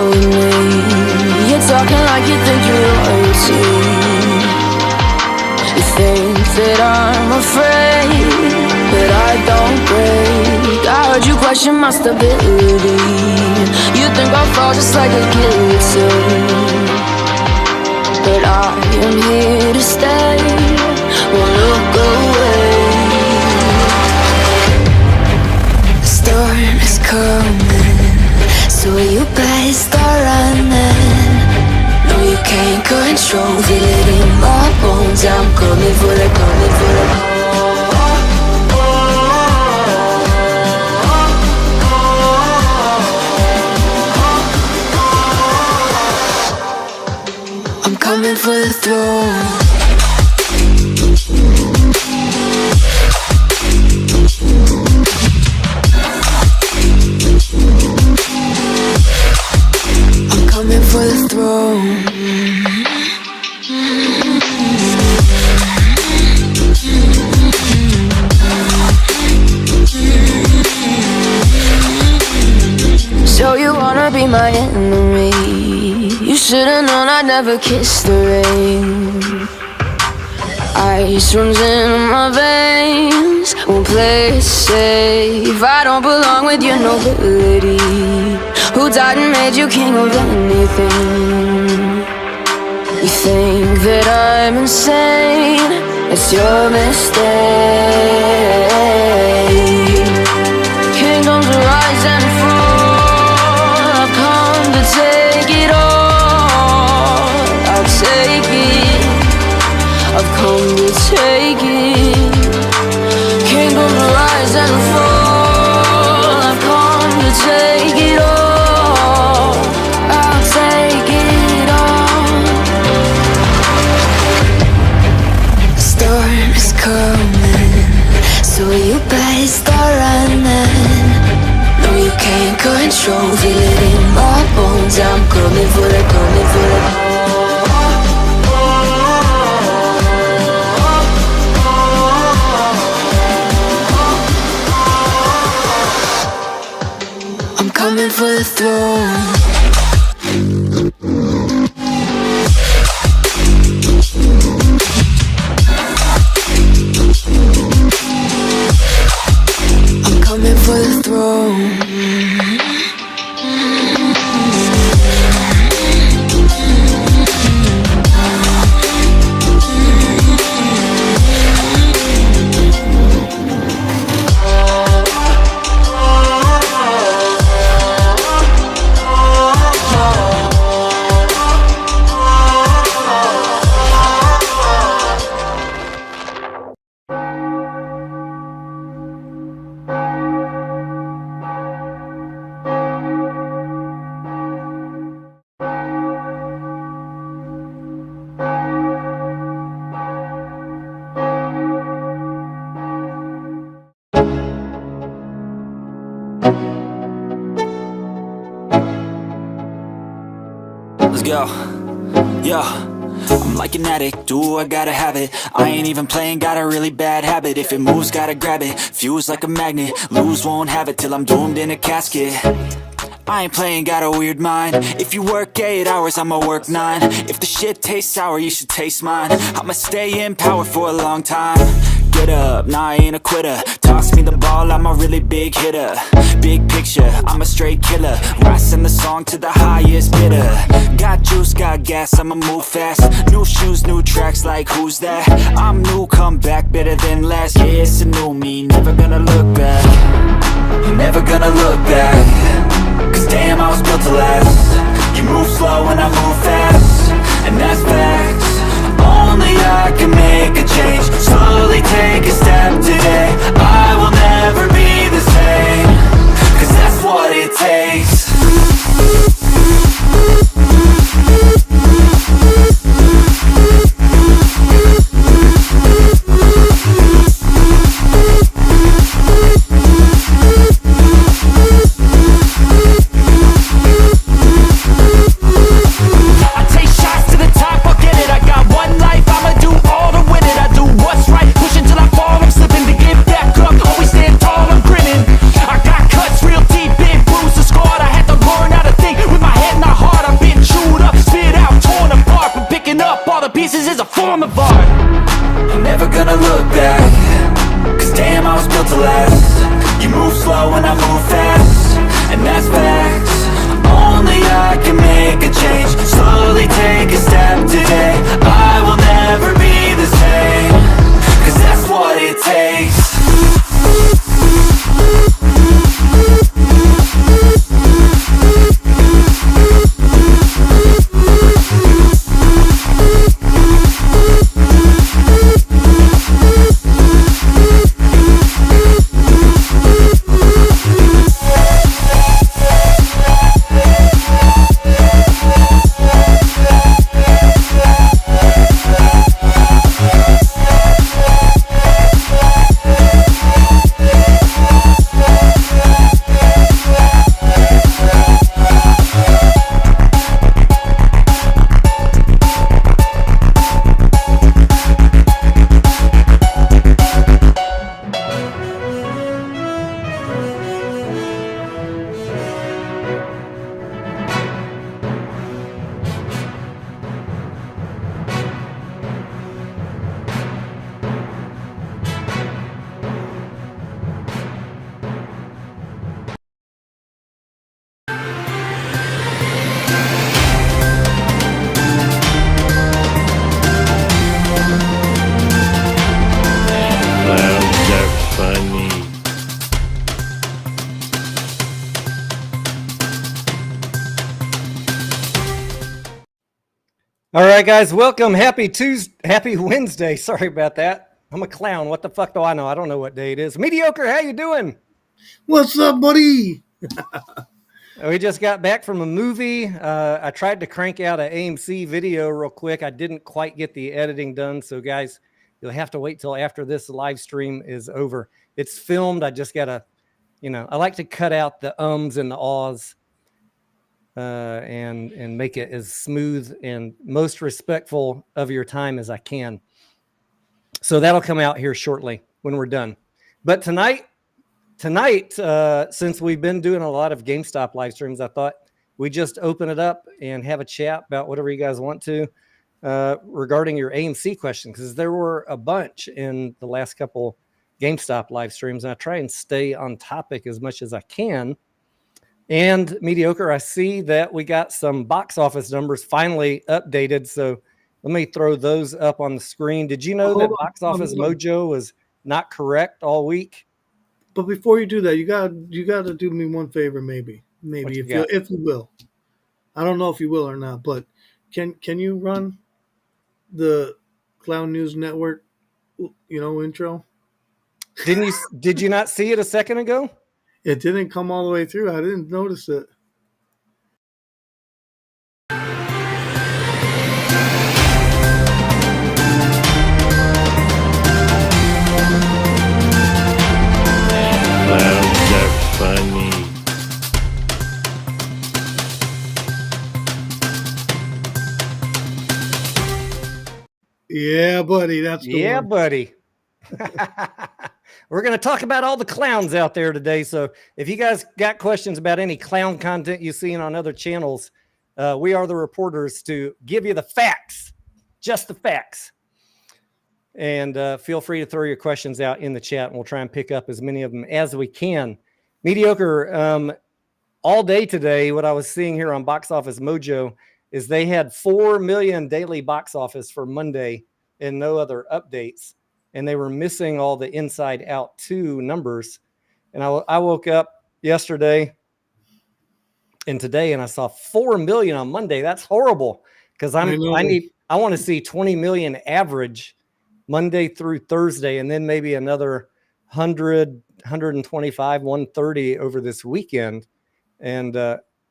with me. You're talking like you think you're royalty. You think that I'm afraid, but I don't break. I heard you question my stability. You think I'll fall just like a guillotine, but I am here to stay. Won't look away. The storm is coming, so you better start running. No, you can't control, feel it in my bones. I'm coming for the, coming for the. I'm coming for the throne. I'm coming for the throne. So you wanna be my enemy? You should've known I'd never kiss the rain. Ice runs in my veins, won't play it safe. I don't belong with your nobility. Who died and made you king of anything? You think that I'm insane, it's your mistake. Kingdoms rise and fall, I've come to take it all. I'll take it, I've come to take it. Kingdoms rise and fall, I've come to take it all. I'll take it all. The storm is coming, so you better start running. No, you can't control, feel it in my bones. I'm coming for the, coming for the. I'm coming for the throne. I'm coming for the throne. Let's go. Yo, I'm like an addict, do I gotta have it. I ain't even playing, got a really bad habit. If it moves, gotta grab it, fuse like a magnet. Lose, won't have it till I'm doomed in a casket. I ain't playing, got a weird mind. If you work 8 hours, I'ma work 9. If the shit tastes sour, you should taste mine. I'ma stay in power for a long time. Get up, nah, I ain't a quitter. Toss me the ball, I'm a really big hitter. Big picture, I'm a straight killer. Rising the song to the highest bidder. Got juice, got gas, I'ma move fast. New shoes, new tracks, like who's that? I'm new, come back, better than last. Yeah, it's a new me, never gonna look back. Never gonna look back. Cause damn, I was built to last. You move slow and I move fast, and that's facts. Only I can make a change. Slowly take a step today. I will never be the same, cause that's what it takes. less. You move slow and I move fast, and that's facts. Only I can make a change. Slowly take a step today. I will never be the same, 'cause that's what it takes. All right, guys, welcome. Happy Wednesday. Sorry about that. I'm a clown. What the fuck do I know? I don't know what day it is. Mediocre, how you doing? What's up, buddy? We just got back from a movie. I tried to crank out an AMC video real quick. I didn't quite get the editing done. So, guys, you'll have to wait till after this live stream is over. It's filmed. I just got to, I like to cut out the ums and the ahs. And make it as smooth and most respectful of your time as I can. So that'll come out here shortly when we're done. But tonight, since we've been doing a lot of GameStop live streams, I thought we just open it up and have a chat about whatever you guys want to regarding your AMC question, because there were a bunch in the last couple GameStop live streams, and I try and stay on topic as much as I can. And Mediocre, I see that we got some box office numbers finally updated. So let me throw those up on the screen. Did you know that Box Office Mojo was not correct all week? But before you do that, you gotta do me one favor, maybe if you will. I don't know if you will or not, but can you run the Clown News Network, intro? Did you not see it a second ago? It didn't come all the way through. I didn't notice it. Clowns are funny. Yeah, buddy. That's the one. Buddy. We're going to talk about all the clowns out there today. So if you guys got questions about any clown content you've seen on other channels, we are the reporters to give you the facts, just the facts. And feel free to throw your questions out in the chat, and we'll try and pick up as many of them as we can. Mediocre, all day today, what I was seeing here on Box Office Mojo is they had 4 million daily box office for Monday and no other updates. And they were missing all the Inside Out 2 numbers. And I woke up yesterday and today, and I saw 4 million on Monday. That's horrible, because I want to see 20 million average Monday through Thursday, and then maybe another 100, 125, 130 over this weekend. And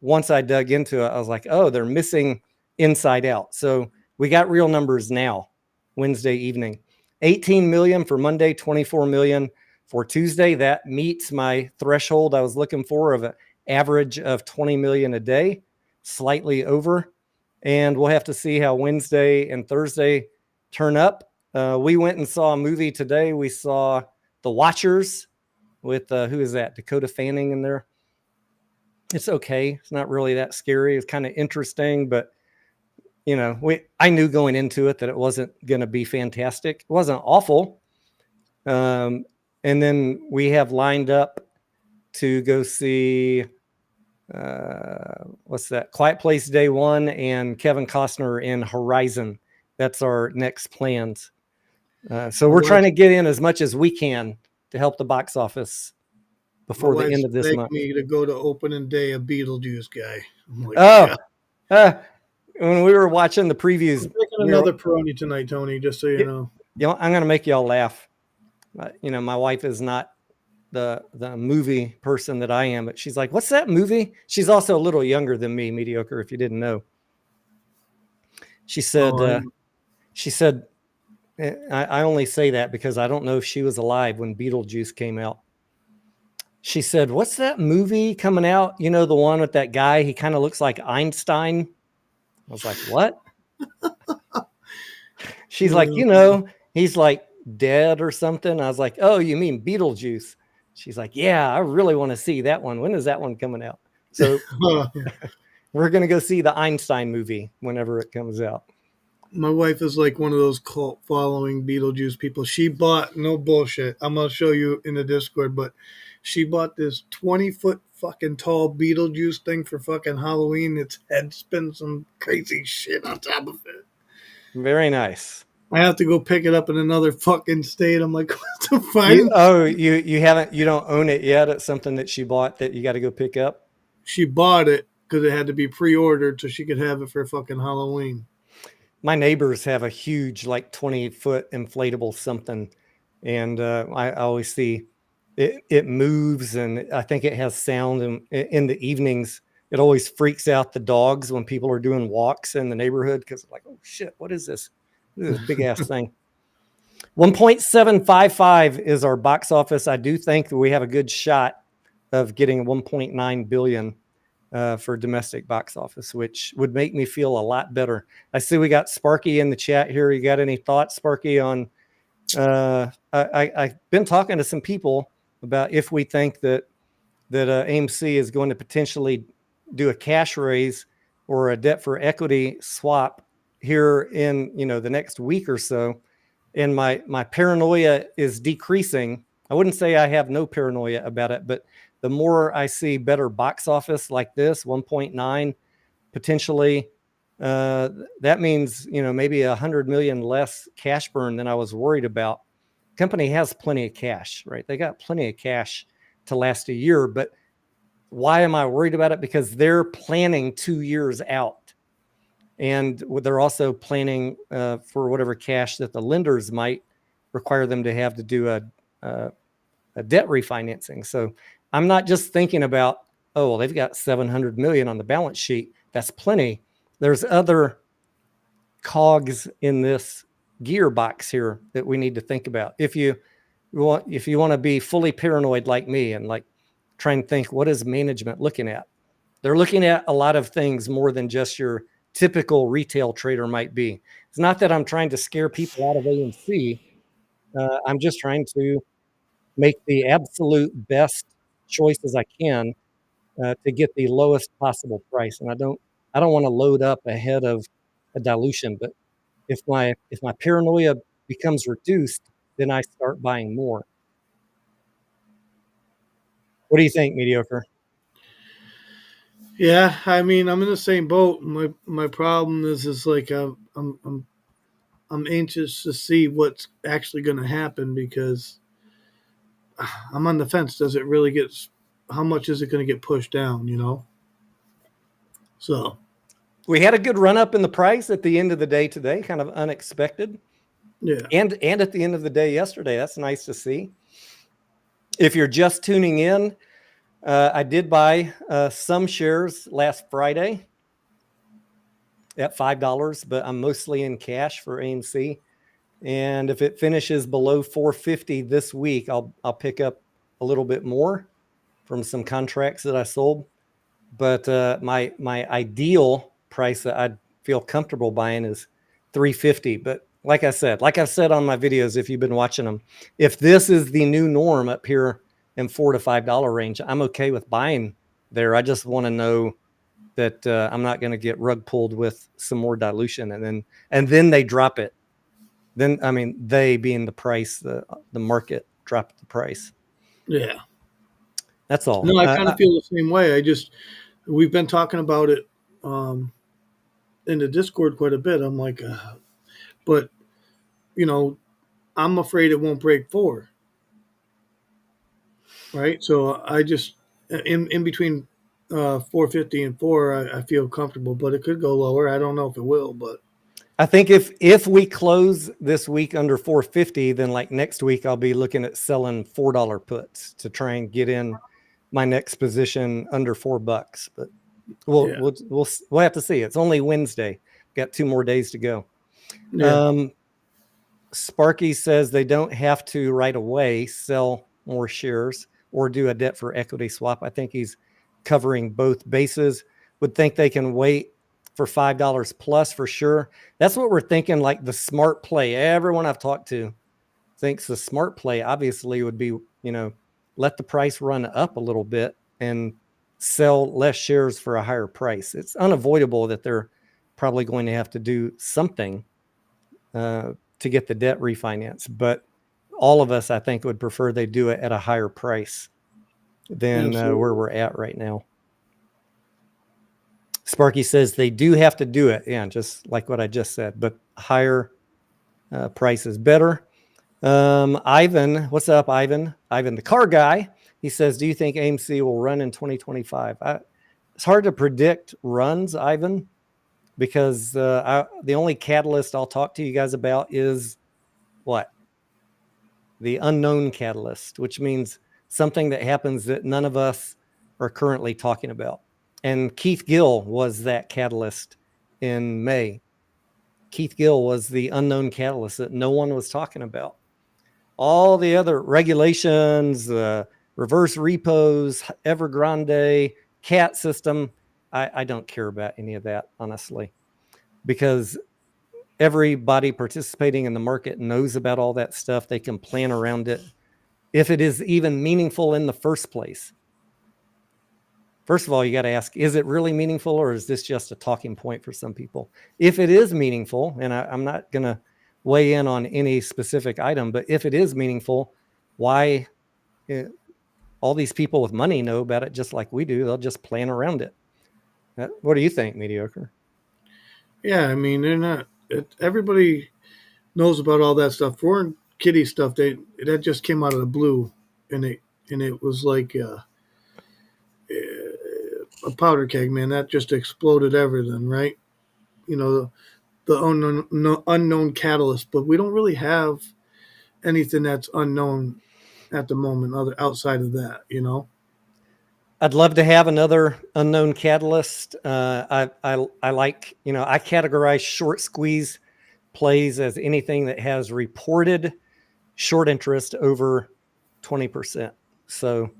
once I dug into it, I was like, oh, they're missing Inside Out. So we got real numbers now, Wednesday evening. 18 million for Monday, 24 million for Tuesday. That meets my threshold I was looking for of an average of 20 million a day, slightly over. And we'll have to see how Wednesday and Thursday turn up. We went and saw a movie today. We saw The Watchers with, who is that? Dakota Fanning in there. It's okay. It's not really that scary. It's kind of interesting, but I knew going into it that it wasn't going to be fantastic. It wasn't awful. And then we have lined up to go see what's that? Quiet Place Day 1 and Kevin Costner in Horizon. That's our next plans. So we're trying to get in as much as we can to help the box office before the end of this month. Me to go to opening day of Beetlejuice, guy. I'm like, when we were watching the previews, I'm taking another Peroni tonight, Tony. Just so you know. I'm going to make y'all laugh. My wife is not the movie person that I am, but she's like, "What's that movie?" She's also a little younger than me, mediocre. If you didn't know, she said. I only say that because I don't know if she was alive when Beetlejuice came out. She said, "What's that movie coming out? You know, the one with that guy? He kind of looks like Einstein." I was like, "What?" She's like, he's like dead or something. I was like, "Oh, you mean Beetlejuice?" She's like, "Yeah, I really want to see that one. When is that one coming out?" So we're going to go see the Einstein movie whenever it comes out. My wife is like one of those cult following Beetlejuice people. She bought, no bullshit, I'm going to show you in the Discord, but she bought this 20-foot fucking tall Beetlejuice thing for fucking Halloween. Its head spins some crazy shit on top of it. Very nice. I have to go pick it up in another fucking state. I'm like, what's the fine? You don't own it yet? It's something that she bought that you got to go pick up? She bought it because it had to be pre-ordered so she could have it for fucking Halloween. My neighbors have a huge, like 20-foot inflatable something. And I always see it moves, and I think it has sound. And in the evenings, it always freaks out the dogs when people are doing walks in the neighborhood because like, oh shit, what is this? This is a big ass thing. 1.755 is our box office. I do think that we have a good shot of getting 1.9 billion for domestic box office, which would make me feel a lot better. I see we got Sparky in the chat here. You got any thoughts, Sparky, on I've been talking to some people about if we think that AMC is going to potentially do a cash raise or a debt for equity swap here in the next week or so. And my paranoia is decreasing. I wouldn't say I have no paranoia about it, but the more I see better box office like this, 1.9 potentially, that means maybe 100 million less cash burn than I was worried about. Company has plenty of cash, right? They got plenty of cash to last a year, but why am I worried about it? Because they're planning 2 years out, and they're also planning for whatever cash that the lenders might require them to have to do a debt refinancing. So I'm not just thinking about, oh, well, they've got 700 million on the balance sheet. That's plenty. There's other cogs in this gearbox here that we need to think about. If you want to be fully paranoid like me and like try and think, what is management looking at? They're looking at a lot of things more than just your typical retail trader might be. It's not that I'm trying to scare people out of AMC. I'm just trying to make the absolute best choices I can to get the lowest possible price. And I don't want to load up ahead of a dilution, but if my paranoia becomes reduced, then I start buying more. What do you think, mediocre? Yeah, I mean, I'm in the same boat. My problem is like I'm anxious to see what's actually going to happen because I'm on the fence. Does it really get? How much is it going to get pushed down? So we had a good run up in the price at the end of the day today, kind of unexpected. Yeah, and at the end of the day yesterday. That's nice to see. If you're just tuning in, I did buy some shares last Friday at $5, but I'm mostly in cash for AMC. And if it finishes below 450 this week, I'll pick up a little bit more from some contracts that I sold. But my ideal price that I'd feel comfortable buying is 350. But like I've said on my videos, if you've been watching them, if this is the new norm up here in $4 to $5 range, I'm okay with buying there. I just want to know that I'm not going to get rug pulled with some more dilution, and then they drop it. Then, I mean, they being the price, the market drop the price. Yeah. That's all. No, I kind of feel the same way. We've been talking about it in the Discord quite a bit. I'm like, but I'm afraid it won't break 4. Right. So I just in between 450 and 4, I feel comfortable, but it could go lower. I don't know if it will, but I think if we close this week under 450, then like next week I'll be looking at selling $4 puts to try and get in my next position under $4. But we'll have to see. It's only Wednesday. Got 2 more days to go. yeah. Sparky says they don't have to right away sell more shares or do a debt for equity swap. I think he's covering both bases. Would think they can wait for $5 plus for sure. That's what we're thinking, like the smart play. Everyone I've talked to thinks the smart play obviously would be, let the price run up a little bit and sell less shares for a higher price. It's unavoidable that they're probably going to have to do something to get the debt refinanced. But all of us, I think, would prefer they do it at a higher price than where we're at right now. Sparky says they do have to do it. Yeah, just like what I just said, but higher price is better. Ivan, what's up, Ivan? Ivan, the car guy. He says, do you think AMC will run in 2025? It's hard to predict runs, Ivan, because the only catalyst I'll talk to you guys about is what? The unknown catalyst, which means something that happens that none of us are currently talking about. And Keith Gill was that catalyst in May. Keith Gill was the unknown catalyst that no one was talking about. All the other regulations, reverse repos, Evergrande, CAT system, I don't care about any of that, honestly, because everybody participating in the market knows about all that stuff. They can plan around it if it is even meaningful in the first place. First of all, you got to ask, is it really meaningful, or is this just a talking point for some people? If it is meaningful, and I'm not going to weigh in on any specific item, but if it is meaningful, why all these people with money know about it just like we do? They'll just plan around it. What do you think, Mediocre? Yeah, I mean, they're not. Everybody knows about all that stuff. Foreign kitty stuff, that just came out of the blue, and it was like a powder keg, man. That just exploded everything, right? The unknown catalyst, but we don't really have anything that's unknown at the moment, outside of that. I'd love to have another unknown catalyst. I like, I categorize short squeeze plays as anything that has reported short interest over 20%. So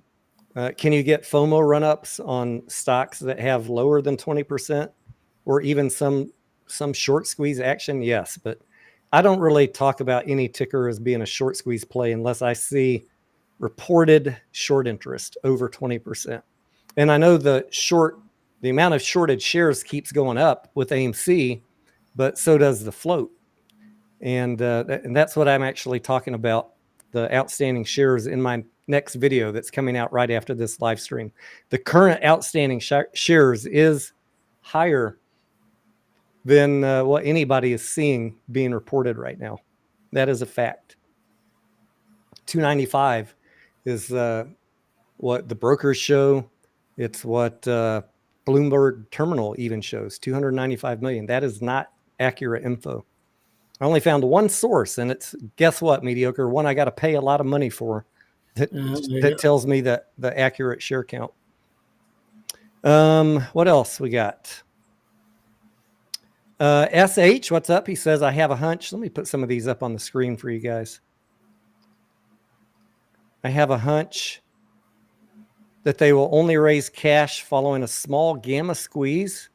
can you get FOMO run-ups on stocks that have lower than 20% or even some short squeeze action? Yes, but I don't really talk about any ticker as being a short squeeze play unless I see reported short interest over 20%. And I know the amount of shorted shares keeps going up with AMC, but so does the float. And that's what I'm actually talking about, the outstanding shares in my next video that's coming out right after this live stream. The current outstanding shares is higher than what anybody is seeing being reported right now. That is a fact. 295 is what the brokers show. It's what Bloomberg Terminal even shows, 295 million. That is not accurate info. I only found one source, and it's, guess what, Mediocre? One I got to pay a lot of money for that tells me that the accurate share count. What else we got? SH, what's up? He says, I have a hunch. Let me put some of these up on the screen for you guys. I have a hunch that they will only raise cash following a small gamma squeeze,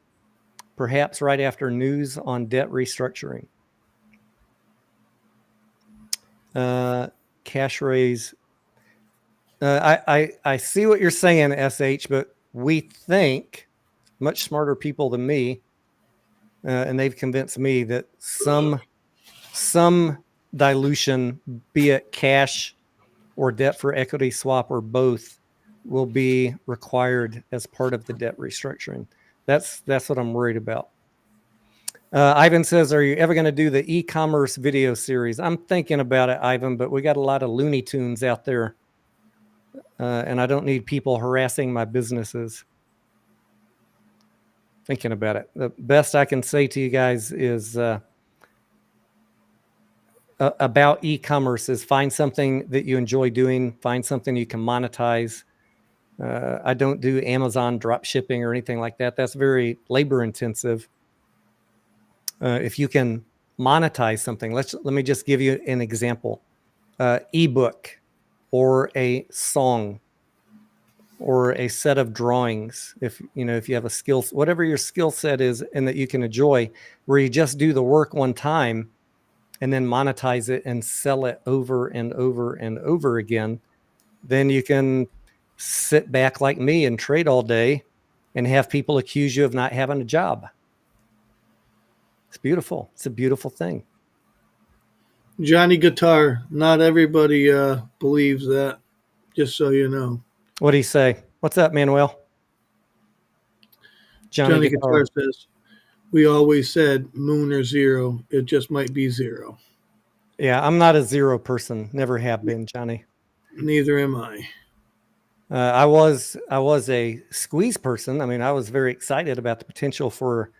perhaps right after news on debt restructuring. Cash raise. I see what you're saying, SH, but we think, much smarter people than me, and they've convinced me that some dilution, be it cash or debt for equity swap or both will be required as part of the debt restructuring. That's what I'm worried about. Ivan says, are you ever going to do the e-commerce video series? I'm thinking about it, Ivan, but we got a lot of Looney Tunes out there. And I don't need people harassing my businesses. Thinking about it. The best I can say to you guys is about e-commerce is find something that you enjoy doing, find something you can monetize. I don't do Amazon drop shipping or anything like that. That's very labor intensive. If you can monetize something, let me just give you an example. Ebook or a song or a set of drawings. If you have a skill, whatever your skill set is and that you can enjoy, where you just do the work one time and then monetize it and sell it over and over and over again, then you can sit back like me and trade all day and have people accuse you of not having a job. It's beautiful. It's a beautiful thing. Johnny Guitar. Not everybody believes that, just so you know. What do you say? What's up, Manuel? Johnny Guitar says, we always said moon or zero. It just might be zero. Yeah, I'm not a zero person. Never have been, Johnny. Neither am I. I was a squeeze person. I mean, I was very excited about the potential for,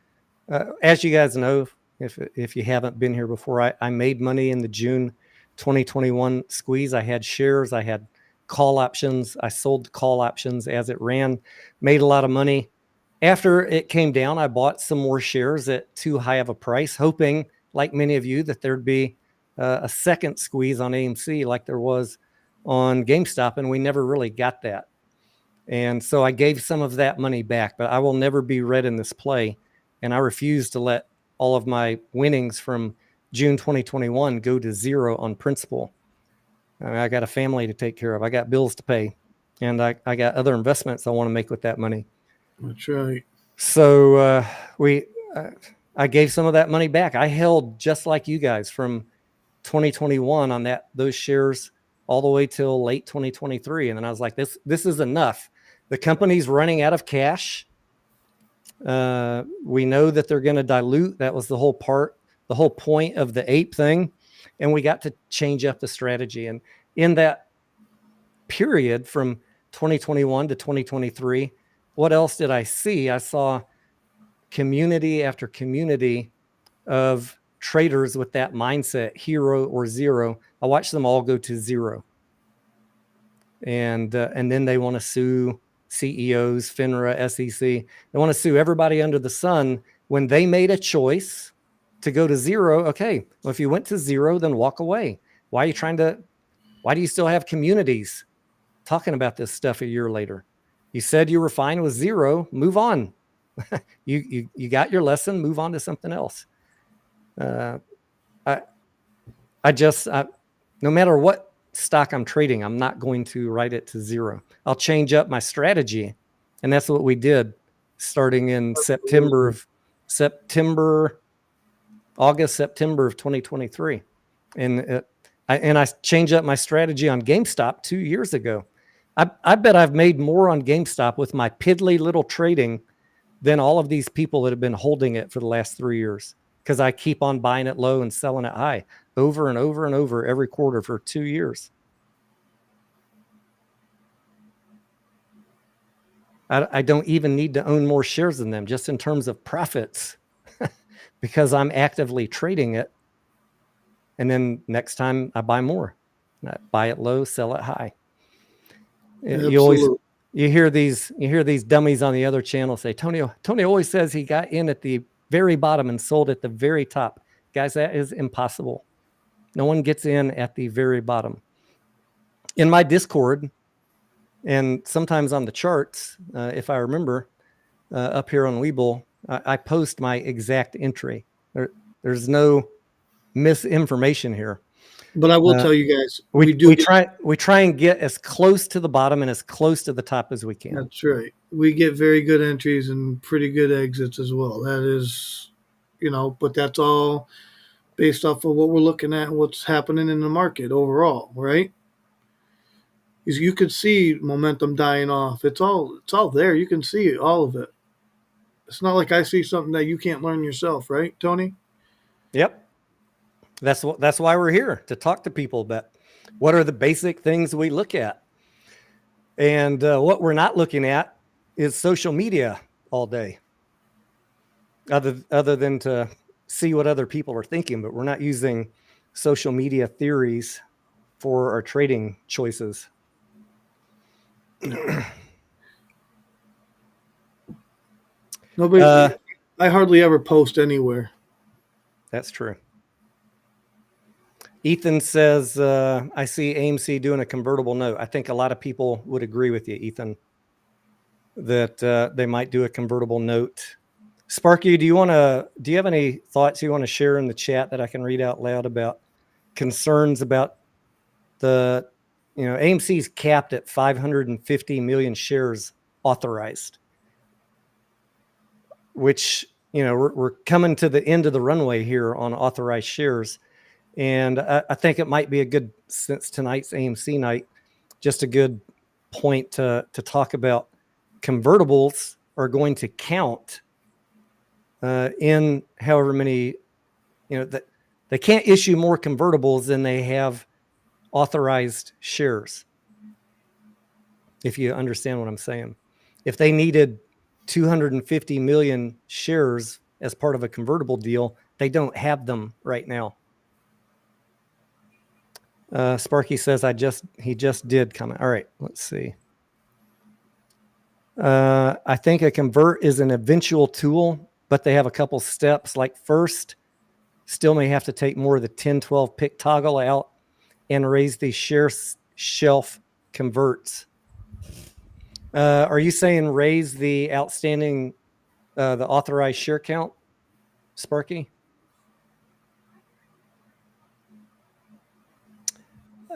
as you guys know, if you haven't been here before, I made money in the June 2021 squeeze. I had shares, I had call options. I sold the call options as it ran, made a lot of money. After it came down, I bought some more shares at too high of a price, hoping, like many of you, that there'd be a second squeeze on AMC like there was on GameStop, and we never really got that. And so I gave some of that money back, but I will never be read in this play. And I refuse to let all of my winnings from June 2021 go to zero on principle. I got a family to take care of. I got bills to pay, and I got other investments I want to make with that money. That's right. So I gave some of that money back. I held just like you guys from 2021 on those shares all the way till late 2023. And then I was like, this is enough. The company's running out of cash. We know that they're going to dilute. That was the whole point of the ape thing. And we got to change up the strategy. And in that period from 2021 to 2023, what else did I see? I saw community after community of traders with that mindset, hero or zero. I watched them all go to zero. And then they want to sue CEOs, FINRA, SEC. They want to sue everybody under the sun when they made a choice to go to zero. Okay, well, if you went to zero, then walk away. Why do you still have communities talking about this stuff a year later? You said you were fine with zero, move on. You got your lesson, move on to something else. No matter what stock I'm trading, I'm not going to write it to zero. I'll change up my strategy. And that's what we did starting in August, September of 2023. And I changed up my strategy on GameStop 2 years ago. I bet I've made more on GameStop with my piddly little trading than all of these people that have been holding it for the last 3 years, because I keep on buying it low and selling it high over and over and over every quarter for 2 years. I don't even need to own more shares than them, just in terms of profits, because I'm actively trading it. And then next time I buy more, I buy it low, sell it high. You hear these dummies on the other channel say, Tony always says he got in at the very bottom and sold at the very top. Guys, that is impossible. No one gets in at the very bottom. In my Discord, and sometimes on the charts, if I remember, up here on Webull, I post my exact entry. There's no misinformation here. But I will tell you guys, we try and get as close to the bottom and as close to the top as we can. That's right. We get very good entries and pretty good exits as well. That is, but that's all based off of what we're looking at and what's happening in the market overall, right? You could see momentum dying off. It's all there. You can see all of it. It's not like I see something that you can't learn yourself, right, Tony? Yep. That's why we're here, to talk to people about what are the basic things we look at. And what we're not looking at is social media all day, other than to see what other people are thinking. But we're not using social media theories for our trading choices. Nobody. I hardly ever post anywhere. That's true. Ethan says, I see AMC doing a convertible note. I think a lot of people would agree with you, Ethan, that they might do a convertible note. Sparky, do you have any thoughts you want to share in the chat that I can read out loud about concerns about the, AMC's capped at 550 million shares authorized, which, we're coming to the end of the runway here on authorized shares. And I think it might be a good, since tonight's AMC night, just a good point to talk about convertibles are going to count in however many, that they can't issue more convertibles than they have authorized shares. If you understand what I'm saying. If they needed 250 million shares as part of a convertible deal, they don't have them right now. Sparky says, he just did comment. All right, let's see. I think a convert is an eventual tool, but they have a couple steps. Like first, still may have to take more of the 10-12 pick toggle out and raise the share shelf converts. Are you saying raise the outstanding, the authorized share count, Sparky?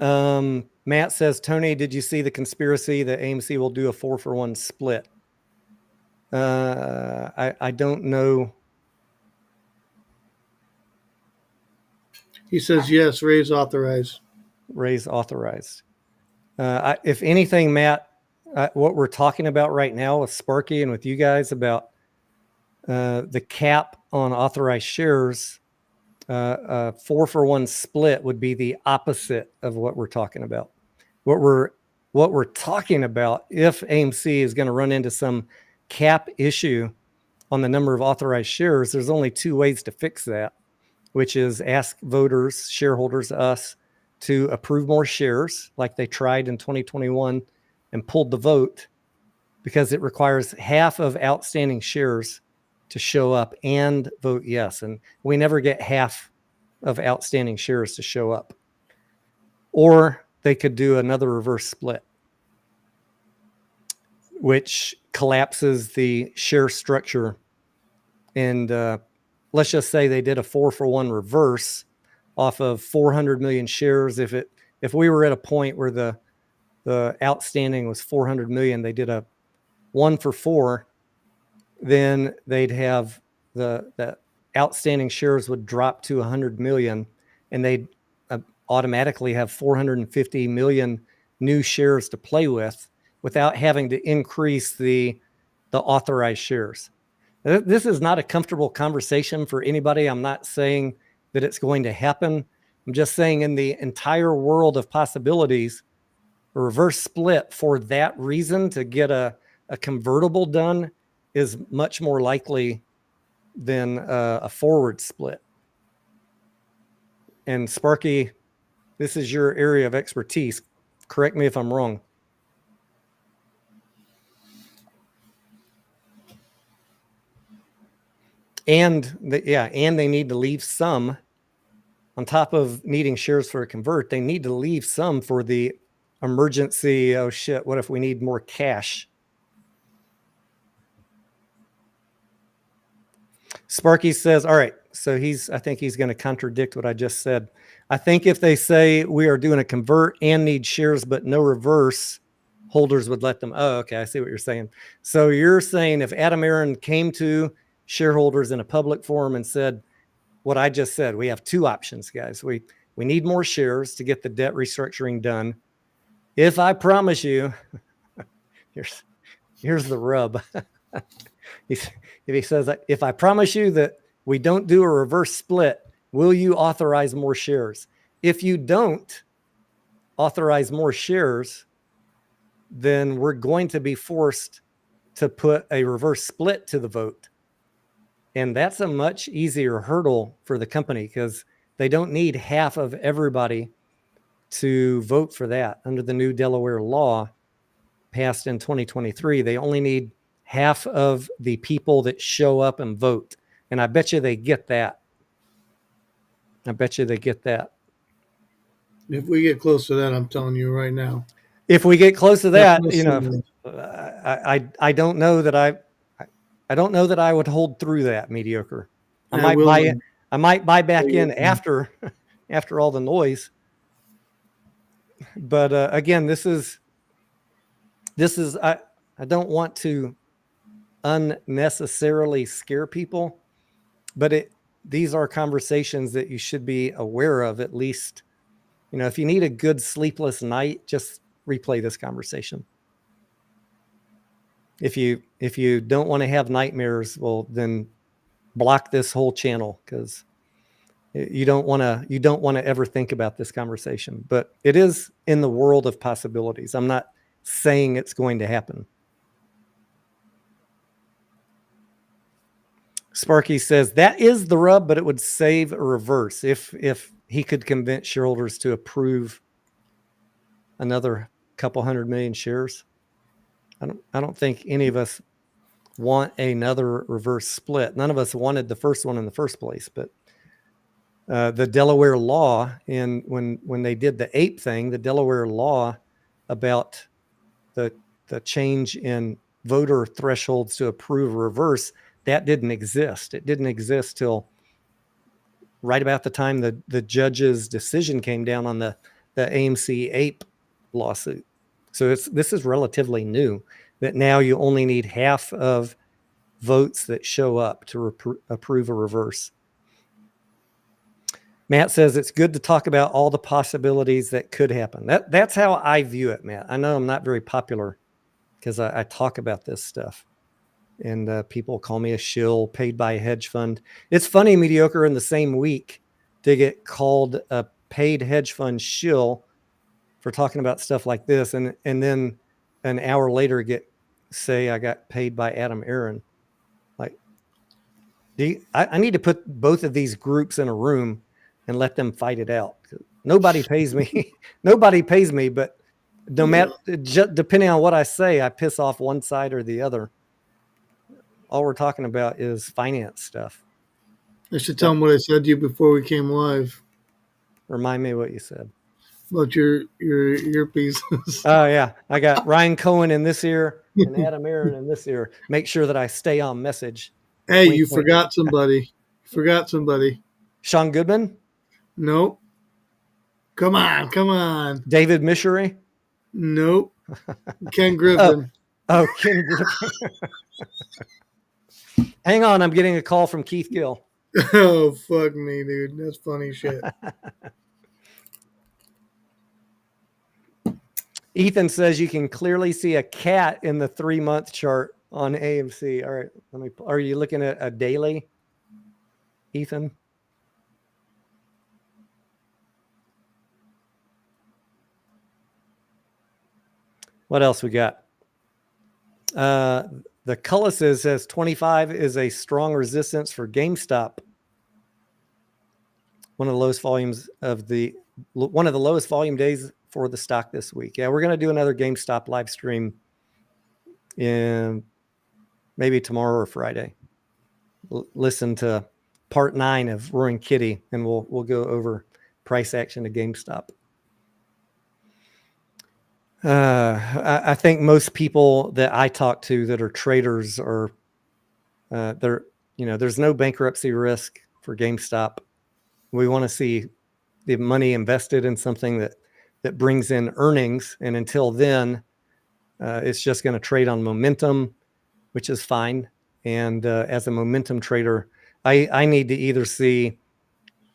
Matt says, Tony, did you see the conspiracy that AMC will do a 4-for-1 split? I don't know. He says, yes, raise authorized. Raise authorized. If anything, Matt, what we're talking about right now with Sparky and with you guys about the cap on authorized shares, 4-for-1 split would be the opposite of what we're talking about. What we're talking about, if AMC is going to run into some cap issue on the number of authorized shares, there's only two ways to fix that, which is ask voters, shareholders, us, to approve more shares like they tried in 2021 and pulled the vote, because it requires half of outstanding shares to show up and vote yes. And we never get half of outstanding shares to show up. Or they could do another reverse split, which collapses the share structure. And let's just say they did a 4-for-1 reverse off of 400 million shares. If we were at a point where the outstanding was 400 million, they did a 1-for-4, then they'd have the outstanding shares would drop to 100 million, and they'd automatically have 450 million new shares to play with without having to increase the authorized shares. This is not a comfortable conversation for anybody. I'm not saying that it's going to happen. I'm just saying in the entire world of possibilities, a reverse split for that reason to get a convertible done is much more likely than a forward split. And Sparky, this is your area of expertise. Correct me if I'm wrong. And they need to leave some, on top of needing shares for a convert, they need to leave some for the emergency. Oh shit, what if we need more cash? Sparky says, all right, so I think he's going to contradict what I just said. I think if they say we are doing a convert and need shares but no reverse, holders would let them. Oh, okay, I see what you're saying. So you're saying if Adam Aaron came to shareholders in a public forum and said what I just said, we have two options, guys. We need more shares to get the debt restructuring done, If I promise you, here's the rub. If he says, if I promise you that we don't do a reverse split, will you authorize more shares? If you don't authorize more shares, then we're going to be forced to put a reverse split to the vote. And that's a much easier hurdle for the company because they don't need half of everybody to vote for that. Under the new Delaware law passed in 2023, they only need half of the people that show up and vote. And I bet you they get that. I bet you they get that. If we get close to that, I'm telling you right now. If we get close to that, you know, I don't know that I don't know that I would hold through that mediocre. I might buy back in after all the noise. But again, this is I don't want to unnecessarily scare people, but these are conversations that you should be aware of. At least, you know, if you need a good sleepless night, just replay this conversation. If you don't want to have nightmares, well, then block this whole channel because you don't want to ever think about this conversation. But it is in the world of possibilities. I'm not saying it's going to happen. Sparky says that is the rub, but it would save a reverse if he could convince shareholders to approve another couple 100 million shares. I don't think any of us want another reverse split. None of us wanted the first one in the first place, but the Delaware law, and when they did the ape thing, the Delaware law about the change in voter thresholds to approve reverse, that didn't exist. It didn't exist till right about the time the judge's decision came down on the AMC ape lawsuit. So this is relatively new, that now you only need half of votes that show up to approve a reverse. Matt says it's good to talk about all the possibilities that could happen. That's how I view it, Matt. I know I'm not very popular because I talk about this stuff, and people call me a shill paid by a hedge fund. It's funny, mediocre, in the same week to get called a paid hedge fund shill for talking about stuff like this, and then an hour later say I got paid by Adam Aaron. Like, I need to put both of these groups in a room and let them fight it out. Nobody pays me. Nobody pays me, but no matter, depending on what I say, I piss off one side or the other. All we're talking about is finance stuff. I should tell them what I said to you before we came live. Remind me what you said. About your earpieces. Oh, yeah. I got Ryan Cohen in this ear and Adam Aaron in this ear. Make sure that I stay on message. Hey, you forgot somebody. Forgot somebody. Sean Goodman? Nope. Come on. David Mishery? Nope. Ken Griffin. Oh, Ken Griffin. Hang on, I'm getting a call from Keith Gill. Oh, fuck me, dude. That's funny shit. Ethan says you can clearly see a cat in the 3-month chart on AMC. All right, are you looking at a daily, Ethan? What else we got? The Cullises says 25 is a strong resistance for GameStop. One of the lowest volume days for the stock this week. Yeah, we're going to do another GameStop live stream in maybe tomorrow or Friday. Listen to part 9 of Roaring Kitty, and we'll go over price action to GameStop. I think most people that I talk to that are traders are, there's no bankruptcy risk for GameStop. We want to see the money invested in something that brings in earnings. And until then, it's just going to trade on momentum, which is fine. And as a momentum trader, I need to either see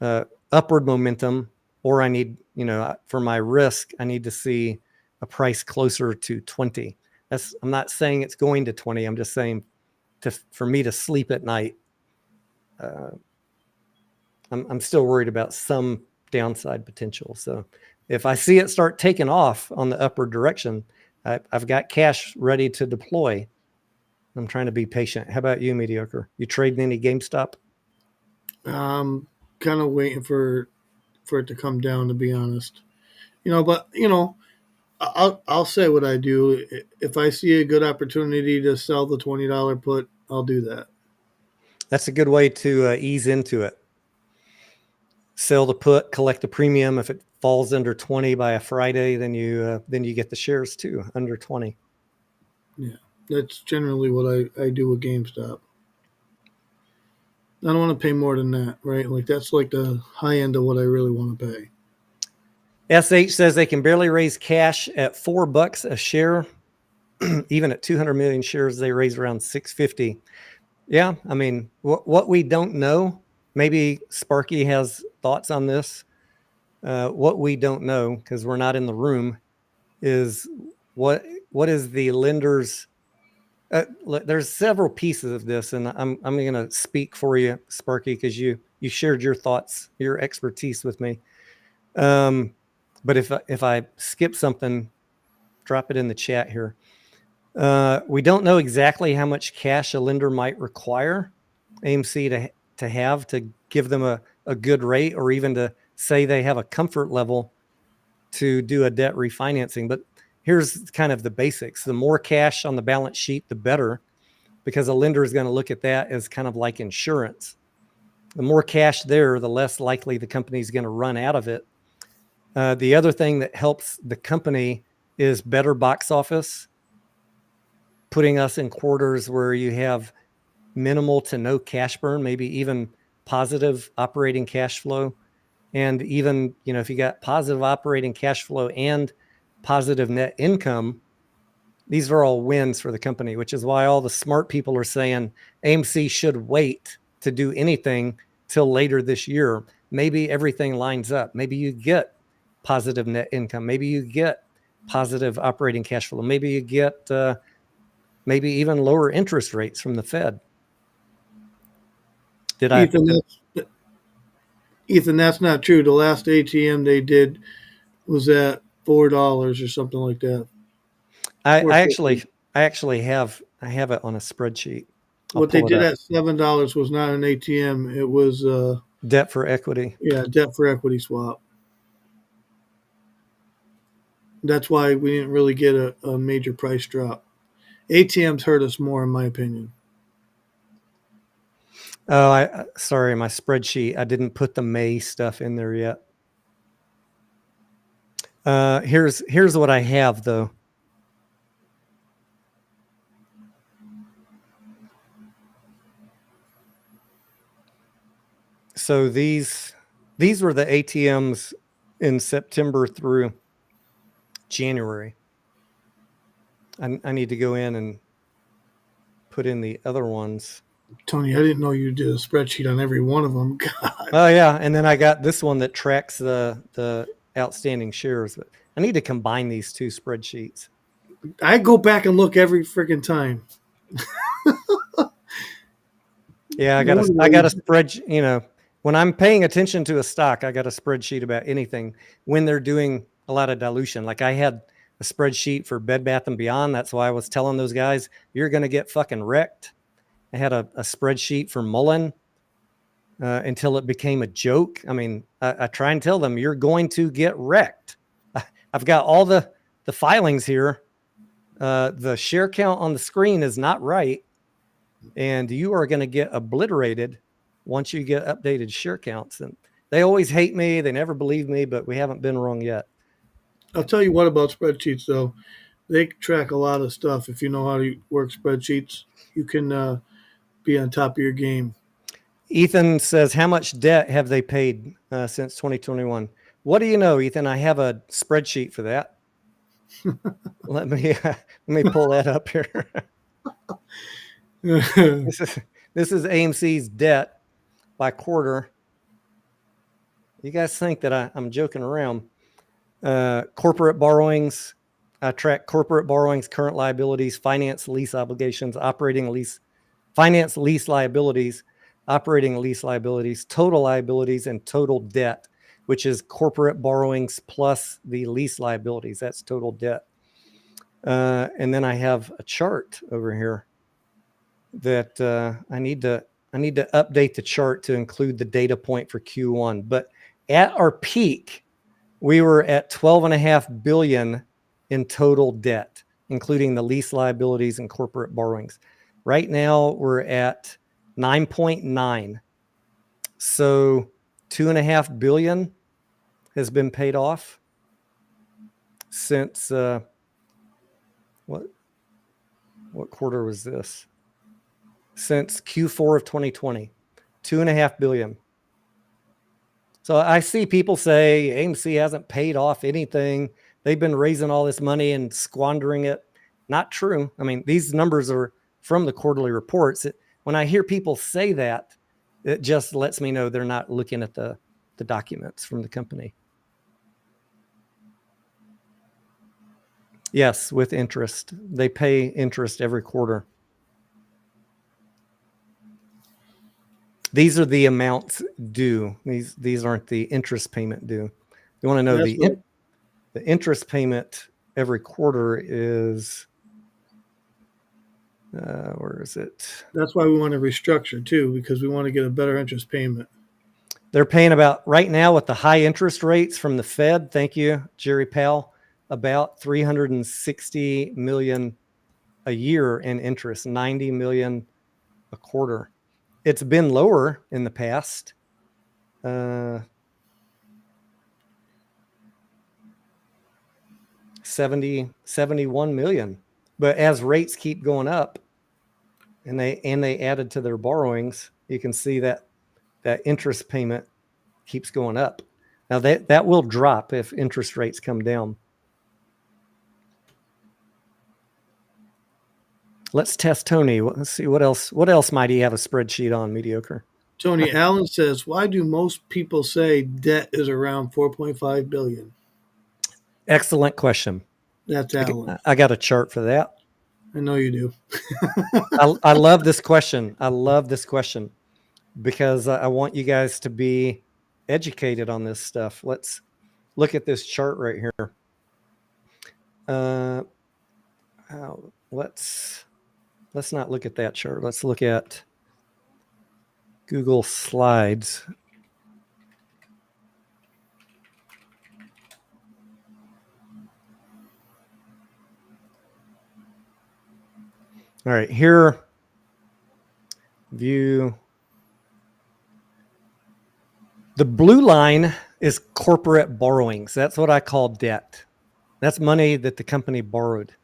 upward momentum, or I need, for my risk, I need to see a price closer to 20. I'm not saying it's going to 20. I'm just saying for me to sleep at night, I'm still worried about some downside potential. So if I see it start taking off on the upward direction, I've got cash ready to deploy. I'm trying to be patient. How about you, Mediocre? You trading any GameStop? I'm kind of waiting for it to come down, to be honest. But I'll say what I do. If I see a good opportunity to sell the $20 put, I'll do that. That's a good way to ease into it. Sell the put, collect the premium. If it falls under 20 by a Friday, then you get the shares too, under 20. Yeah, that's generally what I do with GameStop. I don't want to pay more than that, right? Like that's like the high end of what I really want to pay. SH says they can barely raise cash at $4 a share. Even at 200 million shares, they raise around 650. Yeah, I mean, what we don't know, maybe Sparky has thoughts on this. What we don't know, because we're not in the room, is what is the lender's. There's several pieces of this, and I'm going to speak for you, Sparky, because you shared your thoughts, your expertise with me. But if I skip something, drop it in the chat here. We don't know exactly how much cash a lender might require AMC to have to give them a good rate, or even to say they have a comfort level to do a debt refinancing. But here's kind of the basics. The more cash on the balance sheet, the better, because a lender is going to look at that as kind of like insurance. The more cash there, the less likely the company is going to run out of it. The other thing that helps the company is better box office, putting us in quarters where you have minimal to no cash burn, maybe even positive operating cash flow. And even, if you got positive operating cash flow and positive net income, these are all wins for the company, which is why all the smart people are saying AMC should wait to do anything till later this year. Maybe everything lines up. Maybe you get positive net income. Maybe you get positive operating cash flow. Maybe you get maybe even lower interest rates from the Fed. Ethan, that's not true. The last ATM they did was at $4 or something like that. I actually have it on a spreadsheet. What they did at $7 was not an ATM. It was debt for equity. Yeah, debt for equity swap. That's why we didn't really get a major price drop. ATMs hurt us more, in my opinion. Oh, sorry, my spreadsheet. I didn't put the May stuff in there yet. Here's what I have though. So these were the ATMs in September through January. I need to go in and put in the other ones. Tony, I didn't know you did a spreadsheet on every one of them. God. Oh yeah, and then I got this one that tracks the outstanding shares. But I need to combine these two spreadsheets. I go back and look every freaking time. Yeah, I got a spreadsheet. When I'm paying attention to a stock, I got a spreadsheet about anything when they're doing a lot of dilution. Like I had a spreadsheet for Bed Bath & Beyond. That's why I was telling those guys, you're going to get fucking wrecked. I had a spreadsheet for Mullen until it became a joke. I mean, I try and tell them, you're going to get wrecked. I've got all the filings here. The share count on the screen is not right. And you are going to get obliterated once you get updated share counts. And they always hate me. They never believe me, but we haven't been wrong yet. I'll tell you what about spreadsheets, though. They track a lot of stuff. If you know how to work spreadsheets, you can be on top of your game. Ethan says, how much debt have they paid since 2021? What do you know, Ethan? I have a spreadsheet for that. Let me pull that up here. This is AMC's debt by quarter. You guys think that I'm joking around. Corporate borrowings I track corporate borrowings, current liabilities, finance lease obligations, operating lease, finance lease liabilities, operating lease liabilities, total liabilities, and total debt, which is corporate borrowings plus the lease liabilities. That's total debt. And then I have a chart over here that I need to update the chart to include the data point for Q1. But at our peak, we were at 12.5 billion in total debt, including the lease liabilities and corporate borrowings. Right now, we're at 9.9. So 2.5 billion has been paid off since what quarter was this? Since Q4 of 2020, 2.5 billion. So I see people say AMC hasn't paid off anything. They've been raising all this money and squandering it. Not true. I mean, these numbers are from the quarterly reports. When I hear people say that, it just lets me know they're not looking at the documents from the company. Yes, with interest. They pay interest every quarter. These are the amounts due. These aren't the interest payment due. You want to know the interest payment every quarter is, where is it? That's why we want to restructure too, because we want to get a better interest payment. They're paying about, right now with the high interest rates from the Fed, thank you, Jerry Powell, about 360 million a year in interest, 90 million a quarter. It's been lower in the past. 71 million. But as rates keep going up and they added to their borrowings, you can see that interest payment keeps going up. Now that will drop if interest rates come down. Let's test Tony. Let's see what else. What else might he have a spreadsheet on? Mediocre. Tony Allen says, "Why do most people say debt is around 4.5 billion?" Excellent question. That's Allen. I got a chart for that. I know you do. I love this question. I love this question because I want you guys to be educated on this stuff. Let's look at this chart right here. Let's not look at that chart. Let's look at Google Slides. All right, here, view. The blue line is corporate borrowings. That's what I call debt. That's money that the company borrowed.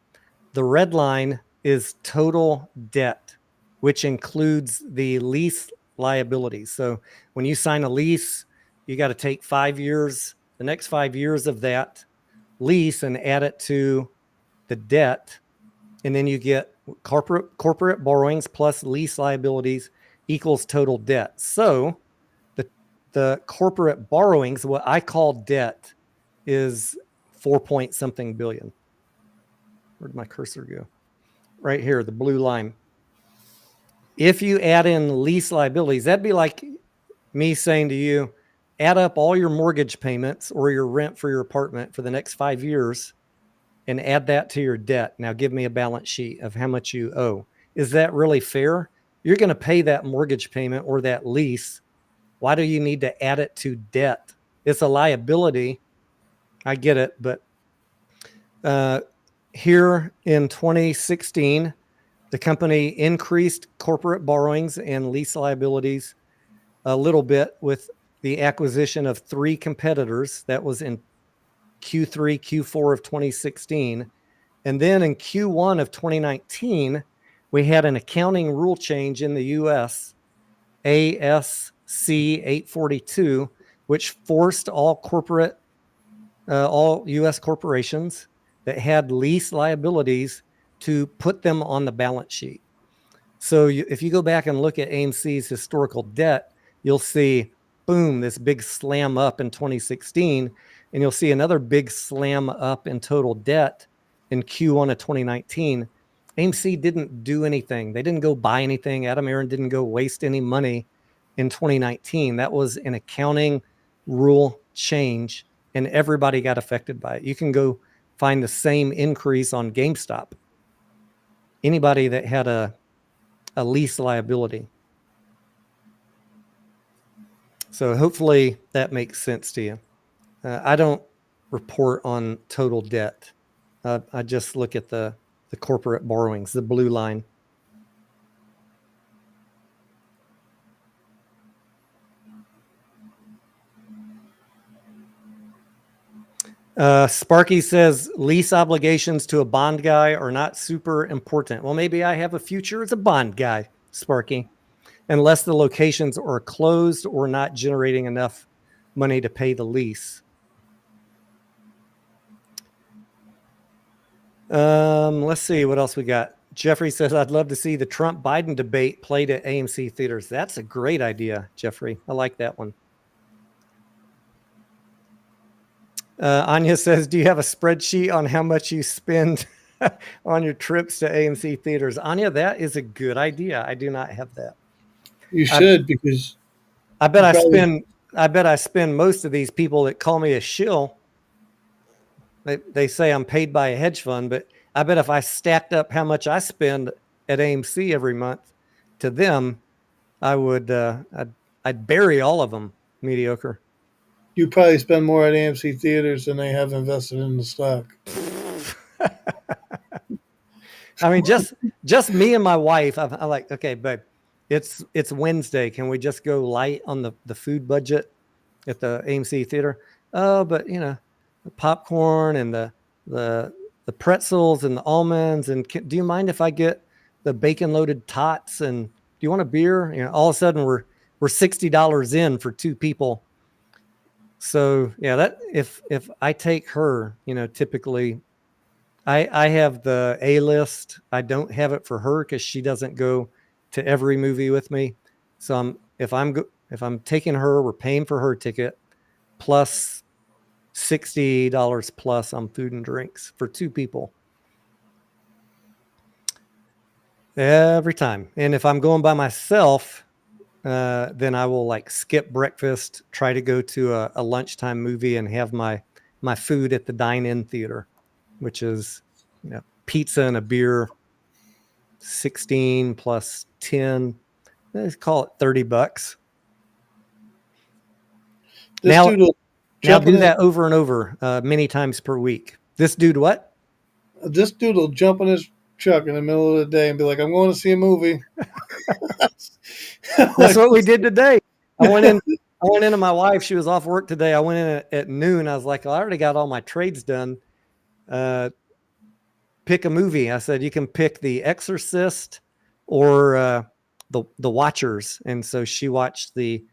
The red line is total debt, which includes the lease liabilities. So when you sign a lease, you got to take 5 years, the next 5 years of that lease and add it to the debt. And then you get corporate borrowings plus lease liabilities equals total debt. So the corporate borrowings, what I call debt, is 4-point-something billion. Where'd my cursor go? Right here, the blue line. If you add in lease liabilities, that'd be like me saying to you, add up all your mortgage payments or your rent for your apartment for the next 5 years and add that to your debt. Now give me a balance sheet of how much you owe. Is that really fair? You're going to pay that mortgage payment or that lease. Why do you need to add it to debt? It's a liability. I get it. But here in 2016, the company increased corporate borrowings and lease liabilities a little bit with the acquisition of 3 competitors. That was in Q3, Q4 of 2016. And then in Q1 of 2019, we had an accounting rule change in the US, ASC 842, which forced all US corporations that had lease liabilities to put them on the balance sheet. So if you go back and look at AMC's historical debt, you'll see, boom, this big slam up in 2016, and you'll see another big slam up in total debt in Q1 of 2019, AMC didn't do anything. They didn't go buy anything. Adam Aaron didn't go waste any money in 2019. That was an accounting rule change, and everybody got affected by it. You can go find the same increase on GameStop. Anybody that had a lease liability. So hopefully that makes sense to you. I don't report on total debt. I just look at the corporate borrowings, the blue line. Sparky says lease obligations to a bond guy are not super important. Well, maybe I have a future as a bond guy, Sparky, unless the locations are closed or not generating enough money to pay the lease. Let's see what else we got. Jeffrey says, I'd love to see the Trump-Biden debate played at AMC theaters. That's a great idea, Jeffrey. I like that one. Anya says, do you have a spreadsheet on how much you spend on your trips to AMC theaters? Anya, that is a good idea. I do not have that. You should, because I bet I spend most of these people that call me a shill. They say I'm paid by a hedge fund, but I bet if I stacked up how much I spend at AMC every month to them, I would I'd bury all of them mediocre. You probably spend more at AMC theaters than they have invested in the stock. I mean, just me and my wife. I'm like, okay, babe, it's Wednesday. Can we just go light on the food budget at the AMC theater? Oh, but the popcorn and the pretzels and the almonds, and do you mind if I get the bacon loaded tots? And do you want a beer? All of a sudden we're $60 in for two people. So yeah, that if I take her, typically I have the A list. I don't have it for her because she doesn't go to every movie with me. So if I'm taking her, we're paying for her ticket plus $60 plus on food and drinks for two people every time. And if I'm going by myself, then I will skip breakfast, try to go to a lunchtime movie and have my food at the dine-in theater, which is pizza and a beer, 16 plus 10. Let's call it $30. Now do that over and over, many times per week. This dude, what? This dude will jump in his truck in the middle of the day and be like, I'm going to see a movie. That's what we did today. I went into my wife. She was off work today. I went in at noon. I was like, I already got all my trades done. Pick a movie. I said, you can pick The Exorcist or the Watchers. And so she watched the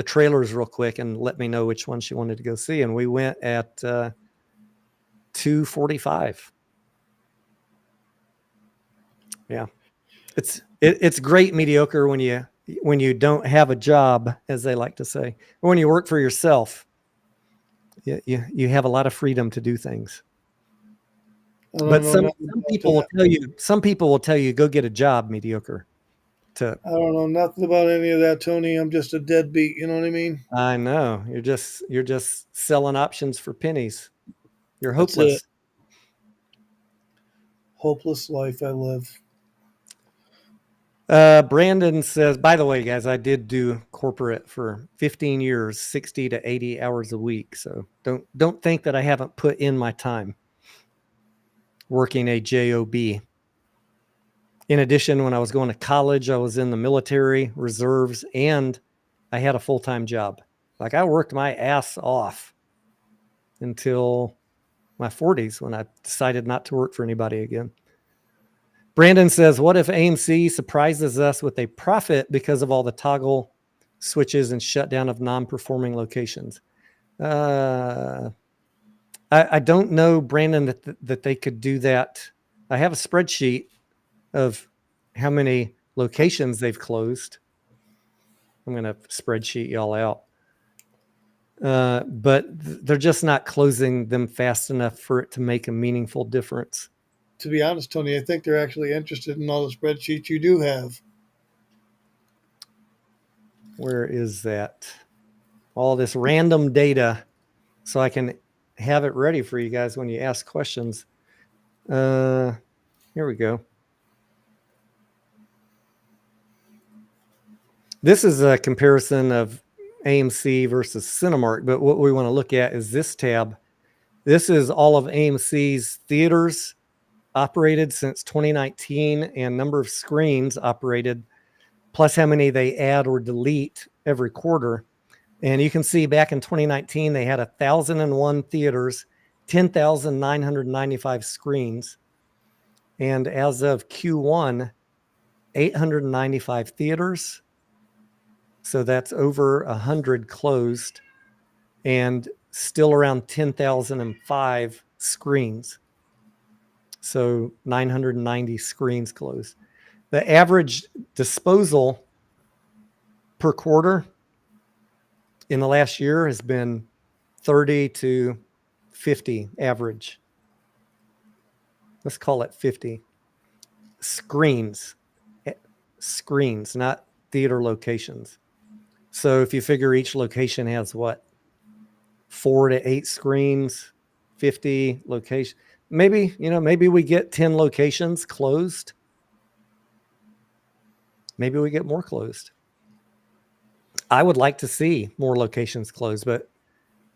trailers real quick and let me know which one she wanted to go see. And we went at 2:45. Yeah. It's great mediocre when you don't have a job, as they like to say, or when you work for yourself. You have a lot of freedom to do things. But some people will tell you go get a job, mediocre. I don't know nothing about any of that, Tony. I'm just a deadbeat. You know what I mean? I know. You're just selling options for pennies. You're hopeless. Hopeless life I live. Brandon says, by the way, guys, I did do corporate for 15 years, 60 to 80 hours a week. So don't think that I haven't put in my time working a job. In addition, when I was going to college, I was in the military reserves and I had a full-time job. I worked my ass off until my 40s when I decided not to work for anybody again. Brandon says, what if AMC surprises us with a profit because of all the toggle switches and shutdown of non-performing locations? I don't know, Brandon, that they could do that. I have a spreadsheet of how many locations they've closed. I'm going to spreadsheet y'all out. but they're just not closing them fast enough for it to make a meaningful difference. To be honest, Tony, I think they're actually interested in all the spreadsheets you do have. Where is that? All this random data, so I can have it ready for you guys when you ask questions. Here we go. This is a comparison of AMC versus Cinemark, but what we want to look at is this tab. This is all of AMC's theaters operated since 2019 and number of screens operated, plus how many they add or delete every quarter. And you can see back in 2019, they had 1,001 theaters, 10,995 screens. And as of Q1, 895 theaters. So that's over 100 closed and still around 10,005 screens. So 990 screens closed. The average disposal per quarter in the last year has been 30 to 50 average. Let's call it 50. Screens, not theater locations. So if you figure each location has what? 4 to 8 screens, 50 locations. Maybe we get 10 locations closed. Maybe we get more closed. I would like to see more locations closed, but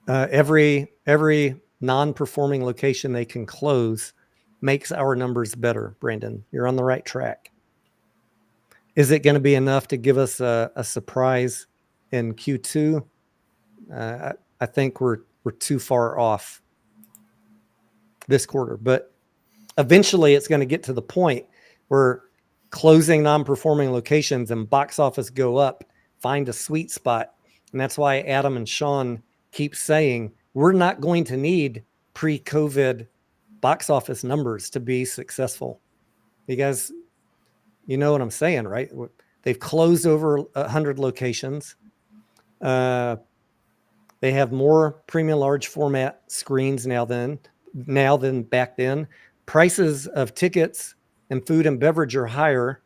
every non-performing location they can close makes our numbers better. Brandon, you're on the right track. Is it going to be enough to give us a surprise in Q2? I think we're too far off this quarter, but eventually it's going to get to the point where closing non-performing locations and box office go up, find a sweet spot. And that's why Adam and Sean keep saying we're not going to need pre-COVID box office numbers to be successful. You guys, you know what I'm saying, right? They've closed over 100 locations. They have more premium large format screens now than back then. Prices of tickets and food and beverage are higher.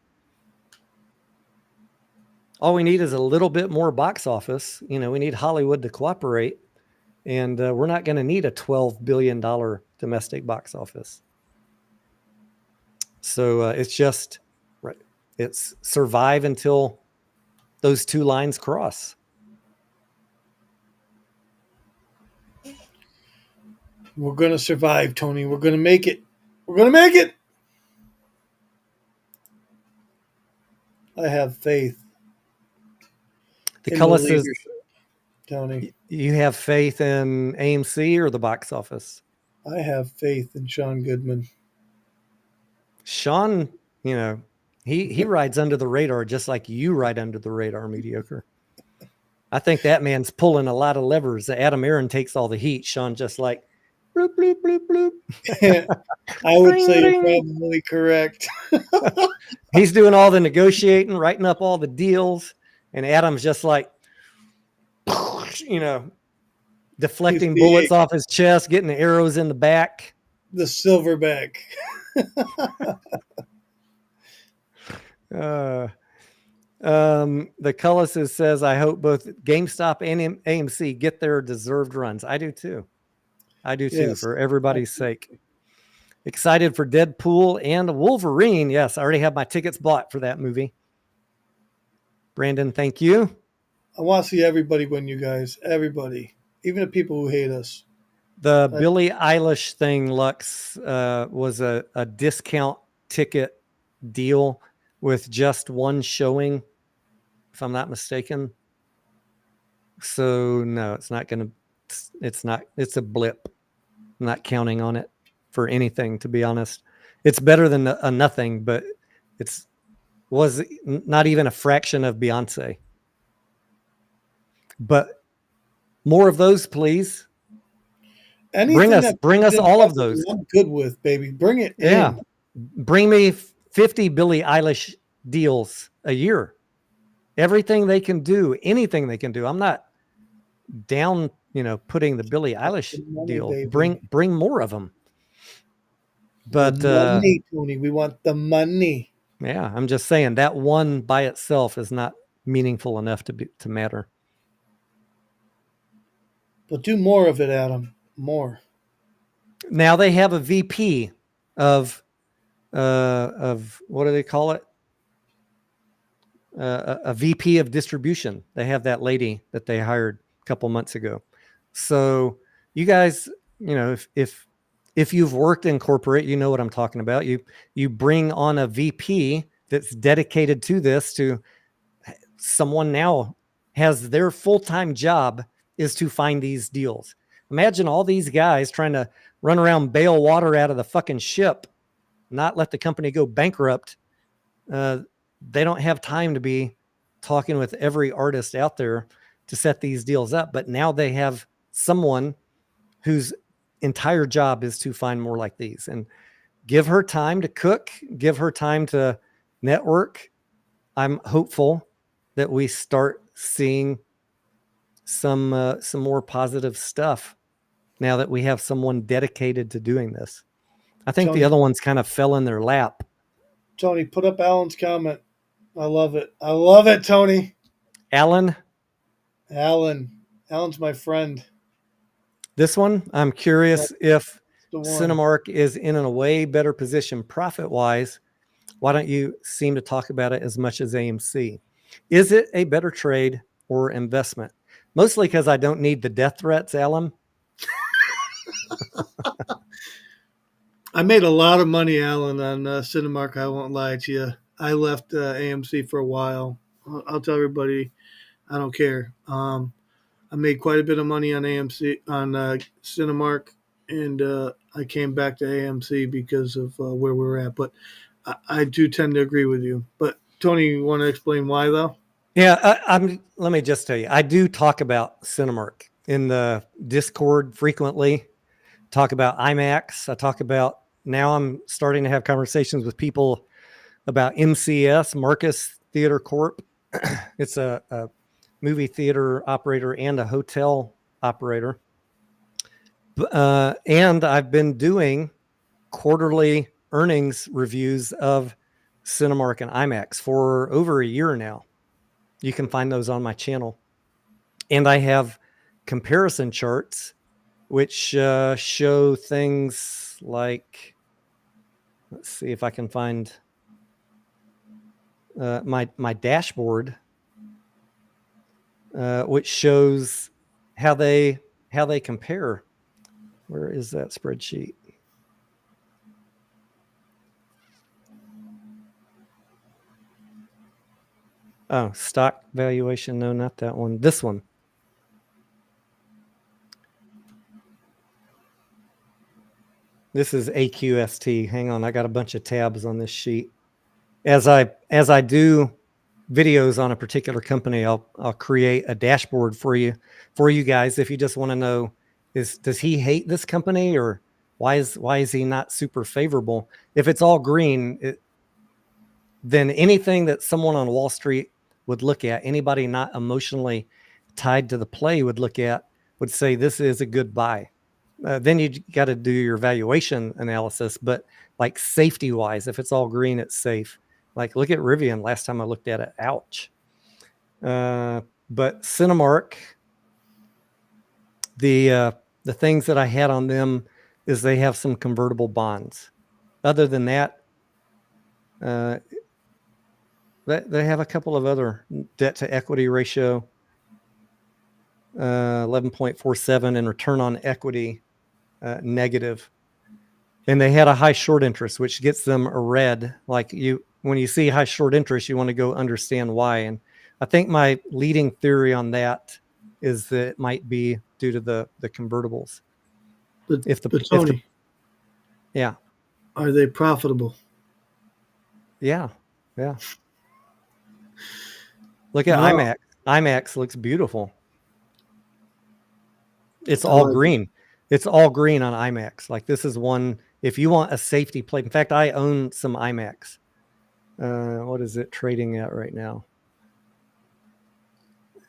All we need is a little bit more box office. We need Hollywood to cooperate, and we're not going to need a $12 billion domestic box office. So it's just right. It's survive until those two lines cross. We're going to survive, Tony. We're going to make it. We're going to make it. I have faith. The Cullis is, Tony. You have faith in AMC or the box office? I have faith in Sean Goodman. Sean, he rides under the radar just like you ride under the radar, mediocre. I think that man's pulling a lot of levers. Adam Aaron takes all the heat. Sean just like, bloop, bloop, bloop, bloop. I would say you're probably correct. He's doing all the negotiating, writing up all the deals. And Adam's just like, deflecting bullets off his chest, getting the arrows in the back. The silverback. The Cullis says, I hope both GameStop and AMC get their deserved runs. I do too. Yes. For everybody's sake. Excited for Deadpool and Wolverine. Yes, I already have my tickets bought for that movie. Brandon, thank you. I want to see everybody win, you guys. Everybody. Even the people who hate us. The Billie Eilish thing, Lux, was a discount ticket deal with just one showing, if I'm not mistaken. So, no, it's a blip. I'm not counting on it for anything, to be honest. It's better than a nothing, but was not even a fraction of Beyonce. But more of those, please. Bring us all of those. I'm good with, baby. Bring it in. Yeah. Bring me 50 Billie Eilish deals a year. Everything they can do, anything they can do. I'm not down putting the Billie Eilish The money, deal. baby. Bring more of them. The But money, Tony. We want the money. yeah, I'm just saying that one by itself is not meaningful enough to matter. But do more of it, Adam. More. Now they have a VP of what do they call it? A VP of distribution. They have that lady that they hired a couple months ago. So you guys, if you've worked in corporate, you know what I'm talking about. You bring on a VP that's dedicated to this. To someone now has their full-time job is to find these deals. Imagine all these guys trying to run around, bail water out of the fucking ship, not let the company go bankrupt. They don't have time to be talking with every artist out there to set these deals up. But now they have someone whose entire job is to find more like these, and give her time to cook, give her time to network. I'm hopeful that we start seeing some more positive stuff now that we have someone dedicated to doing this. I think Tony, the other ones kind of fell in their lap. Tony, put up Alan's comment. I love it. I love it, Tony. Alan? Alan's my friend. This one, I'm curious if The one. Cinemark is in a way better position profit-wise. Why don't you seem to talk about it as much as AMC? Is it a better trade or investment? Mostly because I don't need the death threats, Alan. I made a lot of money, Alan, on Cinemark. I won't lie to you. I left AMC for a while. I'll tell everybody, I don't care. I made quite a bit of money on AMC, on Cinemark, and I came back to AMC because of where we were at. But I do tend to agree with you. But Tony, you want to explain why, though? Yeah, let me just tell you, I do talk about Cinemark in the Discord frequently. Talk about IMAX. I talk about, now I'm starting to have conversations with people about MCS, Marcus Theater Corp. It's a movie theater operator and a hotel operator. And I've been doing quarterly earnings reviews of Cinemark and IMAX for over a year now. You can find those on my channel. And I have comparison charts which show things like, let's see if I can find my dashboard, which shows how they compare. Where is that spreadsheet? Oh, stock valuation. No, not that one. This one. This is AQST. Hang on, I got a bunch of tabs on this sheet. As I do videos on a particular company, I'll create a dashboard for you guys if you just want to know, does he hate this company, or why is he not super favorable? If it's all green, then anything that someone on Wall Street would look at, anybody not emotionally tied to the play would look at, would say this is a good buy. Then you got to do your valuation analysis, but like safety wise, if it's all green, it's safe. Like look at Rivian. Last time I looked at it, ouch. But Cinemark, the things that I had on them is they have some convertible bonds. Other than that, they have a couple of other debt to equity ratio, 11.47, and return on equity negative. And they had a high short interest, which gets them a red. Like when you see high short interest, you want to go understand why. And I think my leading theory on that is that it might be due to the convertibles. But Tony, yeah, are they profitable? Yeah. Look at IMAX. IMAX looks beautiful. It's all green. It's all green on IMAX. Like this is one, if you want a safety play. In fact, I own some IMAX. What is it trading at right now?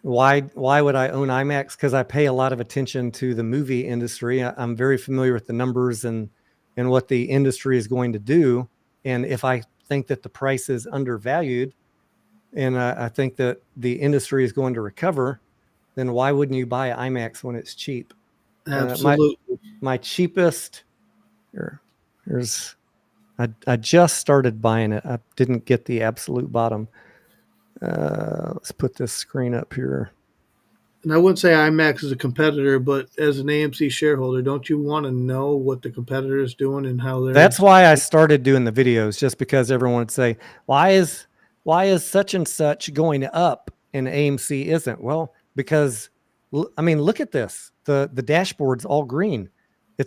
Why would I own IMAX? Because I pay a lot of attention to the movie industry. I'm very familiar with the numbers and what the industry is going to do. And if I think that the price is undervalued, and I think that the industry is going to recover, then why wouldn't you buy IMAX when it's cheap? Absolutely. My cheapest here's I just started buying it. I didn't get the absolute bottom. Let's put this screen up here. And I wouldn't say IMAX is a competitor, but as an AMC shareholder, don't you want to know what the competitor is doing and how they're? That's why I started doing the videos, just because everyone would say, why is such and such going up and AMC isn't? Well, because I mean, look at this. The dashboard's all green.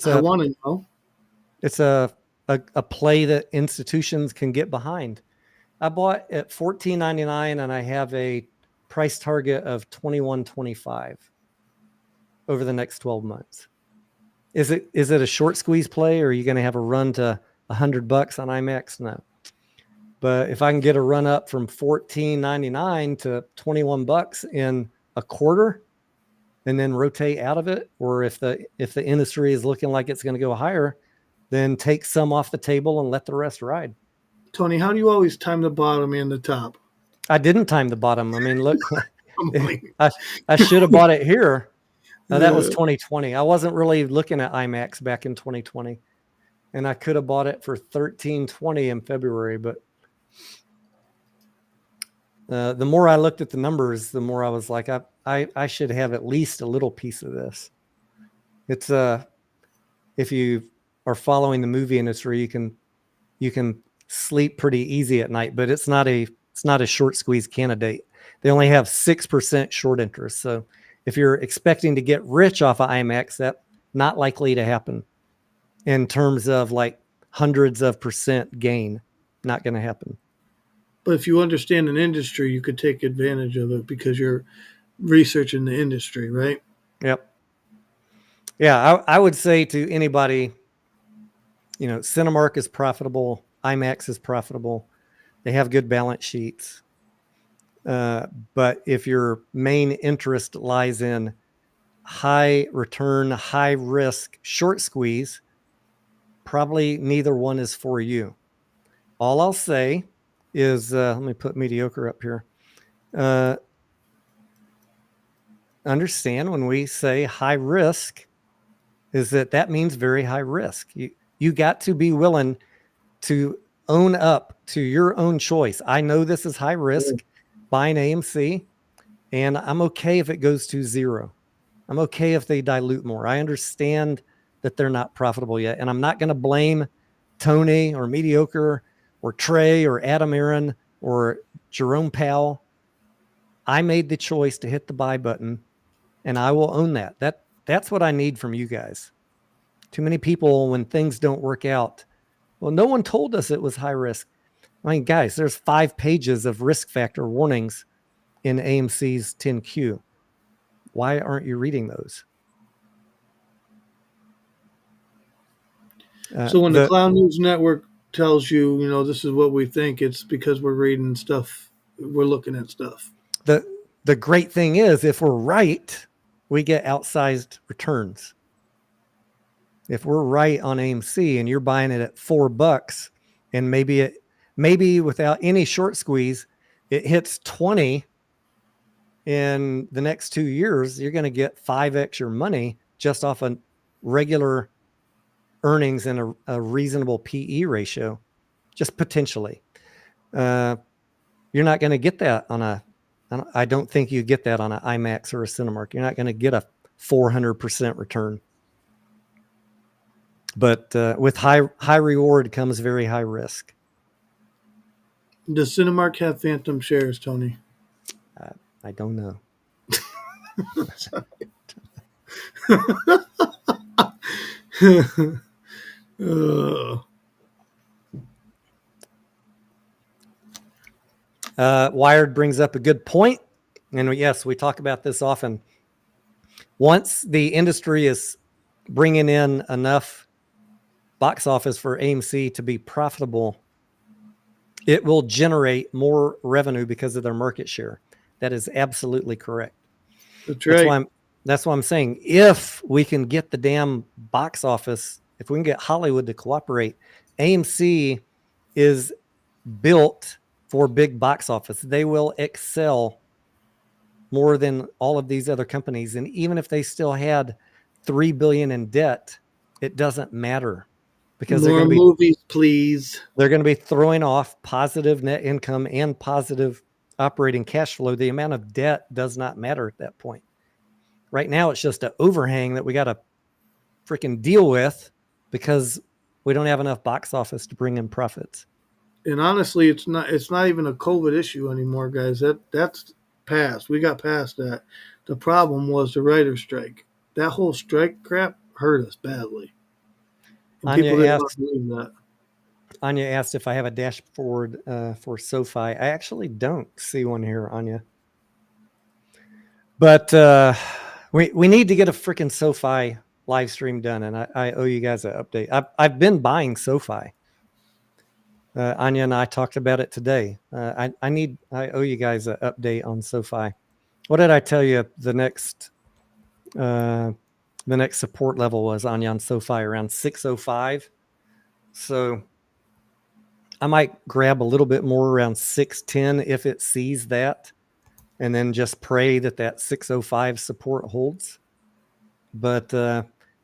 I want to know. It's a play that institutions can get behind. I bought at $14.99 and I have a price target of $21.25 over the next 12 months. Is it a short squeeze play, or are you going to have a run to $100 on IMAX? No. But if I can get a run up from $14.99 to $21 in a quarter and then rotate out of it, or if the industry is looking like it's going to go higher, then take some off the table and let the rest ride. Tony, how do you always time the bottom and the top? I didn't time the bottom. I mean, look, I should have bought it here. That was 2020. I wasn't really looking at IMAX back in 2020, and I could have bought it for $13.20 in February. But the more I looked at the numbers, the more I was like, I should have at least a little piece of this. It's if you are following the movie industry, you can sleep pretty easy at night, but it's not a short squeeze candidate. They only have 6% short interest. So if you're expecting to get rich off of IMAX, that's not likely to happen in terms of like hundreds of percent gain. Not going to happen. But if you understand an industry, you could take advantage of it because you're researching the industry, right? Yep. Yeah, I would say to anybody, Cinemark is profitable. IMAX is profitable. They have good balance sheets. But if your main interest lies in high return, high risk, short squeeze, probably neither one is for you. All I'll say is, let me put mediocre up here. Understand when we say high risk is that means very high risk. You got to be willing to own up to your own choice. I know this is high risk buying AMC, and I'm okay if it goes to zero. I'm okay if they dilute more. I understand that they're not profitable yet, and I'm not going to blame Tony or Mediocre or Trey or Adam Aaron or Jerome Powell. I made the choice to hit the buy button, and I will own that. That's what I need from you guys. Too many people, when things don't work out, well, no one told us it was high risk. I mean, guys, there's 5 pages of risk factor warnings in AMC's 10Q. Why aren't you reading those? So when the Cloud News Network tells you, this is what we think, it's because we're reading stuff. We're looking at stuff. The great thing is, if we're right, we get outsized returns. If we're right on AMC and you're buying it at $4 and maybe without any short squeeze, it hits 20 in the next 2 years, you're going to get 5x your money just off a regular earnings and a reasonable PE ratio, just potentially. You're not going to get that I don't think you get that on an IMAX or a Cinemark. You're not going to get a 400% return. But with high reward comes very high risk. Does Cinemark have phantom shares, Tony? I don't know. Wired brings up a good point. And yes, we talk about this often. Once the industry is bringing in enough box office for AMC to be profitable, it will generate more revenue because of their market share. That is absolutely correct. That's why I'm saying if we can get the damn box office, if we can get Hollywood to cooperate, AMC is built for big box office. They will excel more than all of these other companies. And even if they still had $3 billion in debt, it doesn't matter because more movies, please. They're going to be throwing off positive net income and positive operating cash flow. The amount of debt does not matter at that point. Right now, it's just an overhang that we got to freaking deal with because we don't have enough box office to bring in profits. And honestly, it's not even a COVID issue anymore, guys. That's past. We got past that. The problem was the writer's strike. That whole strike crap hurt us badly. And people didn't believe that. Anya asked if I have a dashboard for SoFi. I actually don't see one here, Anya. But we need to get a freaking SoFi live stream done, and I owe you guys an update. I've been buying SoFi. Anya and I talked about it today. I owe you guys an update on SoFi. What did I tell you the next support level was, Anya, on SoFi? Around 605. So I might grab a little bit more around 610 if it sees that, and then just pray that 605 support holds. But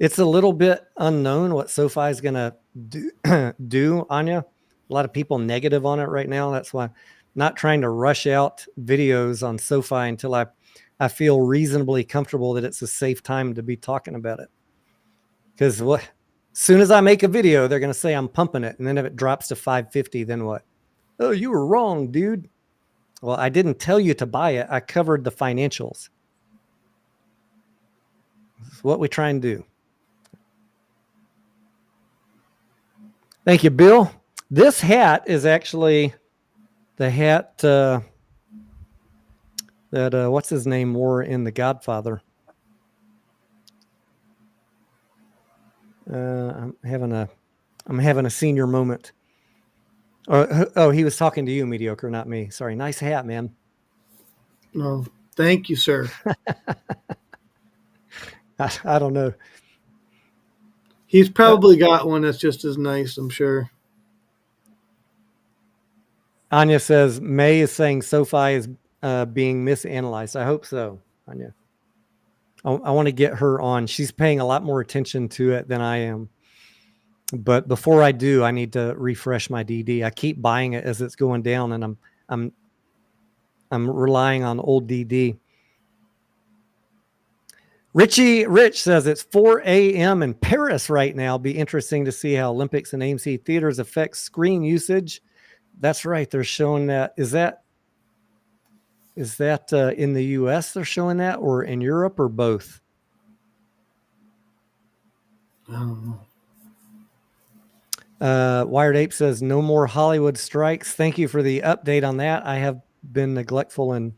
it's a little bit unknown what SoFi is going to do, Anya. A lot of people negative on it right now. That's why I'm not trying to rush out videos on SoFi until I feel reasonably comfortable that it's a safe time to be talking about it. Because as soon as I make a video, they're going to say I'm pumping it. And then if it drops to 550, then what? Oh, you were wrong, dude. Well, I didn't tell you to buy it. I covered the financials. That's what we try and do. Thank you, Bill. This hat is actually the hat that what's his name wore in The Godfather. I'm having a senior moment. Oh, he was talking to you, Mediocre, not me. Sorry. Nice hat, man. No, thank you, sir. I don't know. He's probably got one that's just as nice, I'm sure. Anya says May is saying SoFi is being misanalyzed. I hope so, Anya. I want to get her on. She's paying a lot more attention to it than I am. But before I do, I need to refresh my DD. I keep buying it as it's going down, and I'm relying on old DD. Rich says it's 4 a.m. in Paris right now. Be interesting to see how Olympics and AMC theaters affect screen usage. That's right. They're showing that. Is that in the U.S. they're showing that, or in Europe, or both? I don't know. Wired Ape says no more Hollywood strikes. Thank you for the update on that. I have been neglectful in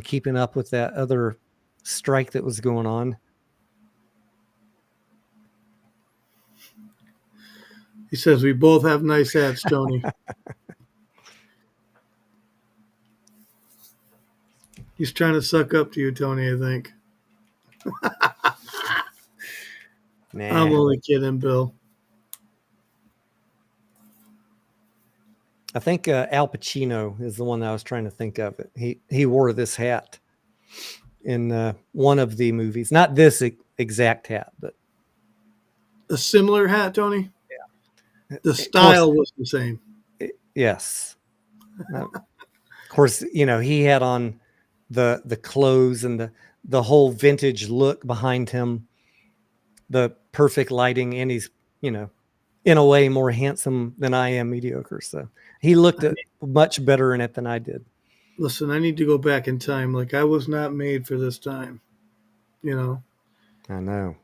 keeping up with that other strike that was going on. He says we both have nice hats, Tony. He's trying to suck up to you, Tony, I think. Nah. I'm only kidding, Bill. I think Al Pacino is the one that I was trying to think of. He wore this hat in one of the movies. Not this exact hat, but a similar hat, Tony? Yeah. The style was the same. Yes. Of course, he had on the clothes and the whole vintage look behind him, the perfect lighting, and he's, in a way more handsome than I am, Mediocre. So he looked much better in it than I did. Listen, I need to go back in time. Like, I was not made for this time, I know.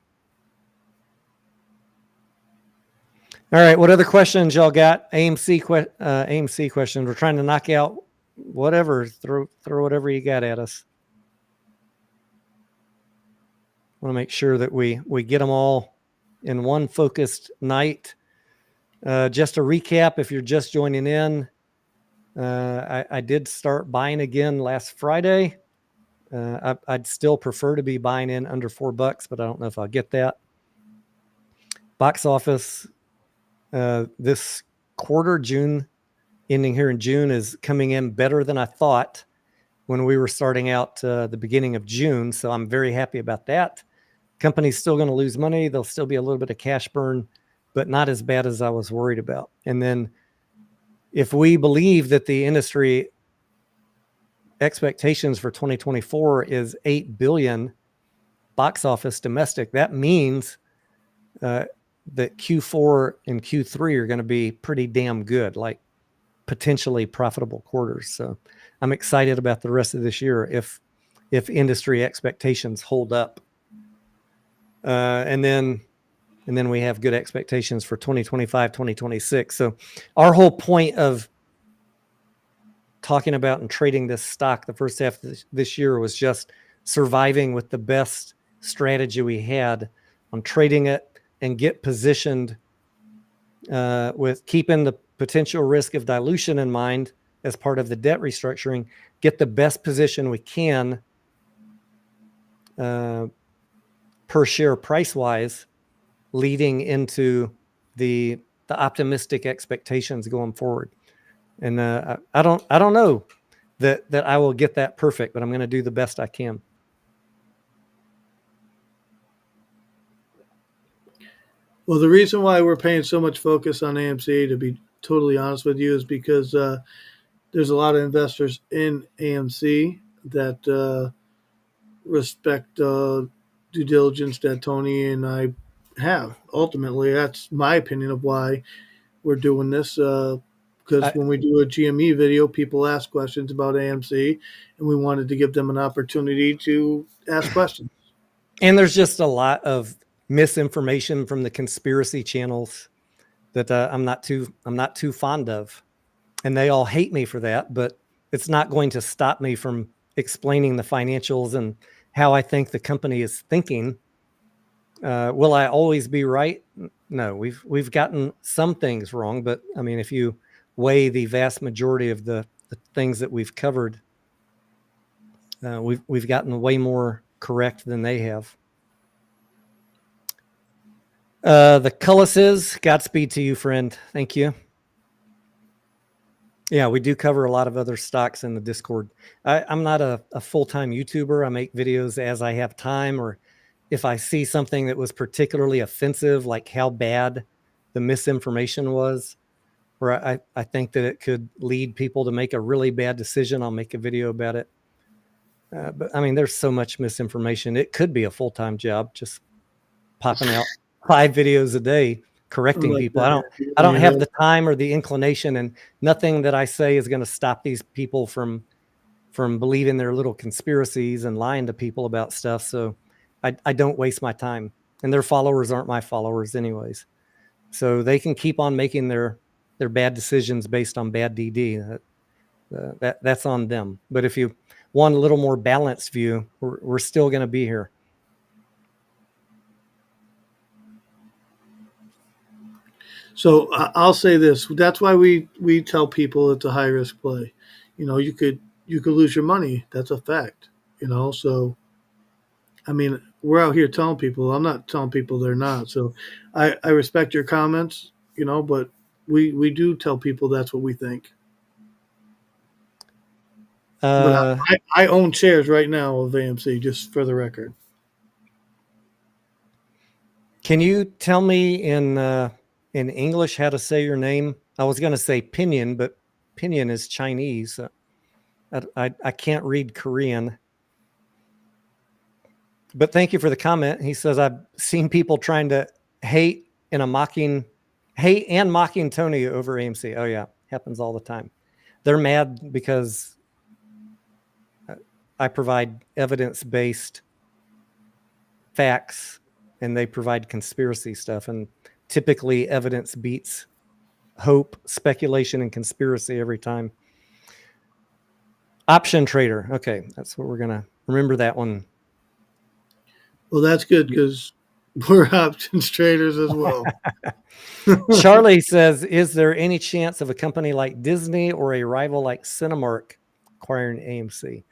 All right. What other questions y'all got? AMC questions. We're trying to knock out whatever. Throw whatever you got at us. I want to make sure that we get them all in one focused night. Just to recap, if you're just joining in, I did start buying again last Friday. I'd still prefer to be buying in under $4, but I don't know if I'll get that. Box office this quarter, June, ending here in June, is coming in better than I thought when we were starting out the beginning of June. So I'm very happy about that. Company's still going to lose money. There'll still be a little bit of cash burn, but not as bad as I was worried about. And then if we believe that the industry expectations for 2024 is $8 billion box office domestic, that means that Q4 and Q3 are going to be pretty damn good, like potentially profitable quarters. So I'm excited about the rest of this year if industry expectations hold up. And then we have good expectations for 2025, 2026. So our whole point of talking about and trading this stock the first half of this year was just surviving with the best strategy we had on trading it and get positioned with keeping the potential risk of dilution in mind as part of the debt restructuring, get the best position we can per share price wise, leading into the optimistic expectations going forward. And I don't know that I will get that perfect, but I'm going to do the best I can. Well, the reason why we're paying so much focus on AMC, to be totally honest with you, is because there's a lot of investors in AMC that respect due diligence that Tony and I have. Ultimately, that's my opinion of why we're doing this. Because when we do a GME video, people ask questions about AMC, and we wanted to give them an opportunity to ask questions. And there's just a lot of misinformation from the conspiracy channels that I'm not too fond of, and they all hate me for that. But it's not going to stop me from explaining the financials and how I think the company is thinking. Will I always be right? No, we've gotten some things wrong, but I mean, if you weigh the vast majority of the things that we've covered, we've gotten way more correct than they have. The Cullises, Godspeed to you, friend. Thank you. Yeah, we do cover a lot of other stocks in the Discord. I'm not a full-time YouTuber. I make videos as I have time, or if I see something that was particularly offensive, like how bad the misinformation was, or I think that it could lead people to make a really bad decision, I'll make a video about it. But I mean, there's so much misinformation. It could be a full-time job, just popping out 5 videos a day correcting people. I don't have the time or the inclination, and nothing that I say is going to stop these people from believing their little conspiracies and lying to people about stuff. So I don't waste my time, and their followers aren't my followers anyways. So they can keep on making their bad decisions based on bad DD. That's on them. But if you want a little more balanced view, we're still going to be here. So I'll say this. That's why we tell people it's a high risk play. You know, you could lose your money. That's a fact. You know, so I mean, we're out here telling people. I'm not telling people they're not. So I respect your comments, you know, but we do tell people that's what we think. But I own shares right now of AMC, just for the record. Can you tell me in English how to say your name? I was going to say Pinyin, but Pinyin is Chinese. I can't read Korean. But thank you for the comment. He says, I've seen people trying to hate and mocking Tony over AMC. Oh yeah, happens all the time. They're mad because I provide evidence-based facts and they provide conspiracy stuff. And typically evidence beats hope, speculation, and conspiracy every time. Option trader. Okay, that's what we're going to remember that one. Well, that's good because we're options traders as well. Charlie says, is there any chance of a company like Disney or a rival like Cinemark acquiring AMC?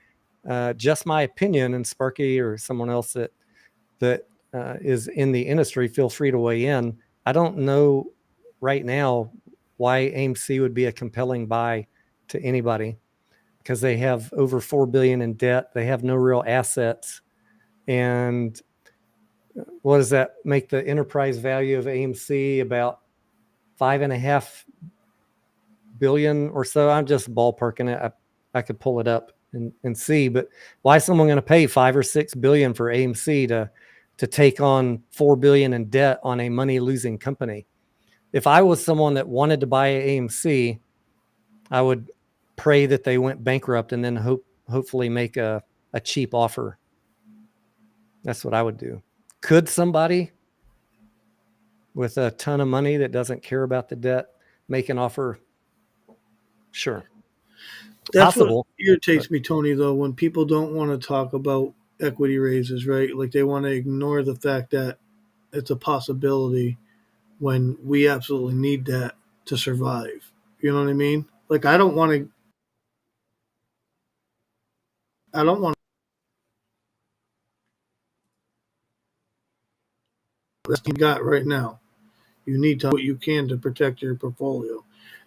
just my opinion, and Sparky or someone else that is in the industry, feel free to weigh in. I don't know right now why AMC would be a compelling buy to anybody, because they have over $4 billion in debt. They have no real assets. And what does that make the enterprise value of AMC? About $5.5 billion or so. I'm just ballparking it. I could pull it up and see, but why is someone going to pay $5 or $6 billion for AMC to take on $4 billion in debt on a money losing company? If I was someone that wanted to buy AMC, I would pray that they went bankrupt and then hopefully make a cheap offer. That's what I would do. Could somebody with a ton of money that doesn't care about the debt make an offer? Sure. That's possible. What irritates me, Tony, though, when people don't want to talk about equity raises, right? Like they want to ignore the fact that it's a possibility when we absolutely need that to survive. You know what I mean? Like I don't want to. That's what you got right now. You need to do what you can to protect your portfolio.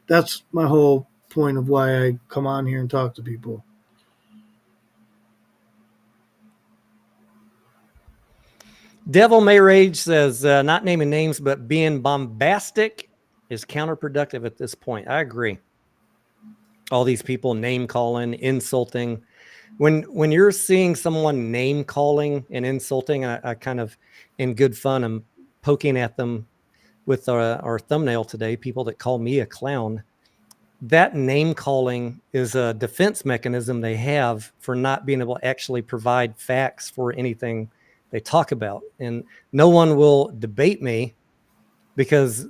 That's my whole point of why I come on here and talk to people. Devil May Rage says, not naming names, but being bombastic is counterproductive at this point. I agree. All these people name calling, insulting. When you're seeing someone name calling and insulting, I kind of, in good fun, I'm poking at them with our thumbnail today, people that call me a clown. That name calling is a defense mechanism they have for not being able to actually provide facts for anything they talk about. And no one will debate me because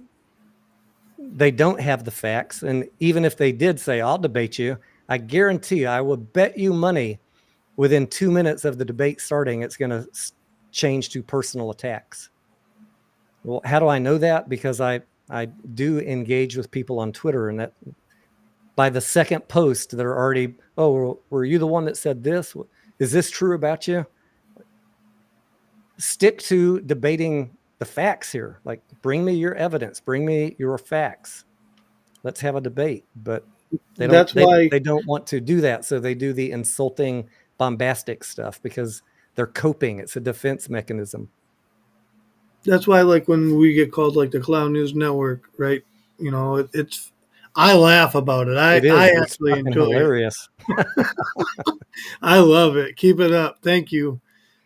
they don't have the facts. And even if they did say, I'll debate you, I guarantee you, I will bet you money within 2 minutes of the debate starting, it's going to change to personal attacks. Well, how do I know that? Because I do engage with people on Twitter, and that by the second post, they're already, oh, were you the one that said this? Is this true about you? Stick to debating the facts here. Like, bring me your evidence, bring me your facts. Let's have a debate. But they don't want to do that. So they do the insulting, bombastic stuff because they're coping. It's a defense mechanism. That's why, like, when we get called like the Clown News Network, right? You know, it's I laugh about it. I actually enjoy hilarious. It. I love it. Keep it up. Thank you.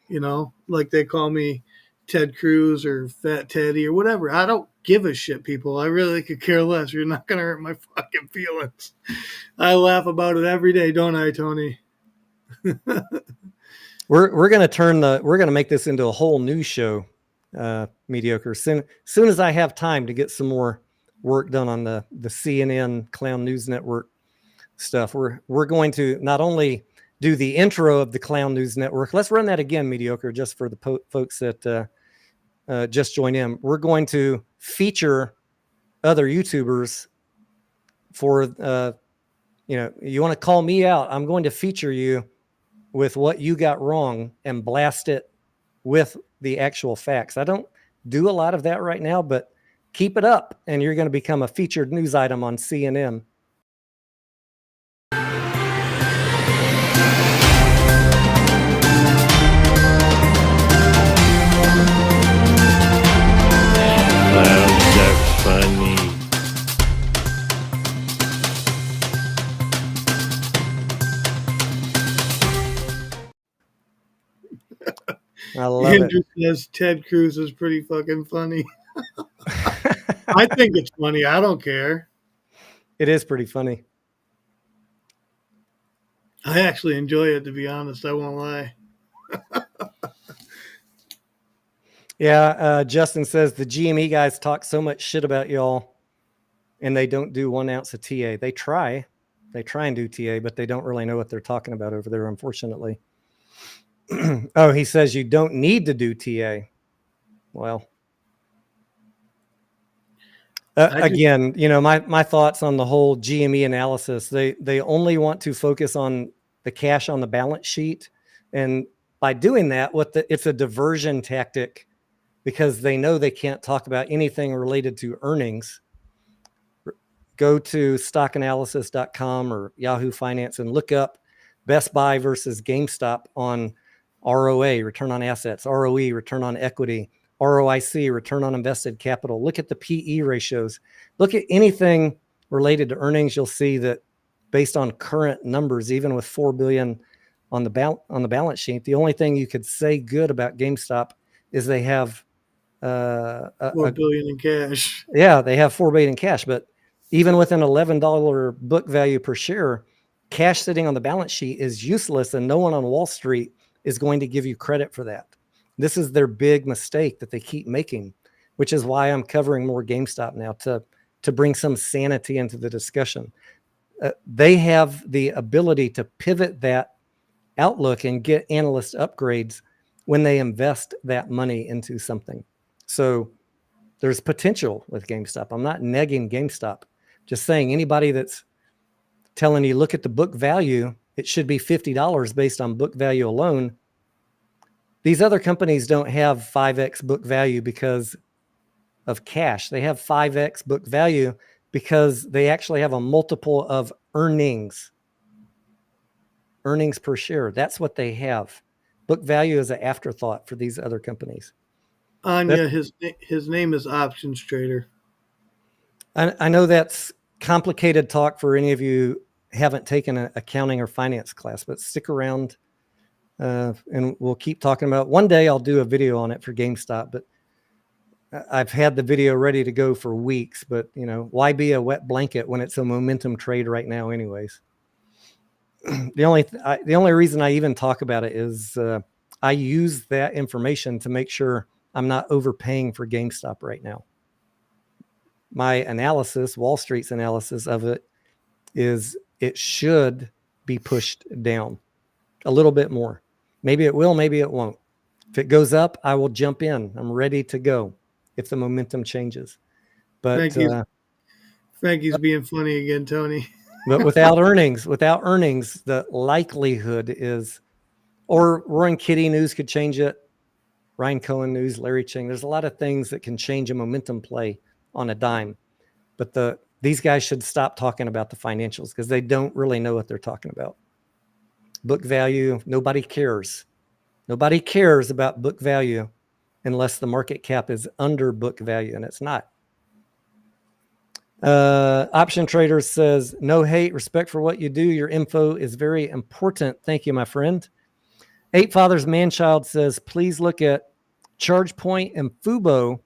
You know, like they call me Ted Cruz or Fat Teddy or whatever. I don't give a shit, people. I really could care less. You're not going to hurt my fucking feelings. I laugh about it every day, don't I, Tony? We're going to make this into a whole news show, Mediocre. Soon as I have time to get some more work done on the CNN Clown News Network stuff, we're going to not only do the intro of the Clown News Network. Let's run that again, Mediocre, just for the folks that just joined in. We're going to feature other YouTubers for, you want to call me out. I'm going to feature you with what you got wrong and blast it with the actual facts. I don't do a lot of that right now, but keep it up and you're going to become a featured news item on CNN. Funny. I love Andrew it. says Ted Cruz is pretty fucking funny. I think it's funny. I don't care. It is pretty funny. I actually enjoy it, to be honest. I won't lie. Yeah, Justin says the GME guys talk so much shit about y'all and they don't do 1 ounce of TA. They try and do TA, but they don't really know what they're talking about over there, unfortunately. Oh, he says you don't need to do TA. Well, again, my thoughts on the whole GME analysis, they only want to focus on the cash on the balance sheet. And by doing that, it's a diversion tactic because they know they can't talk about anything related to earnings. Go to stockanalysis.com or Yahoo Finance and look up Best Buy versus GameStop on ROA, return on assets, ROE, return on equity, ROIC, return on invested capital. Look at the PE ratios. Look at anything related to earnings. You'll see that based on current numbers, even with $4 billion on the balance sheet, the only thing you could say good about GameStop is they have $4 billion in cash. Yeah, they have $4 billion in cash, but even with an $11 book value per share, cash sitting on the balance sheet is useless, and no one on Wall Street is going to give you credit for that. This is their big mistake that they keep making, which is why I'm covering more GameStop now to bring some sanity into the discussion. They have the ability to pivot that outlook and get analyst upgrades when they invest that money into something. So there's potential with GameStop. I'm not negging GameStop. Just saying anybody that's telling you, look at the book value, it should be $50 based on book value alone. These other companies don't have 5x book value because of cash. They have 5x book value because they actually have a multiple of earnings per share. That's what they have. Book value is an afterthought for these other companies. Anya, his name is Options Trader. I know that's complicated talk for any of you who haven't taken an accounting or finance class, but stick around and we'll keep talking about it. One day I'll do a video on it for GameStop, but I've had the video ready to go for weeks, but why be a wet blanket when it's a momentum trade right now anyways? The only reason I even talk about it is I use that information to make sure I'm not overpaying for GameStop right now. My analysis, Wall Street's analysis of it, is it should be pushed down a little bit more. Maybe it will, maybe it won't. If it goes up, I will jump in. I'm ready to go if the momentum changes. But Frankie's being funny again, Tony. But without earnings, the likelihood is, or Roaring Kitty news could change it. Ryan Cohen news, Larry Ching. There's a lot of things that can change a momentum play on a dime. But these guys should stop talking about the financials because they don't really know what they're talking about. Book value, nobody cares. Nobody cares about book value unless the market cap is under book value, and it's not. Option Trader says, no hate, respect for what you do. Your info is very important. Thank you, my friend. Eight Fathers Manchild says, please look at ChargePoint and Fubo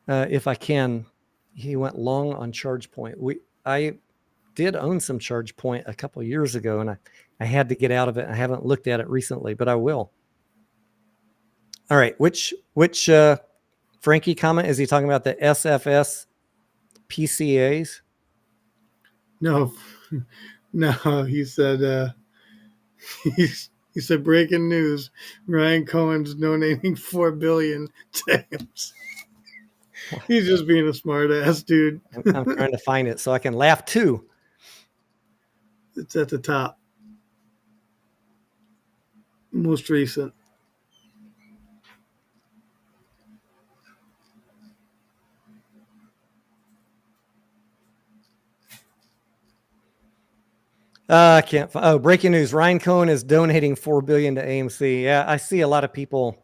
if I can. He went long on ChargePoint. I did own some ChargePoint a couple of years ago, and I had to get out of it. I haven't looked at it recently, but I will. All right, which Frankie comment is he talking about? The SFS PCAs? No, he said he said breaking news: Ryan Cohen's donating $4 billion to AMC. He's just being a smart ass, dude. I'm trying to find it so I can laugh too. It's at the top. Most recent. I can't find. Oh, breaking news. Ryan Cohen is donating $4 billion to AMC. Yeah, I see a lot of people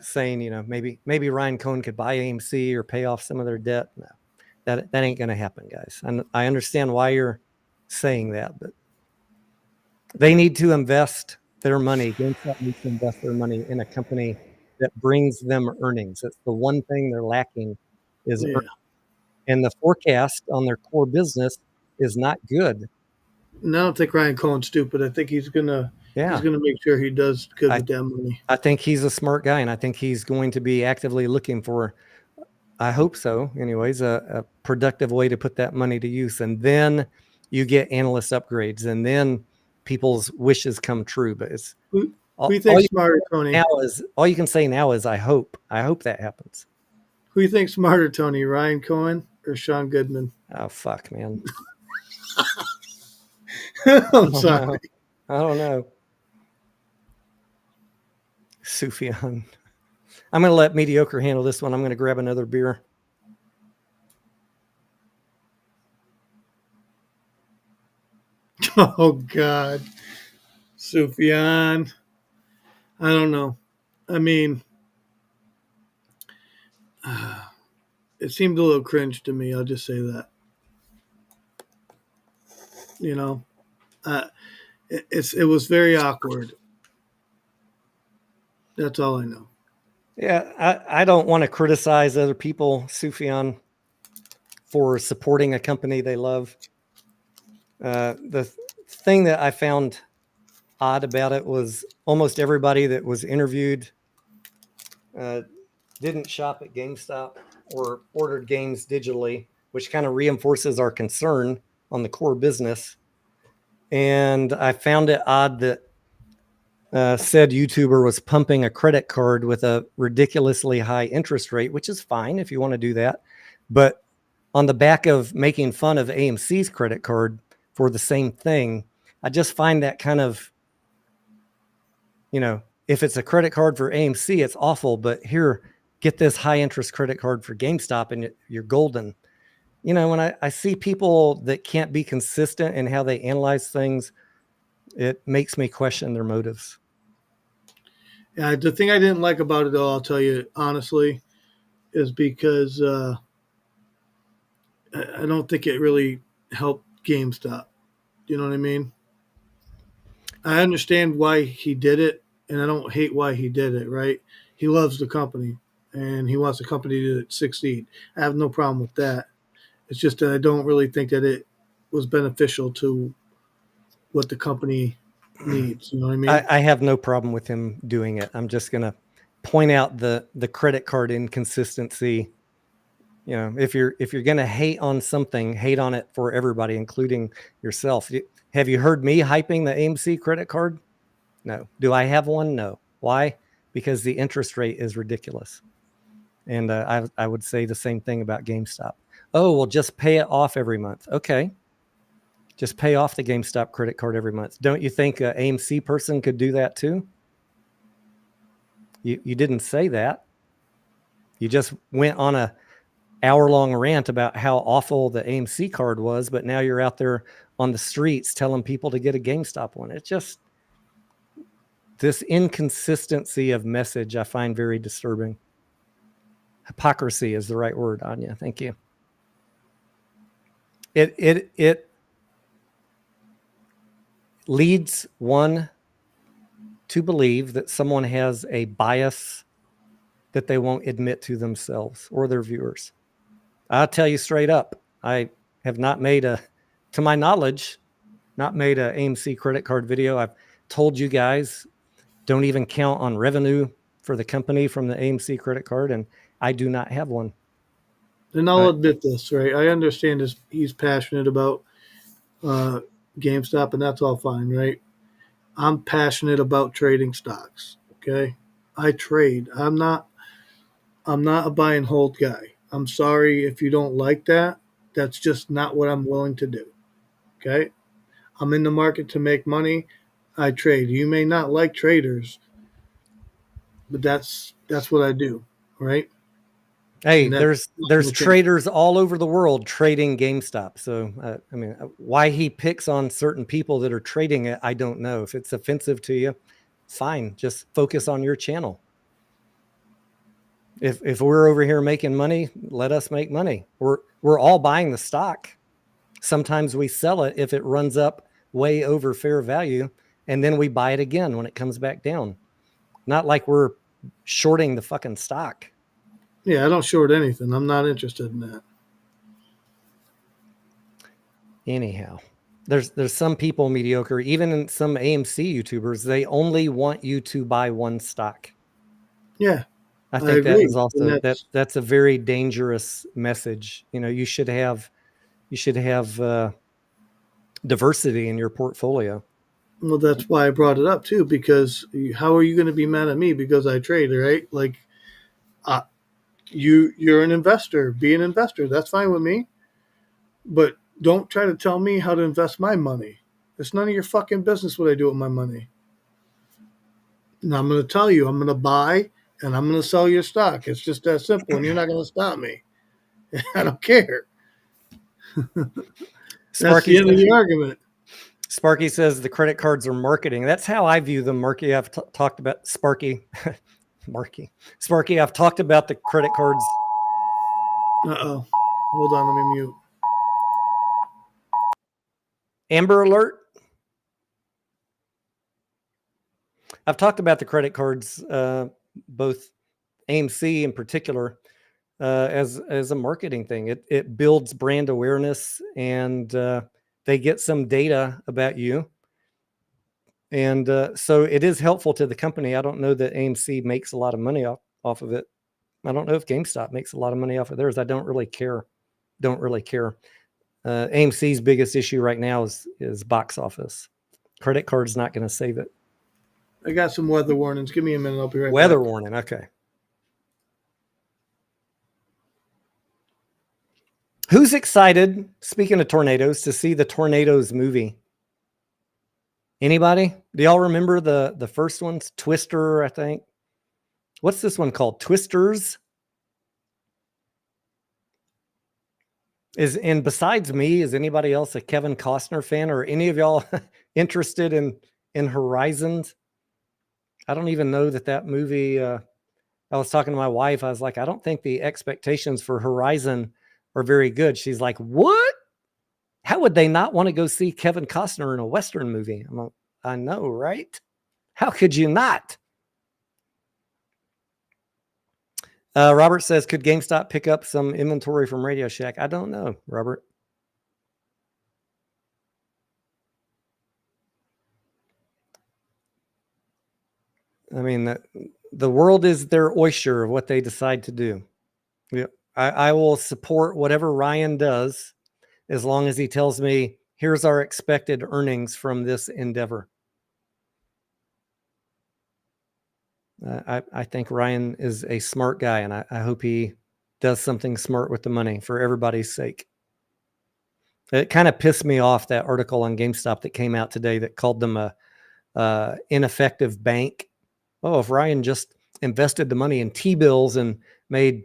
saying, maybe Ryan Cohen could buy AMC or pay off some of their debt. No, that ain't going to happen, guys. And I understand why you're saying that, but they need to invest their money. GameStop needs to invest their money in a company that brings them earnings. That's the one thing they're lacking is earnings. And the forecast on their core business is not good. No, I don't think Ryan Cohen's stupid. I think he's gonna make sure he does good with that money. I think he's a smart guy, and I think he's going to be actively looking for, I hope so, anyways, a productive way to put that money to use. And then you get analyst upgrades, and then people's wishes come true. But it's who you think smarter, Tony? All you can say now is I hope that happens. Who you think smarter, Tony? Ryan Cohen or Sean Goodman? Oh fuck, man. I'm sorry. I don't know. Sufjan. I'm going to let Mediocre handle this one. I'm going to grab another beer. Oh God, Sufjan. I don't know. I mean, it seemed a little cringe to me. I'll just say that. You know, it was very awkward. That's all I know. Yeah, I don't want to criticize other people, Sufjan, for supporting a company they love. The thing that I found odd about it was almost everybody that was interviewed didn't shop at GameStop or ordered games digitally, which kind of reinforces our concern on the core business. And I found it odd that said YouTuber was pumping a credit card with a ridiculously high interest rate, which is fine if you want to do that. But on the back of making fun of AMC's credit card for the same thing, I just find that kind of, if it's a credit card for AMC, it's awful. But here, get this high interest credit card for GameStop and you're golden. When I see people that can't be consistent in how they analyze things, it makes me question their motives. Yeah, the thing I didn't like about it, though, I'll tell you honestly, is because I don't think it really helped GameStop. You know what I mean? I understand why he did it, and I don't hate why he did it, right? He loves the company, and he wants the company to succeed. I have no problem with that. It's just that I don't really think that it was beneficial to what the company needs. You know what I mean? I have no problem with him doing it. I'm just going to point out the credit card inconsistency. If you're going to hate on something, hate on it for everybody, including yourself. Have you heard me hyping the AMC credit card? No. Do I have one? No. Why? Because the interest rate is ridiculous. And I would say the same thing about GameStop. Oh, well, just pay it off every month. Okay. Just pay off the GameStop credit card every month. Don't you think an AMC person could do that too? You didn't say that. You just went on a hour-long rant about how awful the AMC card was, but now you're out there on the streets telling people to get a GameStop one. It's just this inconsistency of message I find very disturbing. Hypocrisy is the right word, Anya. Thank you. It leads one to believe that someone has a bias that they won't admit to themselves or their viewers. I'll tell you straight up, I have not made to my knowledge, not made a AMC credit card video. I've told you guys, don't even count on revenue for the company from the AMC credit card, and I do not have one. And I'll admit this, right? I understand he's passionate about GameStop, and that's all fine, right? I'm passionate about trading stocks. Okay, I trade. I'm not a buy and hold guy. I'm sorry if you don't like that. That's just not what I'm willing to do. Okay, I'm in the market to make money. I trade. You may not like traders, but that's what I do, right? Hey, there's traders all over the world trading GameStop. So, why he picks on certain people that are trading it, I don't know. If it's offensive to you, fine. Just focus on your channel. If we're over here making money, let us make money. We're all buying the stock. Sometimes we sell it if it runs up way over fair value, and then we buy it again when it comes back down. Not like we're shorting the fucking stock. Yeah, I don't short anything. I'm not interested in that. Anyhow, there's some people mediocre, even in some AMC YouTubers, they only want you to buy one stock. Yeah. I think that is also that's a very dangerous message. You should have diversity in your portfolio. Well, that's why I brought it up too, because how are you going to be mad at me because I trade, right? Like, you're an investor. Be an investor. That's fine with me. But don't try to tell me how to invest my money. It's none of your fucking business what I do with my money. And I'm going to tell you, I'm going to buy and I'm going to sell your stock. It's just that simple, and you're not going to stop me. I don't care. That's the end of the argument. Sparky says the credit cards are marketing. That's how I view them, Marky. I've talked about Sparky. Sparky, I've talked about the credit cards. Uh-oh. Hold on, let me mute. Amber alert. I've talked about the credit cards, both AMC in particular, as a marketing thing. It builds brand awareness, and they get some data about you. And so it is helpful to the company. I don't know that AMC makes a lot of money off of it. I don't know if GameStop makes a lot of money off of theirs. I don't really care. AMC's biggest issue right now is box office. Credit card's not going to save it. I got some weather warnings. Give me a minute. I'll be right back. Weather warning. Okay. Who's excited, speaking of tornadoes, to see the Tornadoes movie? Anybody? Do y'all remember the first ones? Twister, I think. What's this one called? Twisters? And besides me, is anybody else a Kevin Costner fan, or any of y'all interested in Horizons? I don't even know that movie. I was talking to my wife. I was like, I don't think the expectations for Horizon are very good. She's like, what? How would they not want to go see Kevin Costner in a Western movie? I'm like, I know, right? How could you not? Robert says, could GameStop pick up some inventory from Radio Shack? I don't know, Robert. I mean, the world is their oyster of what they decide to do. Yeah, I will support whatever Ryan does as long as he tells me, here's our expected earnings from this endeavor. I think Ryan is a smart guy, and I hope he does something smart with the money for everybody's sake. It kind of pissed me off, that article on GameStop that came out today that called them a ineffective bank. Oh, if Ryan just invested the money in T-bills and made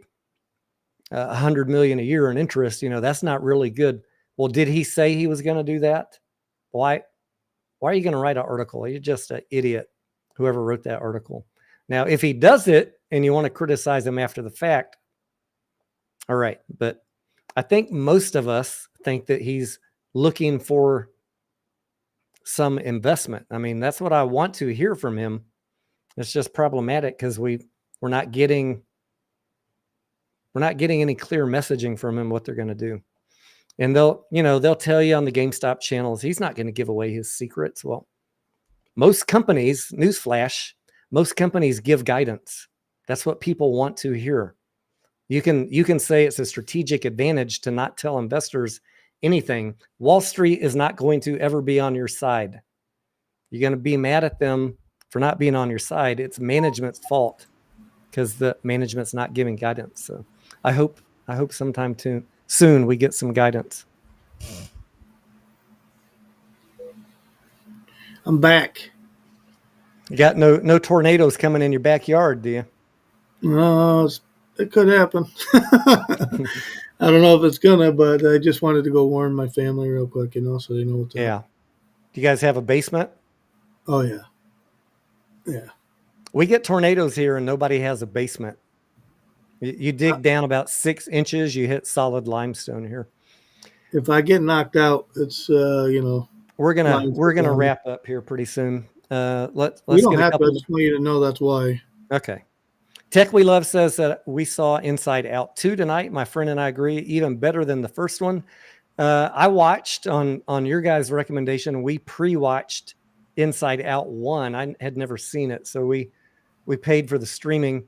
$100 million a year in interest, that's not really good. Well, did he say he was going to do that? Why are you going to write an article? You're just an idiot, whoever wrote that article. Now, if he does it and you want to criticize him after the fact, all right. But I think most of us think that he's looking for some investment. I mean, that's what I want to hear from him. It's just problematic because we're not getting any clear messaging from him what they're going to do. And they'll tell you on the GameStop channels, he's not going to give away his secrets. Well, most companies, newsflash, most companies give guidance. That's what people want to hear. You can say it's a strategic advantage to not tell investors anything. Wall Street is not going to ever be on your side. You're going to be mad at them for not being on your side. It's management's fault because the management's not giving guidance. So I hope sometime soon we get some guidance. I'm back. You got no tornadoes coming in your backyard, do you? No, it could happen. I don't know if it's gonna, but I just wanted to go warn my family real quick, so they know what's up. Yeah. Do you guys have a basement? Oh yeah. Yeah. We get tornadoes here and nobody has a basement. You dig down about 6 inches, you hit solid limestone here. If I get knocked out, it's we're gonna wrap up here pretty soon. Let's we don't get have to. I just want you to know that's why. Okay. Tech We Love says that we saw Inside Out 2 tonight. My friend and I agree, even better than the first one. I watched on your guys' recommendation. We pre-watched Inside Out 1. I had never seen it, so we paid for the streaming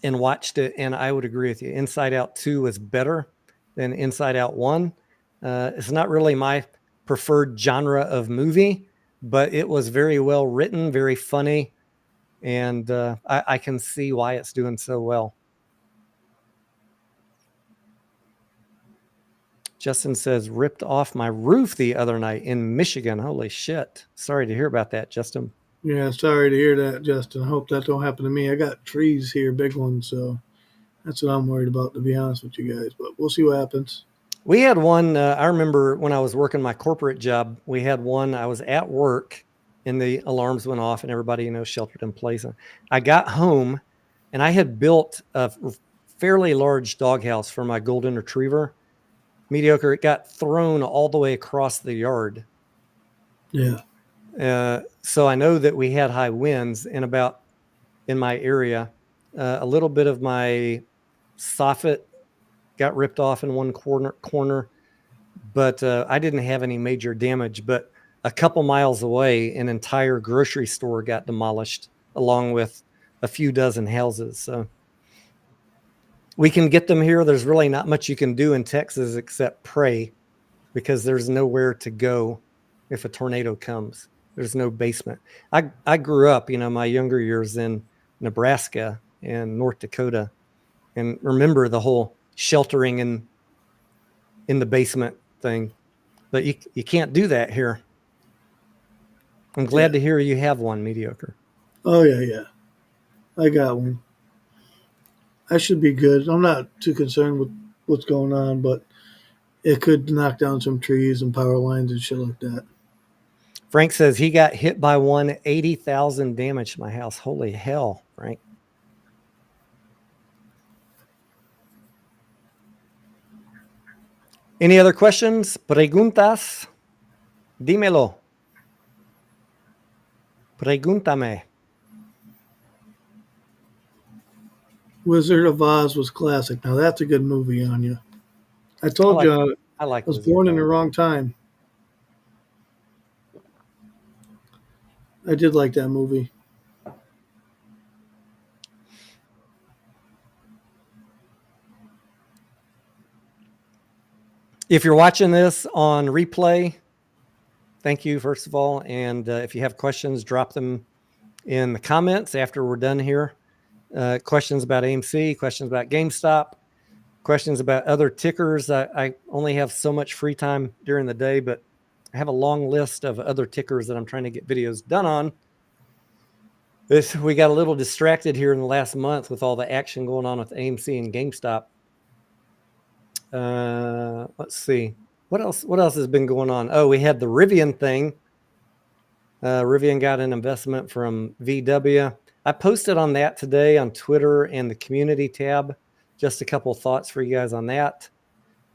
and watched it. And I would agree with you. Inside Out 2 was better than Inside Out 1. It's not really my preferred genre of movie, but it was very well written, very funny. And I can see why it's doing so well. Justin says, ripped off my roof the other night in Michigan. Holy shit. Sorry to hear about that, Justin. Yeah, sorry to hear that, Justin. I hope that don't happen to me. I got trees here, big ones, so that's what I'm worried about, to be honest with you guys. But we'll see what happens. We had one, I remember when I was working my corporate job, we had one, I was at work and the alarms went off and everybody, sheltered in place. I got home and I had built a fairly large doghouse for my golden retriever. Mediocre. It got thrown all the way across the yard. Yeah. So I know that we had high winds and about in my area, a little bit of my soffit got ripped off in one corner, but I didn't have any major damage. But a couple miles away, an entire grocery store got demolished along with a few dozen houses. So we can get them here. There's really not much you can do in Texas except pray, because there's nowhere to go if a tornado comes. There's no basement. I grew up, my younger years in Nebraska and North Dakota, and remember the whole sheltering in the basement thing. But you can't do that here. I'm glad to hear you have one, Mediocre. Oh, yeah. I got one. I should be good. I'm not too concerned with what's going on, but it could knock down some trees and power lines and shit like that. Frank says he got hit by one, 80,000 damage to my house. Holy hell, Frank. Any other questions? Preguntas? Dímelo. Pregúntame. Wizard of Oz was classic. Now that's a good movie, Anya. I told you I was born in the wrong time. I did like that movie. If you're watching this on replay, thank you, first of all. And if you have questions, drop them in the comments after we're done here. Questions about AMC, questions about GameStop, questions about other tickers. I only have so much free time during the day, but I have a long list of other tickers that I'm trying to get videos done on. We got a little distracted here in the last month with all the action going on with AMC and GameStop. Let's see. What else has been going on? Oh, we had the Rivian thing. Rivian got an investment from VW. I posted on that today on Twitter and the community tab. Just a couple of thoughts for you guys on that.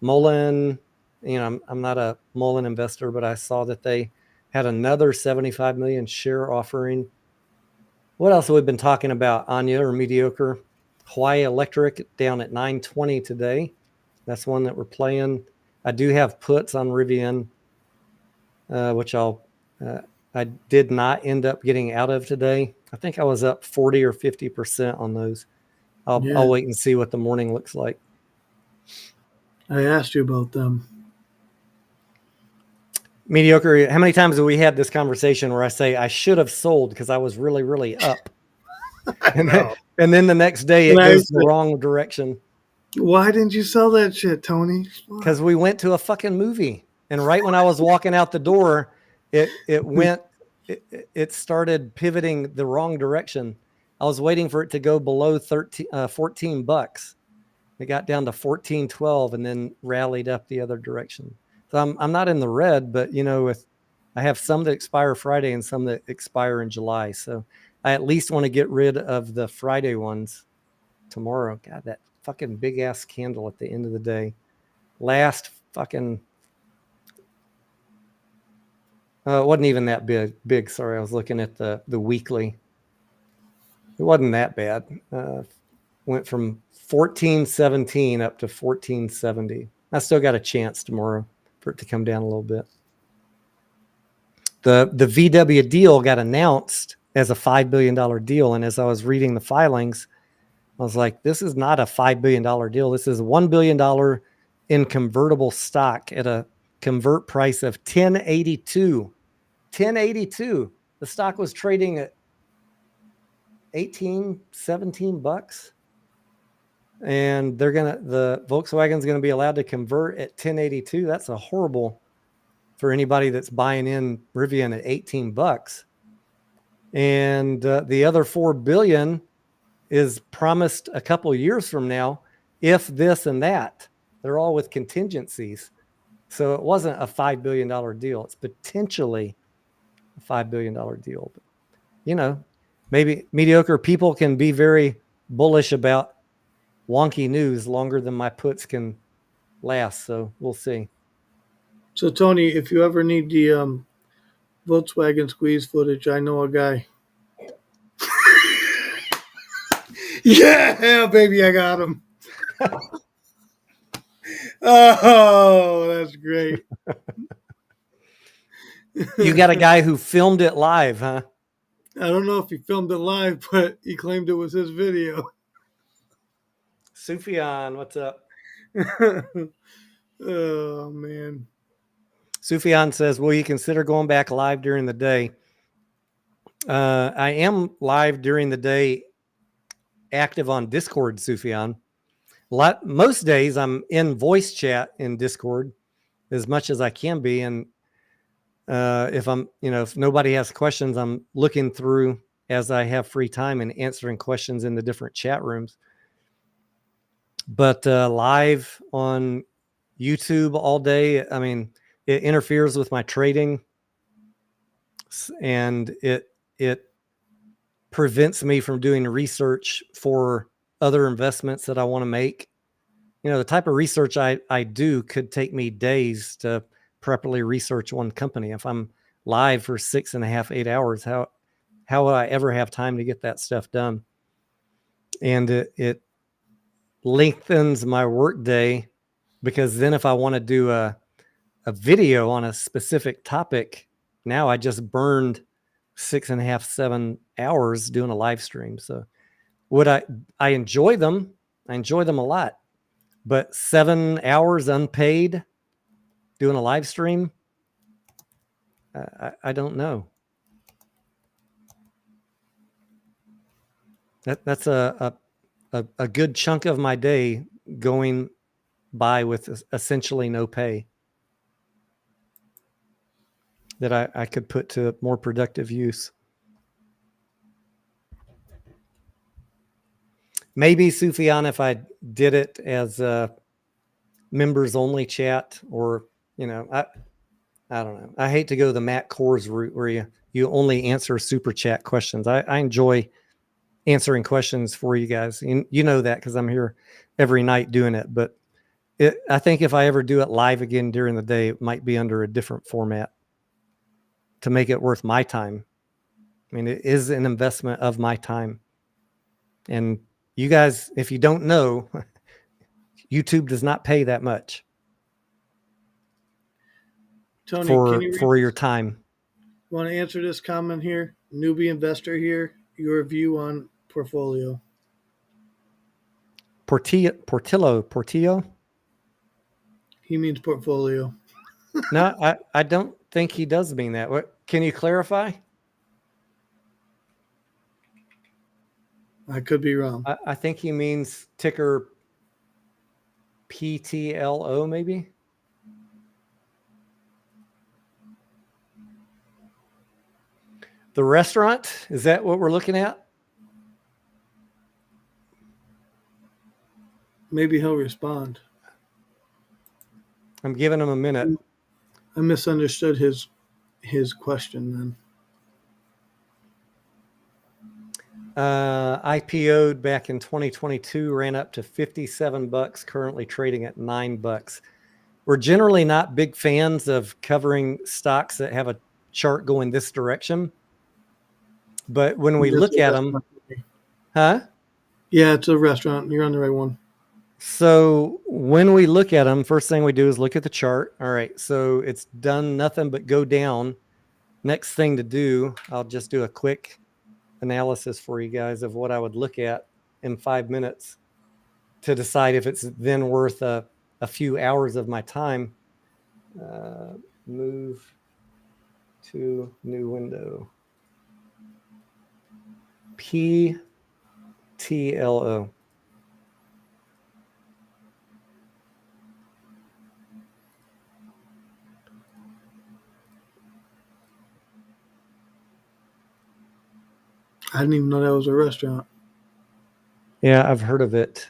Mullen, I'm not a Mullen investor, but I saw that they had another 75 million share offering. What else have we been talking about, Anya or Mediocre? Hawaii Electric down at 920 today. That's one that we're playing. I do have puts on Rivian, which I did not end up getting out of today. I think I was up 40 or 50% on those. I'll wait and see what the morning looks like. I asked you about them. Mediocre, how many times have we had this conversation where I say I should have sold because I was really, really up? and then the next day it goes the wrong direction. Why didn't you sell that shit, Tony? Because we went to a fucking movie. And right when I was walking out the door, it started pivoting the wrong direction. I was waiting for it to go below $14. It got down to $14.12 and then rallied up the other direction. So I'm not in the red, but I have some that expire Friday and some that expire in July. So I at least want to get rid of the Friday ones tomorrow. God, that fucking big ass candle at the end of the day. Last fucking it wasn't even that big. Sorry, I was looking at the weekly. It wasn't that bad. Went from 14.17 up to 14.70. I still got a chance tomorrow for it to come down a little bit. The VW deal got announced as a $5 billion deal, and as I was reading the filings, I was like, this is not a $5 billion deal. This is $1 billion in convertible stock at a convert price of 1082. 1082. The stock was trading at 18, $17. and the Volkswagen's gonna be allowed to convert at 1082. That's a horrible for anybody that's buying in Rivian at $18. And the other 4 billion is promised a couple years from now, if this and that. They're all with contingencies. So it wasn't a $5 billion deal. It's potentially a $5 billion deal. But, you know, maybe mediocre people can be very bullish about wonky news longer than my puts can last. So we'll see. So Tony, if you ever need the Volkswagen squeeze footage, I know a guy. Yeah, baby, I got him. Oh, that's great. You got a guy who filmed it live, huh? I don't know if he filmed it live, but he claimed it was his video. Sufyan, what's up? Oh, man. Sufyan says, will you consider going back live during the day? I am live during the day, active on Discord, Sufyan. Most days I'm in voice chat in Discord as much as I can be. And if nobody has questions, I'm looking through as I have free time and answering questions in the different chat rooms. But live on YouTube all day, I mean, it interferes with my trading, and it prevents me from doing research for other investments that I want to make. You know, the type of research I do could take me days to properly research one company. If I'm live for 6.5, 8 hours, how will I ever have time to get that stuff done? And it lengthens my work day, because then if I want to do a video on a specific topic, now I just burned 6.5, 7 hours doing a live stream. So I enjoy them. I enjoy them a lot, but 7 hours unpaid doing a live stream, I don't know. That's a good chunk of my day going by with essentially no pay that I could put to more productive use. Maybe, Sufyan, if I did it as a members only chat, or, I don't know. I hate to go the Matt Kors route where you only answer super chat questions. I enjoy answering questions for you guys. You know that because I'm here every night doing it. But I think if I ever do it live again during the day, it might be under a different format to make it worth my time. I mean, it is an investment of my time. And you guys, if you don't know, YouTube does not pay that much. Tony, for your time. You want to answer this comment here? Newbie investor here. Your view on portfolio. Portillo. He means portfolio. No, I don't think he does mean that. What? Can you clarify? I could be wrong. I think he means ticker PTLO, maybe. The restaurant, is that what we're looking at? Maybe he'll respond. I'm giving him a minute. I misunderstood his question then. IPO'd back in 2022, ran up to $57, currently trading at $9. We're generally not big fans of covering stocks that have a chart going this direction. But when we look at them, huh? Yeah, it's a restaurant. You're on the right one. So when we look at them, first thing we do is look at the chart. All right, so it's done nothing but go down. Next thing to do, I'll just do a quick analysis for you guys of what I would look at in 5 minutes to decide if it's then worth a few hours of my time. Move to new window. PTLO. I didn't even know that was a restaurant. Yeah, I've heard of it.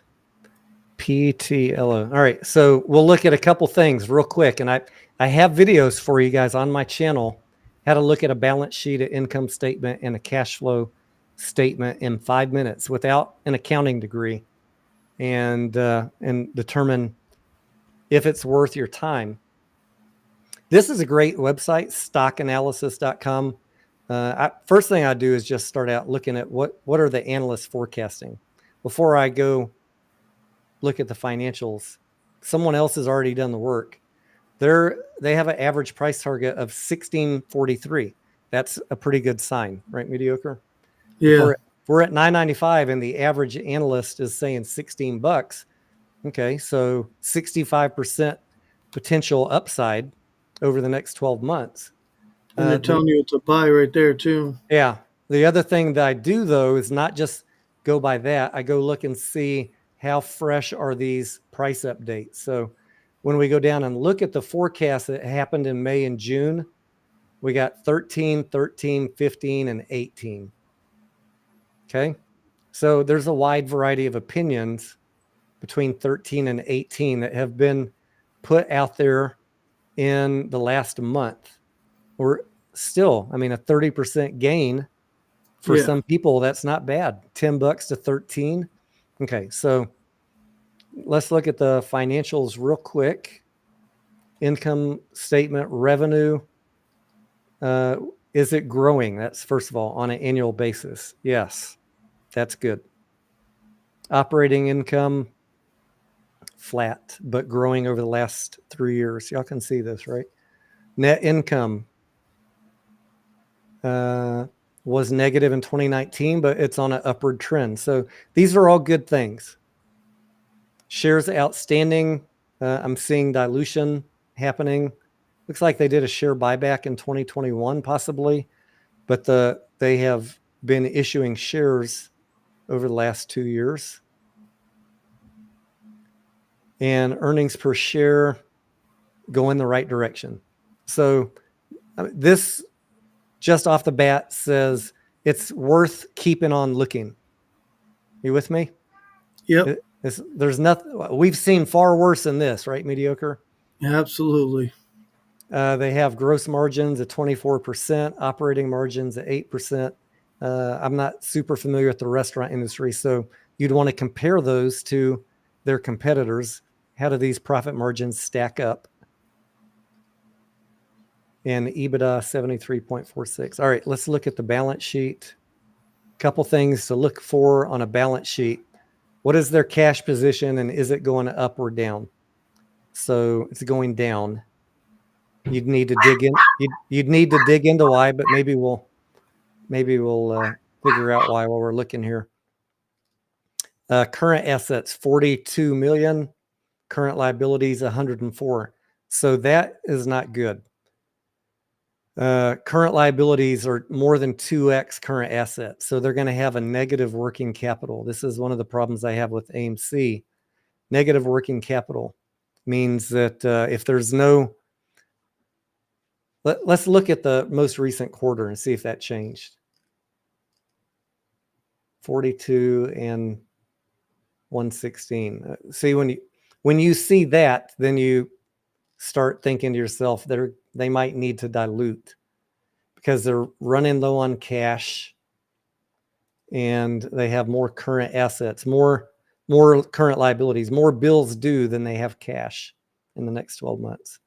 PTLO. All right, so we'll look at a couple things real quick, and I have videos for you guys on my channel how to look at a balance sheet, an income statement, and a cash flow statement in 5 minutes without an accounting degree, and determine if it's worth your time. This is a great website, stockanalysis.com. First thing I do is just start out looking at what are the analysts forecasting before I go look at the financials. Someone else has already done the work. They have an average price target of 1643. That's a pretty good sign, right? Mediocre. Yeah. If we're at 995 and the average analyst is saying $16, okay, so 65% potential upside over the next 12 months. And they're telling you it's a buy right there too. Yeah. The other thing that I do though is not just go by that. I go look and see how fresh are these price updates. So when we go down and look at the forecast that happened in May and June, we got 13, 13, 15, and 18. Okay. So there's a wide variety of opinions between 13 and 18 that have been put out there in the last month. Or still, I mean, a 30% gain for some people, that's not bad. $10 to 13. Okay, so let's look at the financials real quick. Income statement, revenue. Is it growing? That's first of all on an annual basis. Yes, that's good. Operating income, flat, but growing over the last 3 years. Y'all can see this, right? Net income was negative in 2019, but it's on an upward trend. So these are all good things. Shares outstanding. I'm seeing dilution happening. Looks like they did a share buyback in 2021, possibly, but they have been issuing shares over the last 2 years. And earnings per share go in the right direction. So this just off the bat says it's worth keeping on looking. You with me? Yep. There's nothing, we've seen far worse than this, right? Mediocre. Absolutely. They have gross margins at 24%, operating margins at 8%. I'm not super familiar with the restaurant industry, so you'd want to compare those to their competitors. How do these profit margins stack up? And EBITDA 73.46. All right, let's look at the balance sheet. Couple things to look for on a balance sheet. What is their cash position and is it going up or down? So it's going down. You'd need to dig in. You'd need to dig into why, but maybe we'll figure out why while we're looking here. Current assets 42 million. Current liabilities 104. So that is not good. Current liabilities are more than 2x current assets. So they're going to have a negative working capital. This is one of the problems I have with AMC. Negative working capital means that if there's no, let's look at the most recent quarter and see if that changed. 42 and 116. See, when you see that, then you start thinking to yourself, they might need to dilute because they're running low on cash and they have more current assets, more current liabilities, more bills due than they have cash in the next 12 months.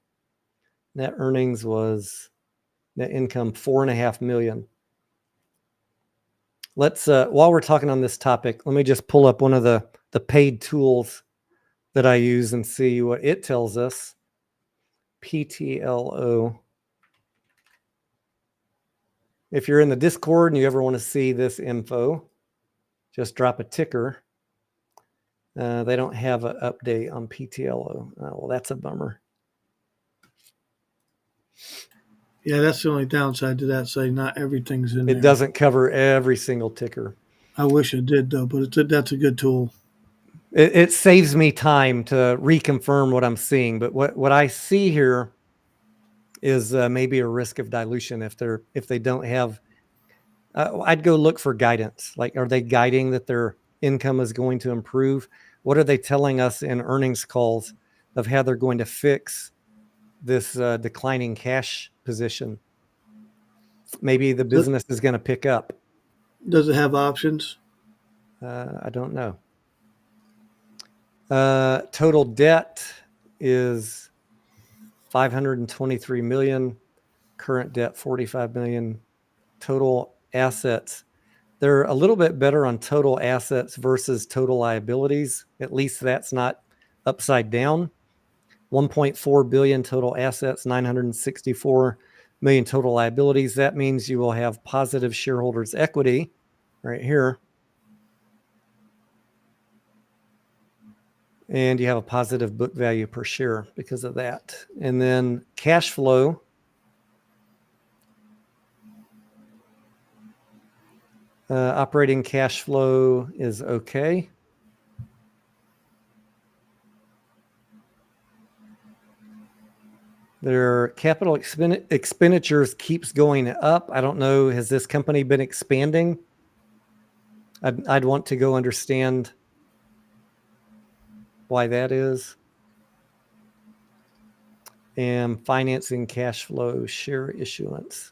Net earnings was net income 4.5 million. Let's while we're talking on this topic, let me just pull up one of the paid tools that I use and see what it tells us. PTLO. If you're in the Discord and you ever want to see this info, just drop a ticker. They don't have an update on PTLO. Well, that's a bummer. Yeah, that's the only downside to that site. Not everything's in there. It doesn't cover every single ticker. I wish it did, though, but that's a good tool. It saves me time to reconfirm what I'm seeing. But what I see here is maybe a risk of dilution if they don't have I'd go look for guidance. Like, are they guiding that their income is going to improve? What are they telling us in earnings calls of how they're going to fix this declining cash position? Maybe the business is going to pick up. Does it have options? I don't know. Total debt is 523 million. Current debt 45 million. Total assets, they're a little bit better on total assets versus total liabilities. At least that's not upside down. 1.4 billion total assets, 964 million total liabilities. That means you will have positive shareholders equity right here. And you have a positive book value per share because of that. And then cash flow. Operating cash flow is okay. Their capital expenditures keeps going up. I don't know. Has this company been expanding? I'd want to go understand why that is. And financing cash flow, share issuance.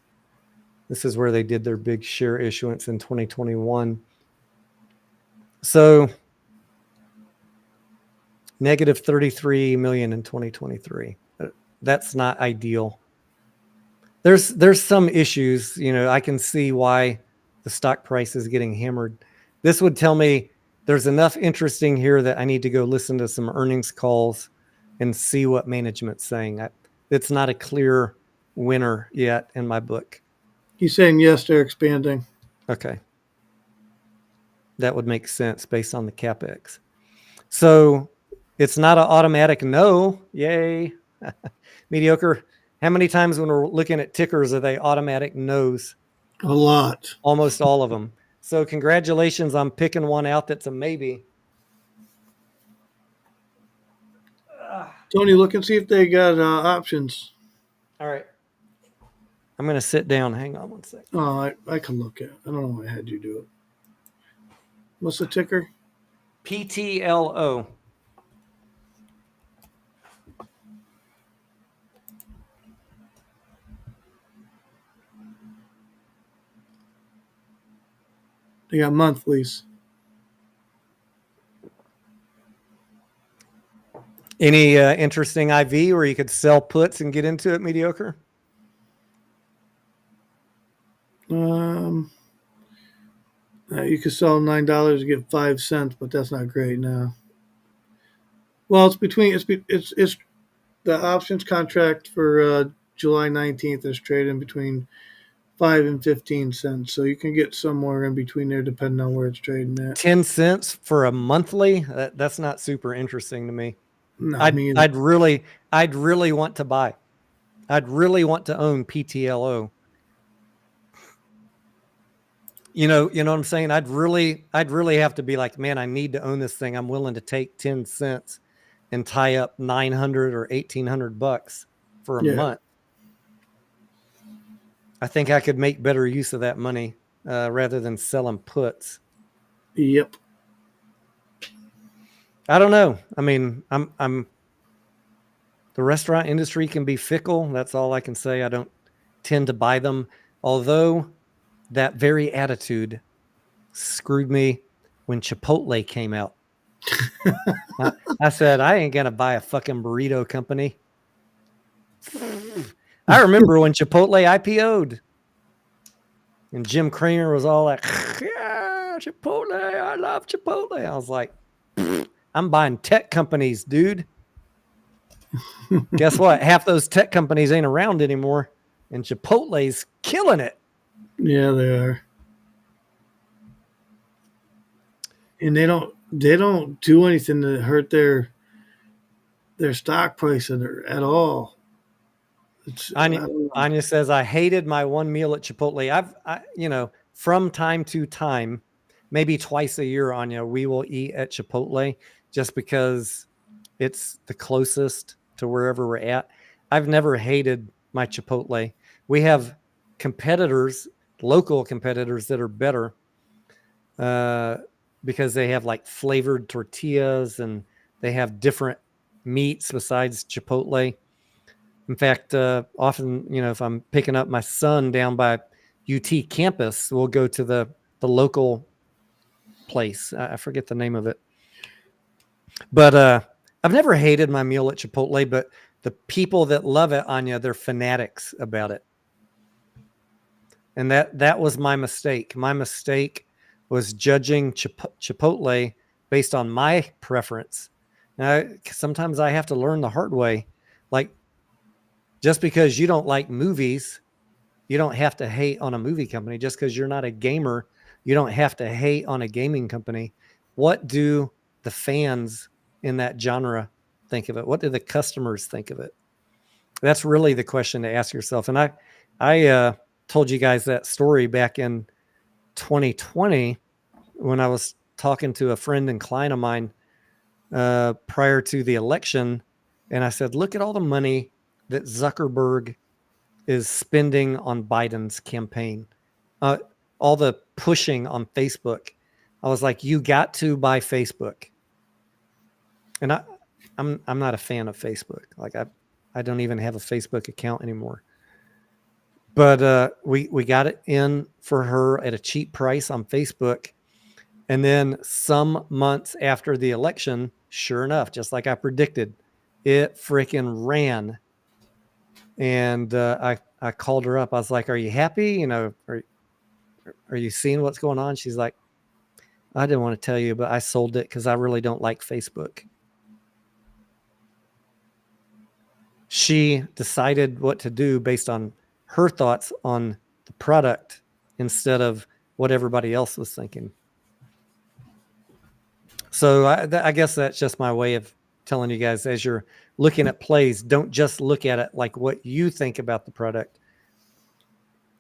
This is where they did their big share issuance in 2021. So negative 33 million in 2023. That's not ideal. There's some issues, I can see why the stock price is getting hammered. This would tell me there's enough interesting here that I need to go listen to some earnings calls and see what management's saying. It's not a clear winner yet in my book. He's saying yes, they're expanding. Okay. That would make sense based on the CapEx. So it's not an automatic no. Yay. Mediocre. How many times when we're looking at tickers are they automatic no's? A lot. Almost all of them. So congratulations on picking one out that's a maybe. Tony, look and see if they got options. All right. I'm going to sit down. Hang on one second. Oh, I can look at it. I don't know why I had you do it. What's the ticker? PTLO. They got monthlies. Any interesting IV where you could sell puts and get into it, mediocre? You could sell $9 to get 5 cents, but that's not great now. Well, it's the options contract for July 19th is trading between 5 and 15 cents, so you can get somewhere in between there depending on where it's trading at. 10 cents for a monthly? That's not super interesting to me. No, I'd really want to buy. I'd really want to own PTLO. You know what I'm saying? I'd really have to be like, man, I need to own this thing. I'm willing to take 10 cents and tie up $900 or $1,800 for a month. I think I could make better use of that money rather than selling puts. Yep. I don't know. I mean, the restaurant industry can be fickle. That's all I can say. I don't tend to buy them. Although that very attitude screwed me when Chipotle came out. I said, I ain't going to buy a fucking burrito company. I remember when Chipotle IPO'd and Jim Cramer was all like, yeah, Chipotle, I love Chipotle. I was like, I'm buying tech companies, dude. Guess what? Half those tech companies ain't around anymore, and Chipotle's killing it. Yeah, they are. And they don't do anything to hurt their stock price at all. Anya says, I hated my one meal at Chipotle. From time to time, maybe twice a year, Anya, we will eat at Chipotle just because it's the closest to wherever we're at. I've never hated my Chipotle. We have competitors local competitors that are better because they have like flavored tortillas and they have different meats besides Chipotle. In fact, often, if I'm picking up my son down by UT campus, we'll go to the local place. I forget the name of it. But I've never hated my meal at Chipotle, but the people that love it, Anya, they're fanatics about it. And that was my mistake. My mistake was judging Chipotle based on my preference. Sometimes I have to learn the hard way. Like, just because you don't like movies, you don't have to hate on a movie company. Just because you're not a gamer, you don't have to hate on a gaming company. What do the fans in that genre think of it? What do the customers think of it? That's really the question to ask yourself. And I told you guys that story back in 2020 when I was talking to a friend and client of mine prior to the election. And I said, look at all the money that Zuckerberg is spending on Biden's campaign, all the pushing on Facebook. I was like, you got to buy Facebook. And I'm not a fan of Facebook. Like I don't even have a Facebook account anymore. But we got it in for her at a cheap price on Facebook. And then some months after the election, sure enough, just like I predicted, it freaking ran. And I called her up. I was like, are you happy? Are you seeing what's going on? She's like, I didn't want to tell you, but I sold it because I really don't like Facebook. She decided what to do based on her thoughts on the product instead of what everybody else was thinking. So I guess that's just my way of telling you guys, as you're looking at plays, don't just look at it like what you think about the product.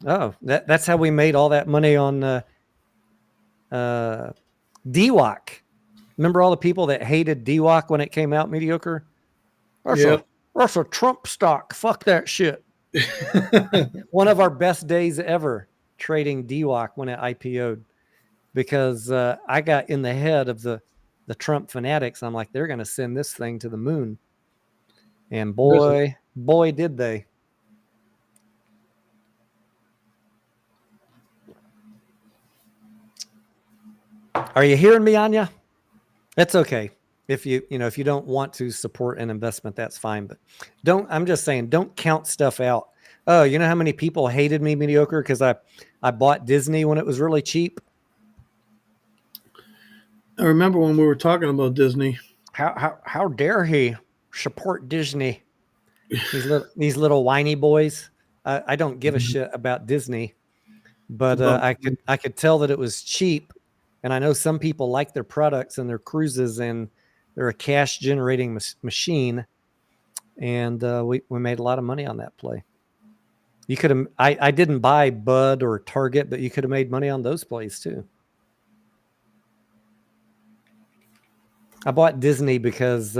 Oh, that's how we made all that money on DWOC. Remember all the people that hated DWOC when it came out mediocre? That's a Trump stock. Fuck that shit. One of our best days ever trading DWOC when it IPO'd, because I got in the head of the Trump fanatics. I'm like, they're going to send this thing to the moon. And boy, did they. Are you hearing me, Anya? That's okay. If you don't want to support an investment, that's fine. But I'm just saying, don't count stuff out. Oh, you know how many people hated me mediocre because I bought Disney when it was really cheap? I remember when we were talking about Disney. How dare he support Disney? These little whiny boys. I don't give a shit about Disney, but I could tell that it was cheap, and I know some people like their products and their cruises, and they're a cash generating machine, and we made a lot of money on that play. You could have. I didn't buy Bud or Target, but you could have made money on those plays too. I bought Disney because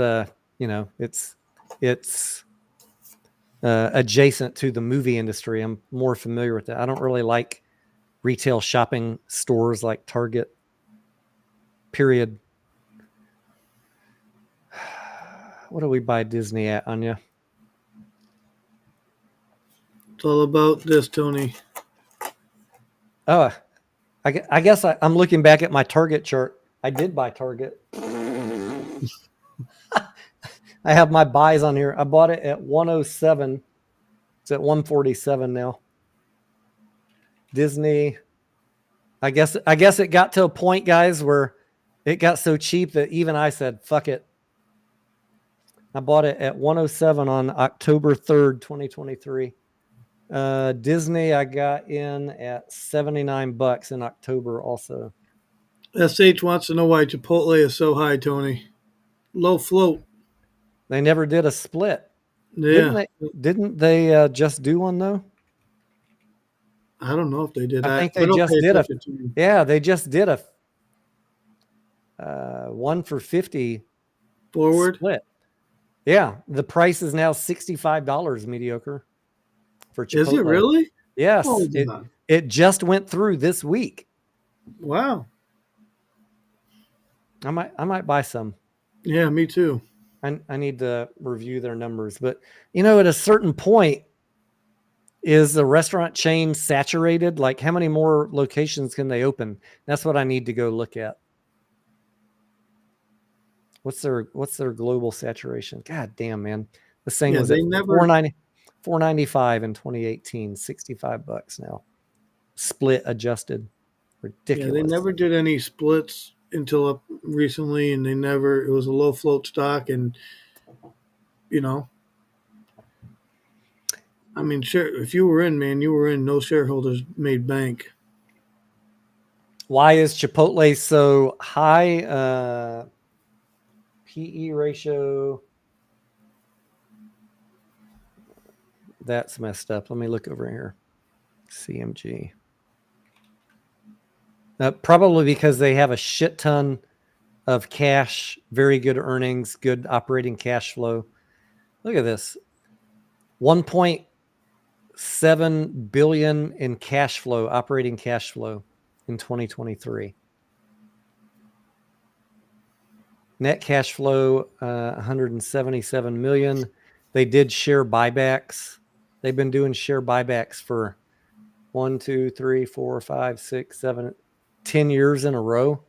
it's adjacent to the movie industry. I'm more familiar with that. I don't really like retail shopping stores like Target. Period. What do we buy Disney at, Anya? It's all about this, Tony. Oh, I guess I'm looking back at my Target chart. I did buy Target. I have my buys on here. I bought it at 107. It's at 147 now. Disney. I guess it got to a point, guys, where it got so cheap that even I said, fuck it. I bought it at 107 on October 3rd, 2023. Disney, I got in at $79 in October also. SH wants to know why Chipotle is so high, Tony. Low float. They never did a split. Yeah. Didn't they just do one though? I don't know if they did. I think they just did a. Yeah, they just did a 1 for $50 forward split. Yeah, the price is now $65 mediocre for Chipotle. Is it really? Yes. It just went through this week. Wow. I might buy some. Yeah, me too. I need to review their numbers, but at a certain point, is the restaurant chain saturated? Like, how many more locations can they open? That's what I need to go look at. What's their global saturation? God damn, man. This thing was at $4.95 in 2018, $65 now. Split adjusted. Ridiculous. Yeah, they never did any splits until up recently, and it was a low float stock, and I mean, sure, if you were in, man, you were in. No shareholders made bank. Why is Chipotle so high? PE ratio. That's messed up. Let me look over here. CMG. Probably because they have a shit ton of cash, very good earnings, good operating cash flow. Look at this. 1.7 billion in cash flow, operating cash flow in 2023. Net cash flow, 177 million. They did share buybacks. They've been doing share buybacks for 1, 2, 3, 4, 5, 6, 7, 10 years in a row.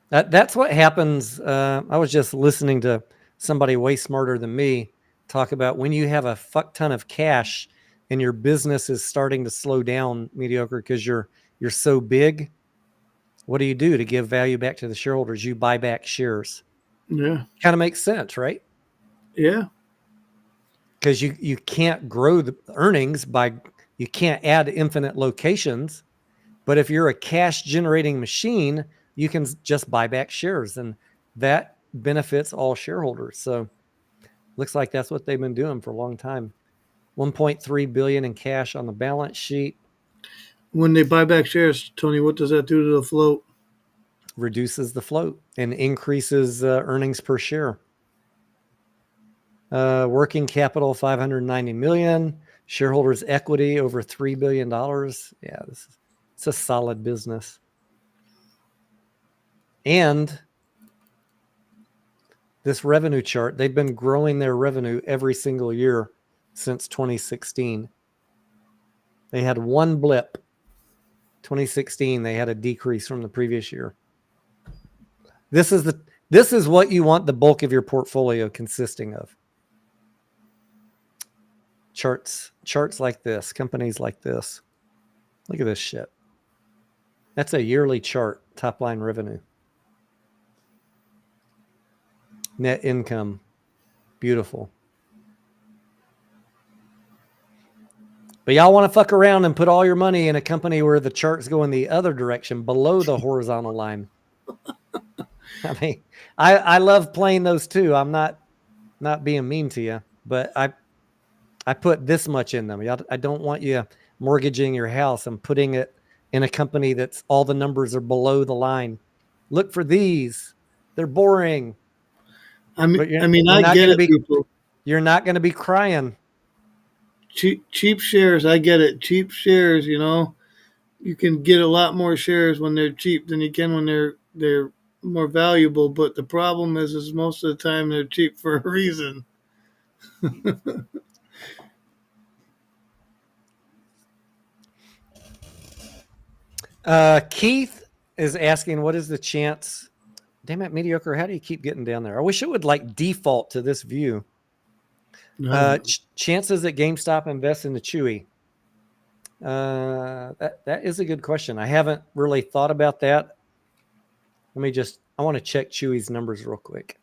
That's what happens. I was just listening to somebody way smarter than me talk about when you have a fuck ton of cash and your business is starting to slow down, mediocre, because you're so big. What do you do to give value back to the shareholders? You buy back shares. Yeah. Kind of makes sense, right? Yeah. Because you can't grow the earnings you can't add infinite locations. But if you're a cash generating machine, you can just buy back shares, and that benefits all shareholders. So looks like that's what they've been doing for a long time. 1.3 billion in cash on the balance sheet. When they buy back shares, Tony, what does that do to the float? Reduces the float and increases earnings per share. Working capital, 590 million. Shareholders' equity, over $3 billion. Yeah, it's a solid business. And this revenue chart, they've been growing their revenue every single year since 2016. They had one blip. 2016, they had a decrease from the previous year. This is what you want the bulk of your portfolio consisting of. Charts like this, companies like this. Look at this shit. That's a yearly chart, top line revenue. Net income, beautiful. But y'all want to fuck around and put all your money in a company where the chart's going the other direction, below the horizontal line. I mean, I love playing those too. I'm not being mean to you, but I put this much in them. I don't want you mortgaging your house and putting it in a company that's all the numbers are below the line. Look for these. They're boring. I get it, people. You're not going to be crying. Cheap shares, I get it. Cheap shares, you can get a lot more shares when they're cheap than you can when they're more valuable. But the problem is most of the time they're cheap for a reason. Keith is asking, what is the chance? Damn it, mediocre. How do you keep getting down there? I wish it would default to this view. Chances that GameStop invests into Chewy. That is a good question. I haven't really thought about that. I want to check Chewy's numbers real quick.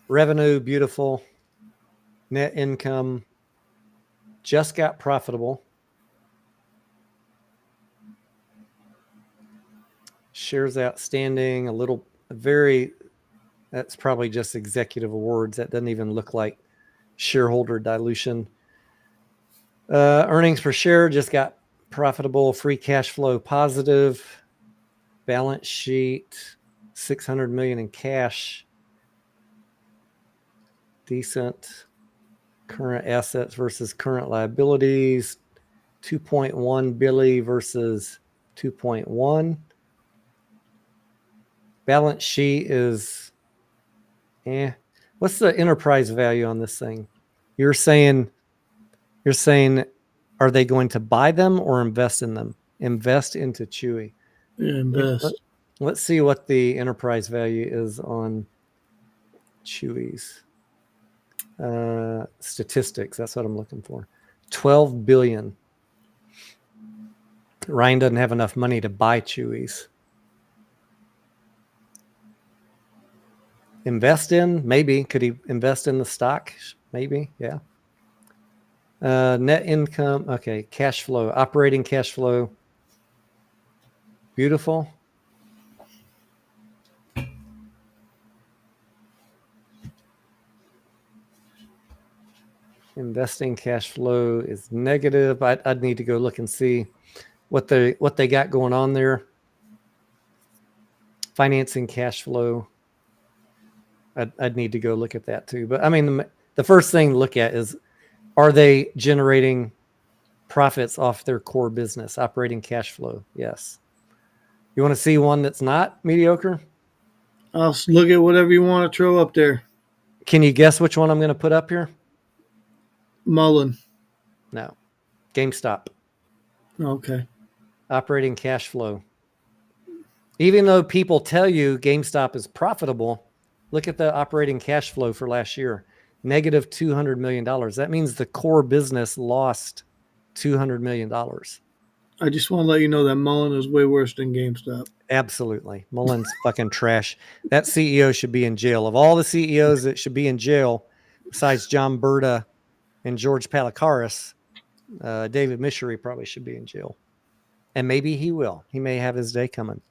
Revenue, beautiful. Net income, just got profitable. Shares outstanding, that's probably just executive awards. That doesn't even look like shareholder dilution. Earnings per share just got profitable. Free cash flow positive. Balance sheet, 600 million in cash. decent. Current assets versus current liabilities. 2.1 billion versus 2.1. Balance sheet is, what's the enterprise value on this thing? You're saying, are they going to buy them or invest in them? Invest into Chewy. Yeah, invest. Let's see what the enterprise value is on Chewy's statistics. That's what I'm looking for. 12 billion. Ryan doesn't have enough money to buy Chewy's. Invest in? Maybe. Could he invest in the stock? Maybe. Yeah. Net income. Okay. Cash flow. Operating cash flow. Beautiful. Investing cash flow is negative. I'd need to go look and see what they got going on there. Financing cash flow. I'd need to go look at that too. But I mean, the first thing to look at is, are they generating profits off their core business, operating cash flow? Yes. You want to see one that's not mediocre? I'll look at whatever you want to throw up there. Can you guess which one I'm going to put up here? Mullen. No. GameStop. Okay. Operating cash flow. Even though people tell you GameStop is profitable, look at the operating cash flow for last year. Negative $200 million. That means the core business lost $200 million. I just want to let you know that Mullen is way worse than GameStop. Absolutely. Mullen's fucking trash. That CEO should be in jail. Of all the CEOs that should be in jail, besides John Berta and George Palikaris, David Michery probably should be in jail. And maybe he will. He may have his day coming.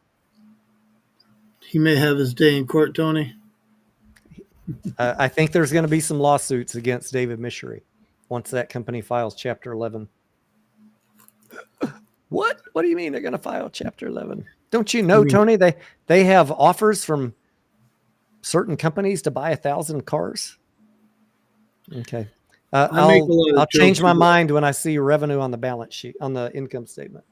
He may have his day in court, Tony. I think there's going to be some lawsuits against David Michery once that company files Chapter 11. What? What do you mean they're going to file Chapter 11? Don't you know, Tony, they have offers from certain companies to buy 1,000 cars? Okay. I'll change my mind when I see revenue on the balance sheet, on the income statement.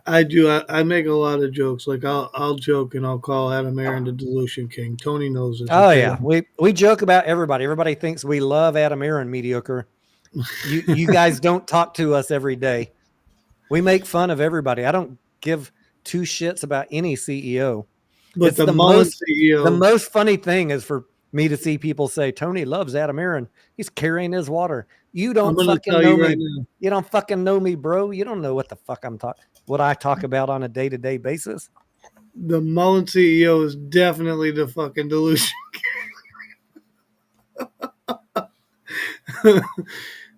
I do. I make a lot of jokes. Like I'll joke and I'll call Adam Aaron the Dilution King. Tony knows it. Oh yeah, we joke about everybody. Everybody thinks we love Adam Aaron mediocre. You guys don't talk to us every day. We make fun of everybody. I don't give two shits about any CEO. But it's the most CEO. The most funny thing is for me to see people say Tony loves Adam Aaron. He's carrying his water. You don't fucking know me. Right, you don't fucking know me, bro. You don't know what the fuck what I talk about on a day-to-day basis. The Mullen CEO is definitely the fucking Dilution King.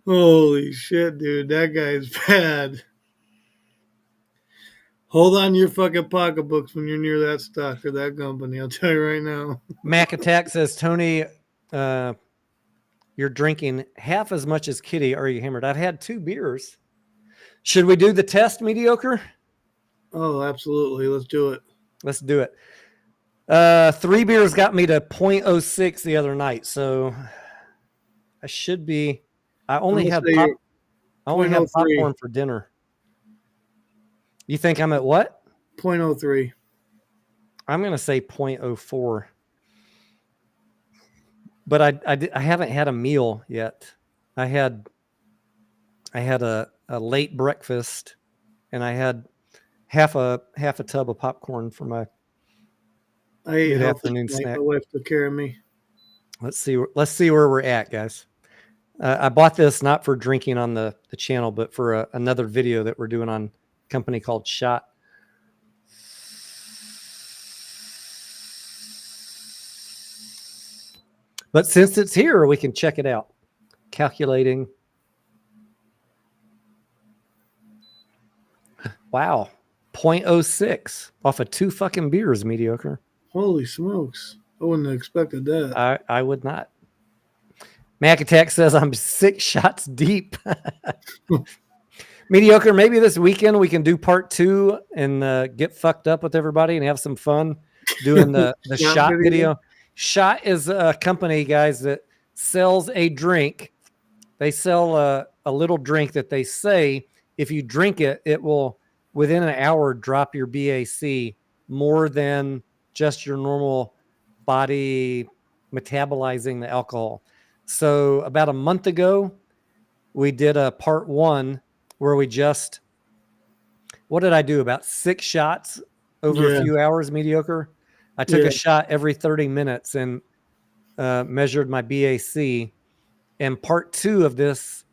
Holy shit, dude. That guy's bad. Hold on to your fucking pocketbooks when you're near that stock or that company. I'll tell you right now. Mac Attack says, Tony, you're drinking half as much as Kitty. Are you hammered? I've had 2 beers. Should we do the test, mediocre? Oh, absolutely. Let's do it. Let's do it. 3 beers got me to 0.06 the other night. So I should be, I only had popcorn for dinner. You think I'm at what? 0.03. I'm going to say 0.04. But I haven't had a meal yet. I had a late breakfast, and I had half a tub of popcorn for my afternoon snack. My wife took care of me. Let's see where we're at, guys. I bought this not for drinking on the channel, but for another video that we're doing on a company called Shot. But since it's here, we can check it out. Calculating. Wow. 0.06 off of 2 fucking beers, mediocre. Holy smokes. I wouldn't have expected that. I would not. Mac Attack says I'm 6 shots deep. Mediocre, maybe this weekend we can do part 2 and get fucked up with everybody and have some fun doing the Shot video. Shot is a company, guys, that sells a drink. They sell a little drink that they say if you drink it, it will within an hour drop your BAC more than just your normal body metabolizing the alcohol. So about a month ago, we did a part 1 where we just, what did I do? About 6 shots over a few hours, mediocre. I took a shot every 30 minutes and measured my BAC. And part 2 of this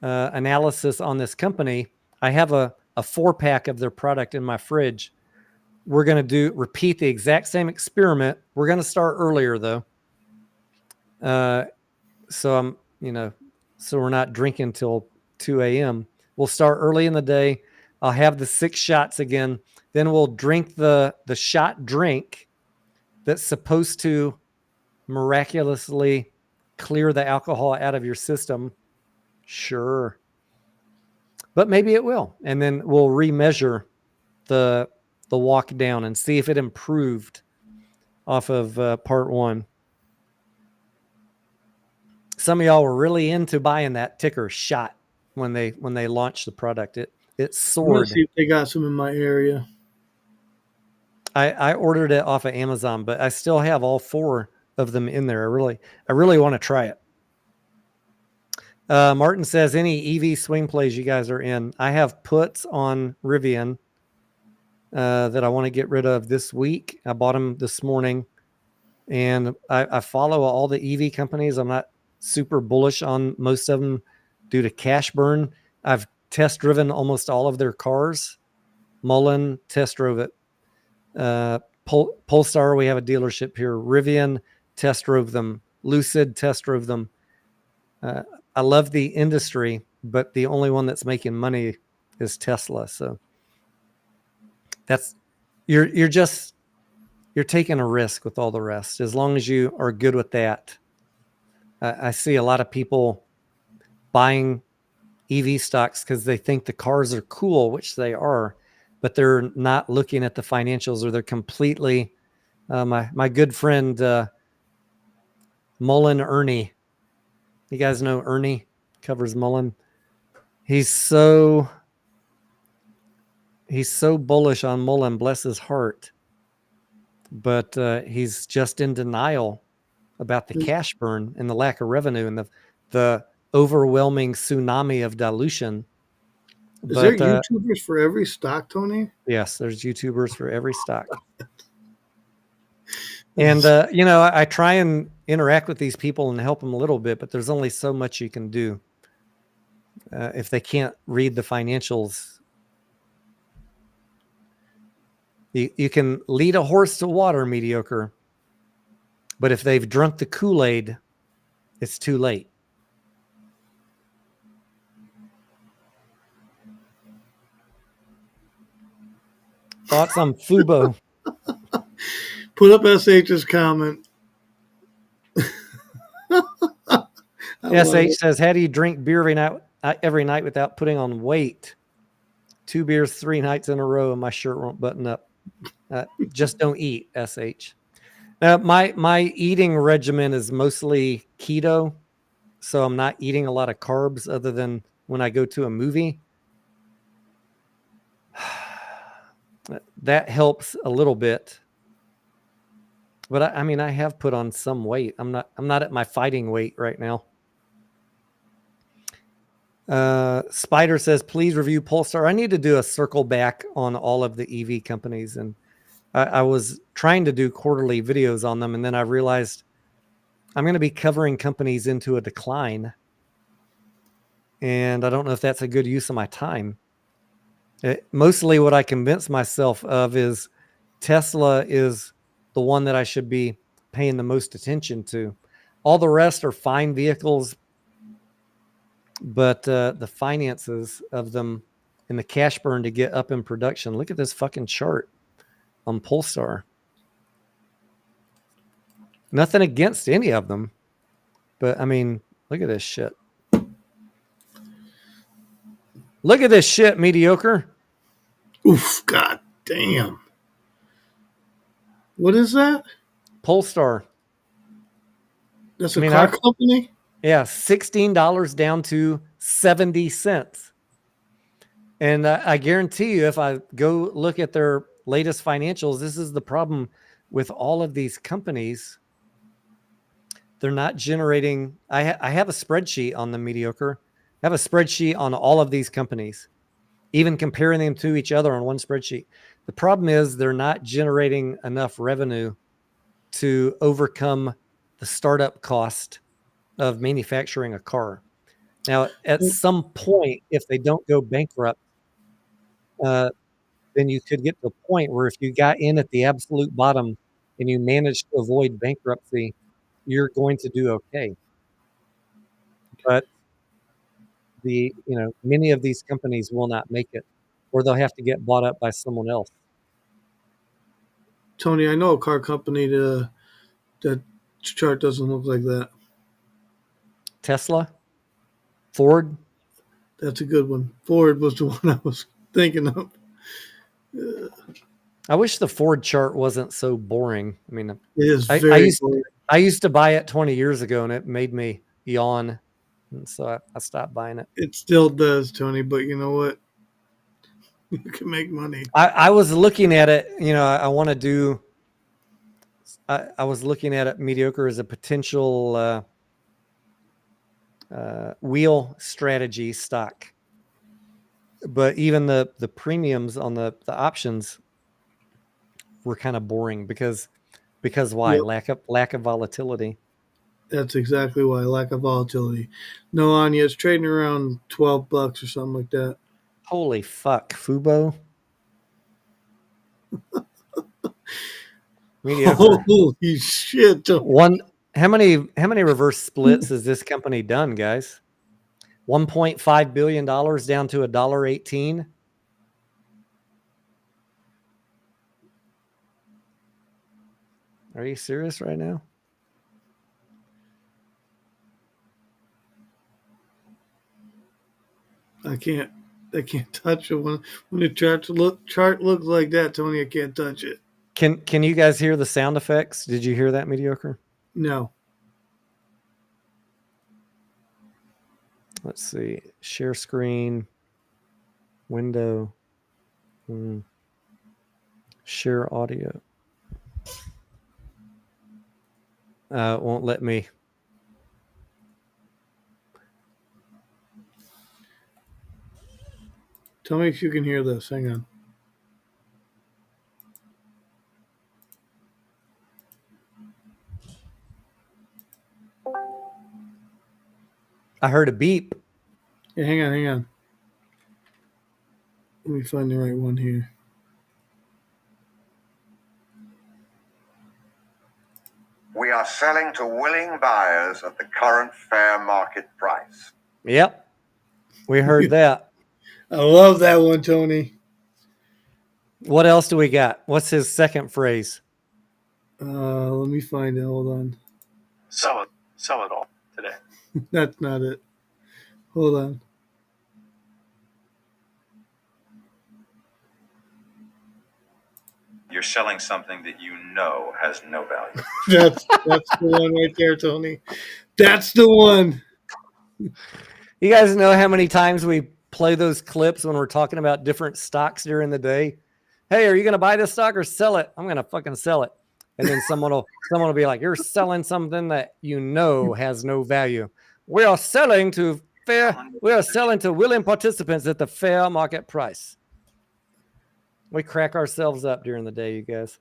analysis on this company, I have a 4-pack of their product in my fridge. We're going to repeat the exact same experiment. We're going to start earlier though. So we're not drinking till 2 a.m. We'll start early in the day. I'll have the 6 shots again. Then we'll drink the shot drink that's supposed to miraculously clear the alcohol out of your system. Sure. But maybe it will. And then we'll remeasure the walk down and see if it improved off of part 1. Some of y'all were really into buying that ticker SHOT when they launched the product. It soared. Let's see if they got some in my area. I ordered it off of Amazon, but I still have all 4 of them in there. I really want to try it. Martin says, any EV swing plays you guys are in? I have puts on Rivian that I want to get rid of this week. I bought them this morning, and I follow all the EV companies. I'm not super bullish on most of them due to cash burn. I've test driven almost all of their cars. Mullen test drove it. Polestar, we have a dealership here. Rivian test drove them. Lucid test drove them. I love the industry, but the only one that's making money is Tesla. So that's you're taking a risk with all the rest. As long as you are good with that. I see a lot of people buying EV stocks because they think the cars are cool, which they are, but they're not looking at the financials, or they're completely. My good friend Mullen Ernie. You guys know Ernie covers Mullen. He's so bullish on Mullen, bless his heart. But he's just in denial about the cash burn and the lack of revenue and the overwhelming tsunami of dilution. Is there YouTubers for every stock, Tony? Yes, there's YouTubers for every stock. And, I try and interact with these people and help them a little bit, but there's only so much you can do. If they can't read the financials, you can lead a horse to water, mediocre. But if they've drunk the Kool-Aid, it's too late. Thoughts on Fubo? Put up SH's comment. SH says, how do you drink beer every night without putting on weight? 2 beers 3 nights in a row and my shirt won't button up. Just don't eat, SH. My eating regimen is mostly keto, so I'm not eating a lot of carbs other than when I go to a movie. That helps a little bit. But I have put on some weight. I'm not at my fighting weight right now. Spider says, please review Polestar. I need to do a circle back on all of the EV companies. And I was trying to do quarterly videos on them. And then I realized I'm going to be covering companies into a decline. And I don't know if that's a good use of my time. Mostly what I convinced myself of is Tesla is the one that I should be paying the most attention to. All the rest are fine vehicles, but the finances of them and the cash burn to get up in production. Look at this fucking chart on Polestar. Nothing against any of them, but look at this shit. Look at this shit, mediocre. Oof, god damn. What is that? Polestar. That's a car company? Yeah, $16 down to 70 cents. And I guarantee you, if I go look at their latest financials, this is the problem with all of these companies. They're not generating. I have a spreadsheet on the mediocre. I have a spreadsheet on all of these companies, even comparing them to each other on one spreadsheet. The problem is they're not generating enough revenue to overcome the startup cost of manufacturing a car. Now, at some point, if they don't go bankrupt, then you could get to a point where if you got in at the absolute bottom and you managed to avoid bankruptcy, you're going to do okay. But many of these companies will not make it, or they'll have to get bought up by someone else. Tony, I know a car company that chart doesn't look like that. Tesla, Ford. That's a good one. Ford was the one I was thinking of. I wish the Ford chart wasn't so boring. I mean, it is very boring. I used to buy it 20 years ago, and it made me yawn, and so I stopped buying it. It still does, Tony, but you know what? You can make money. I was looking at it. I want to do. I was looking at it mediocre as a potential wheel strategy stock, but even the premiums on the options were kind of boring because why? Yep. Lack of volatility. That's exactly why, lack of volatility. No, Anya, it's trading around $12 or something like that. Holy fuck, Fubo. Mediocre. Holy shit! How many reverse splits has this company done, guys? $1.5 billion down to $1.18. Are you serious right now? I can't touch it when the chart looks like that, Tony. I can't touch it. Can you guys hear the sound effects? Did you hear that, mediocre? No. Let's see. Share screen. Window. Share audio. It won't let me. Tell me if you can hear this. Hang on. I heard a beep. Yeah, hang on. Let me find the right one here. We are selling to willing buyers at the current fair market price. Yep. We heard that. I love that one, Tony. What else do we got? What's his second phrase? Let me find it. Hold on. Sell it all today. That's not it. Hold on. You're selling something that you know has no value. That's the one right there, Tony. That's the one. You guys know how many times we play those clips when we're talking about different stocks during the day? Hey, are you going to buy this stock or sell it? I'm going to fucking sell it. And then someone will be like, you're selling something that you know has no value. We are selling to willing participants at the fair market price. We crack ourselves up during the day, you guys.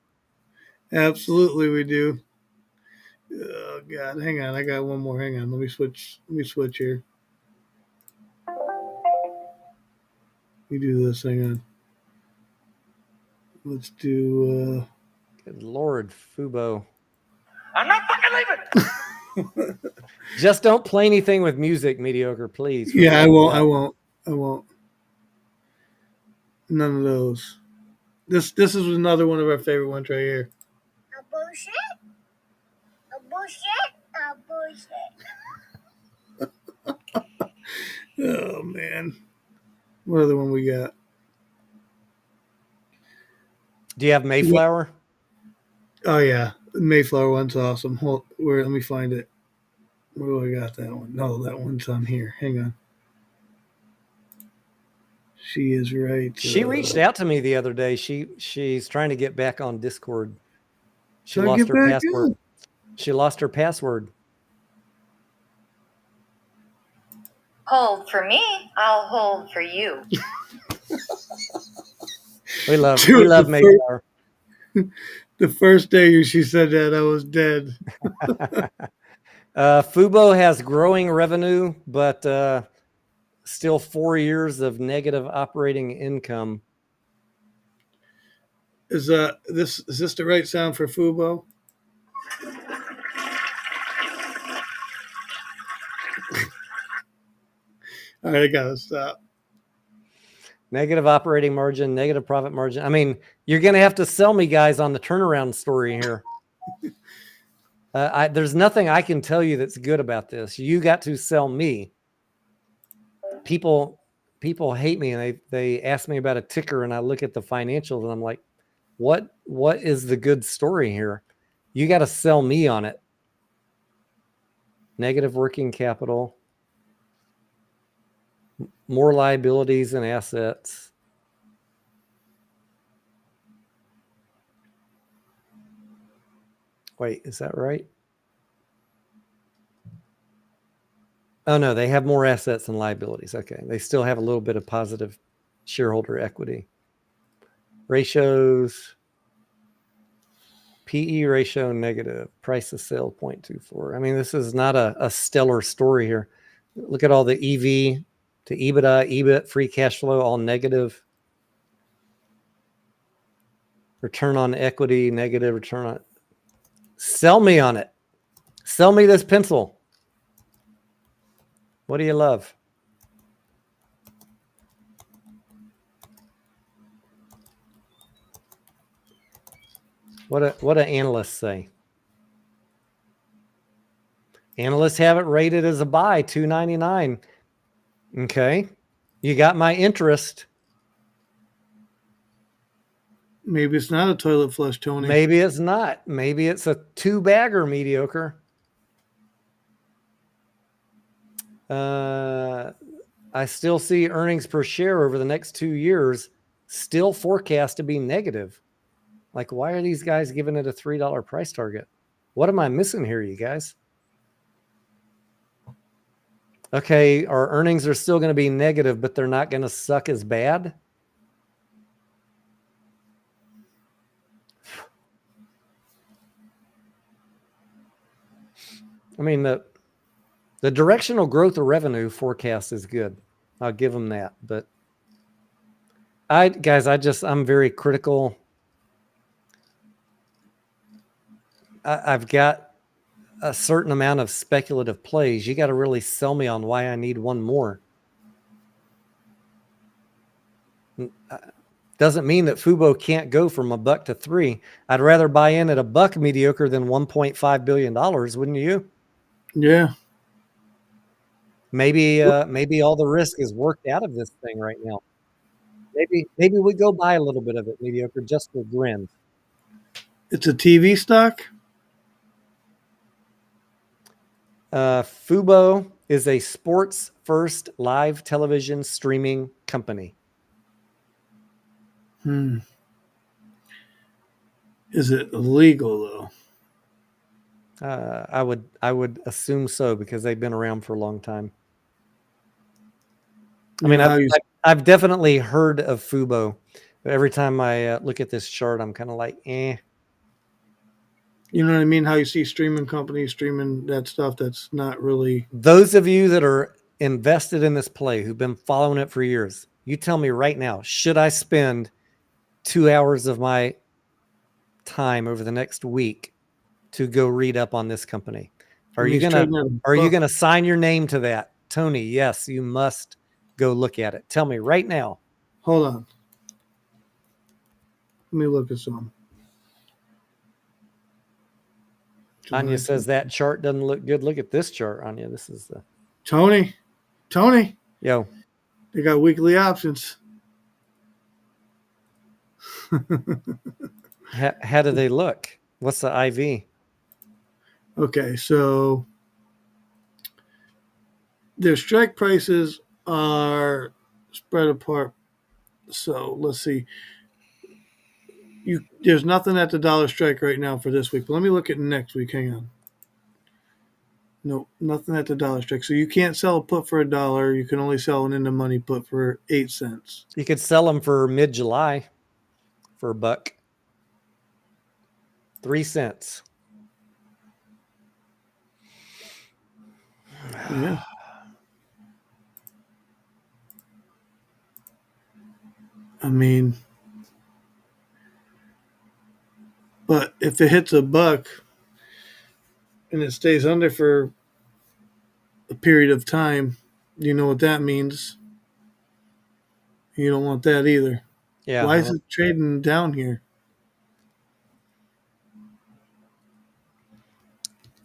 Absolutely, we do. Oh God, hang on. I got one more. Hang on. Let me switch here. Let me do this. Hang on. Let's do. Good Lord, Fubo. I'm not fucking leaving. Just don't play anything with music, mediocre, please. Yeah, I won't. None of those. This is another one of our favorite ones right here. A bullshit. Oh man, what other one we got? Do you have Mayflower? Oh yeah, Mayflower one's awesome. Let me find it. Where do I got that one? No, that one's on here. Hang on. She is right. She reached out to me the other day. She's trying to get back on Discord. She lost her password. She lost her password. Hold for me, I'll hold for you. We love Mayflower. The first day she said that, I was dead. Fubo has growing revenue, but still 4 years of negative operating income. Is this the right sound for Fubo? All right, I gotta stop. Negative operating margin, negative profit margin. I mean, you're going to have to sell me guys on the turnaround story here. There's nothing I can tell you that's good about this. You got to sell me. People hate me, and they ask me about a ticker, and I look at the financials, and I'm like, what is the good story here? You got to sell me on it. Negative working capital, more liabilities than assets. Wait, is that right? Oh, no, they have more assets than liabilities. Okay. They still have a little bit of positive shareholder equity. Ratios, PE ratio negative, price to sale 0.24. I mean, this is not a stellar story here. Look at all the EV to EBITDA, EBIT, free cash flow, all negative. Return on equity, negative. Return on... Sell me on it. Sell me this pencil. What do you love? What do analysts say? Analysts have it rated as a buy, $2.99. Okay. You got my interest. Maybe it's not a toilet flush, Tony. Maybe it's not. Maybe it's a two-bagger mediocre. I still see earnings per share over the next 2 years still forecast to be negative. Like, why are these guys giving it a $3 price target? What am I missing here, you guys? Okay, our earnings are still going to be negative, but they're not going to suck as bad. I mean, the directional growth of revenue forecast is good. I'll give them that. But I'm very critical. I've got a certain amount of speculative plays. You got to really sell me on why I need one more. Doesn't mean that Fubo can't go from $1 to $3. I'd rather buy in at $1 mediocre than $1.5 billion, wouldn't you? Yeah. Maybe all the risk is worked out of this thing right now. Maybe we go buy a little bit of it mediocre just for grins. It's a TV stock? Fubo is a sports first live television streaming company. Is it illegal though? I would assume so because they've been around for a long time. I mean, I've definitely heard of Fubo, but every time I look at this chart, I'm kind of like, eh. You know what I mean? How you see streaming companies streaming that stuff that's not really. Those of you that are invested in this play, who've been following it for years, you tell me right now, should I spend 2 hours of my time over the next week to go read up on this company? Are you gonna sign your name to that? Tony, yes, you must go look at it. Tell me right now. Hold on. Let me look at some. Anya says that chart doesn't look good. Look at this chart, Anya. This is the Tony. Yo. They got weekly options. How do they look? What's the IV? Okay, so their strike prices are spread apart. So let's see. There's nothing at the dollar strike right now for this week. But let me look at next week. Hang on. No, nothing at the dollar strike. So you can't sell a put for $1. You can only sell an in the money put for 8 cents. You could sell them for mid-July for $1. 3 cents. Yeah. I mean, but if it hits $1 and it stays under for a period of time, you know what that means. You don't want that either. Yeah. Why is it trading down here?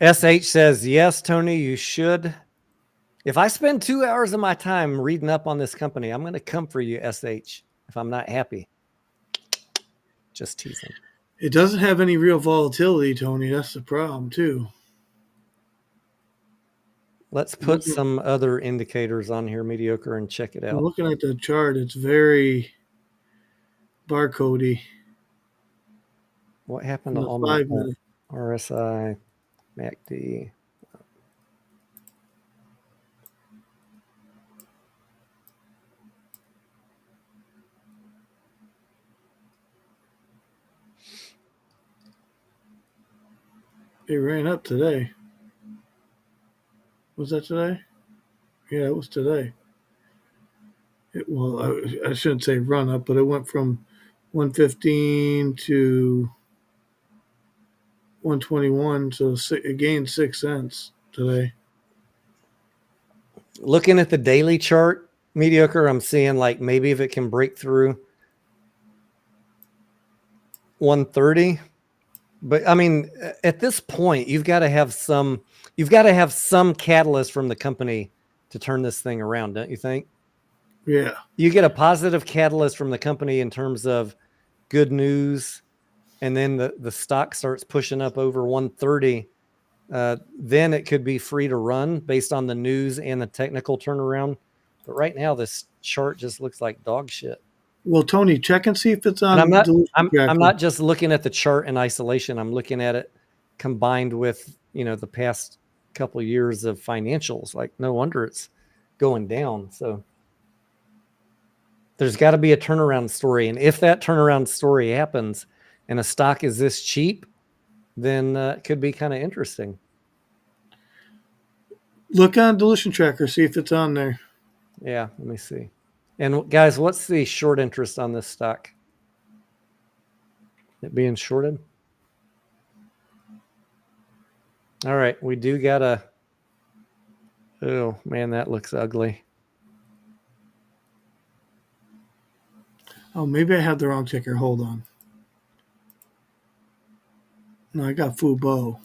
SH says, yes, Tony, you should. If I spend 2 hours of my time reading up on this company, I'm going to come for you, SH, if I'm not happy. Just teasing. It doesn't have any real volatility, Tony. That's the problem, too. Let's put some other indicators on here, mediocre, and check it out. Looking at the chart, it's very barcodey. What happened to all my RSI, MACD? It ran up today. Was that today? Yeah, it was today. I shouldn't say run up, but it went from 115 to 121, so it gained 6 cents today. Looking at the daily chart, mediocre, I'm seeing like maybe if it can break through 130. But I mean, at this point, you've got to have some catalyst from the company to turn this thing around, don't you think? Yeah. You get a positive catalyst from the company in terms of good news, and then the stock starts pushing up over 130. Then it could be free to run based on the news and the technical turnaround. But right now, this chart just looks like dog shit. Well, Tony, check and see if it's on. And I'm not just looking at the chart in isolation. I'm looking at it combined with, the past couple of years of financials. Like, no wonder it's going down. So there's got to be a turnaround story. And if that turnaround story happens and a stock is this cheap, then it could be kind of interesting. Look on Dilution Tracker, see if it's on there. Yeah, let me see. And guys, what's the short interest on this stock? It being shorted? All right, we do got a... Oh, man, that looks ugly. Oh, maybe I have the wrong ticker. Hold on. No, I got Fubo.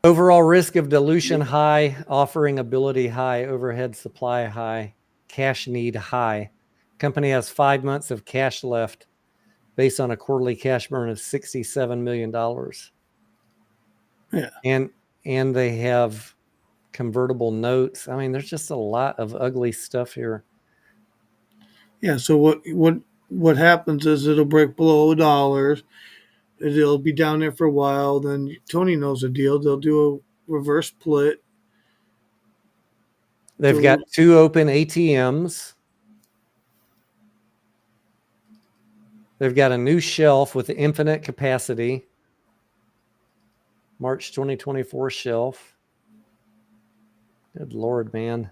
Overall risk of dilution high, offering ability high, overhead supply high, cash need high. Company has 5 months of cash left based on a quarterly cash burn of $67 million. Yeah. And they have convertible notes. I mean, there's just a lot of ugly stuff here. Yeah, so what happens is it'll break below $1. It'll be down there for a while. Then Tony knows the deal. They'll do a reverse split. They've got 2 open ATMs. They've got a new shelf with infinite capacity. March 2024 shelf. Good Lord, man.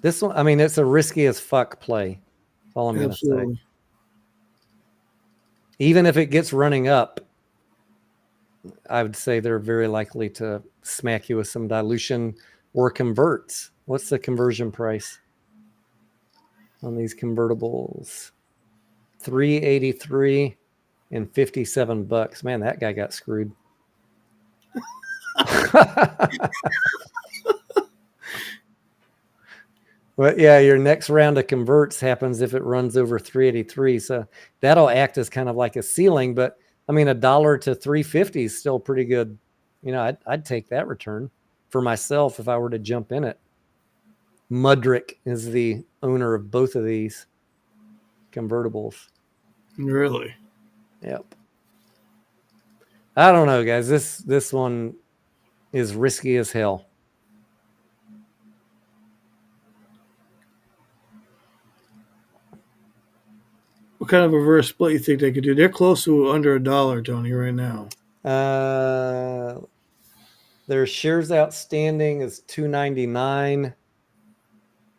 This one, I mean, it's a risky as fuck play. That's all I'm going to say. Even if it gets running up, I would say they're very likely to smack you with some dilution or converts. What's the conversion price on these convertibles? $383 and $57. Man, that guy got screwed. But yeah, your next round of converts happens if it runs over 383. So that'll act as kind of like a ceiling. But I mean, $1 to 350 is still pretty good. I'd take that return for myself if I were to jump in it. Mudrick is the owner of both of these convertibles. Really? Yep. I don't know, guys. This one is risky as hell. What kind of reverse split you think they could do? They're close to under $1, Tony, right now. Their shares outstanding is 299.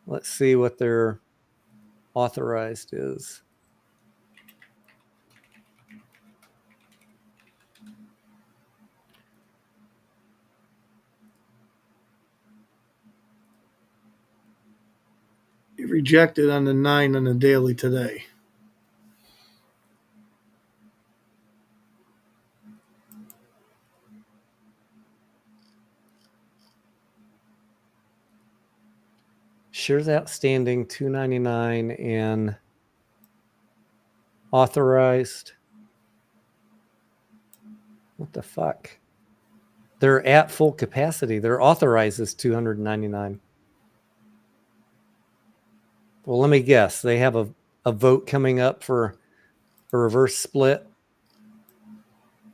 Let's see what their authorized is. It rejected on the 9 on the daily today. Shares outstanding 299 and authorized. What the fuck? They're at full capacity. Their authorized is 299. Well, let me guess. They have a vote coming up for a reverse split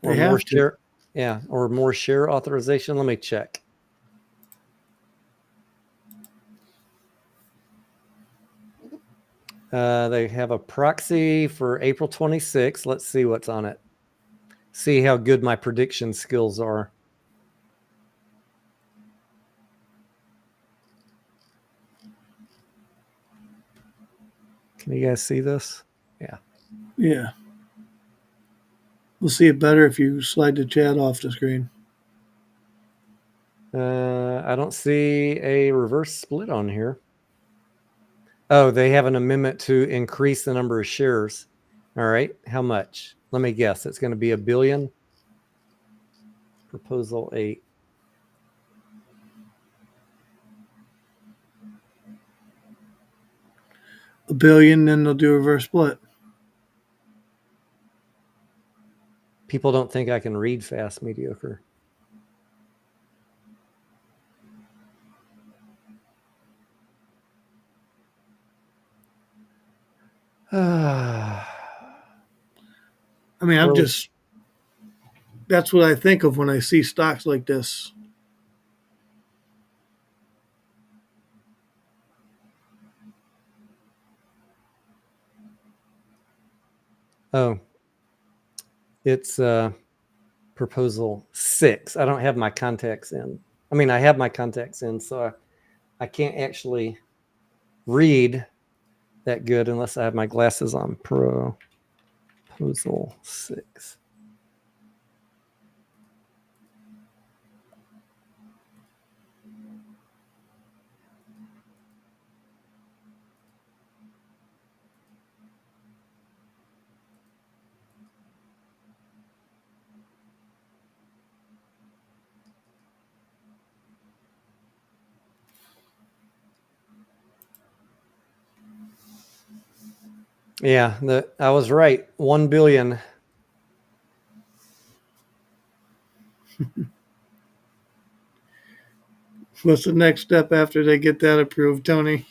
or They more have to. share. Yeah, or more share authorization. Let me check. They have a proxy for April 26th. Let's see what's on it. See how good my prediction skills are. Can you guys see this? Yeah. Yeah. We'll see it better if you slide the chat off the screen. I don't see a reverse split on here. Oh, they have an amendment to increase the number of shares. All right. How much? Let me guess. It's going to be $1 billion. Proposal 8. $1 billion, then they'll do a reverse split. People don't think I can read fast, mediocre. I mean, that's what I think of when I see stocks like this. Oh, it's proposal 6. I don't have my contacts in. I mean, I have my contacts in, so I can't actually read that good unless I have my glasses on. Proposal 6. Yeah, I was right. 1 billion. What's the next step after they get that approved, Tony?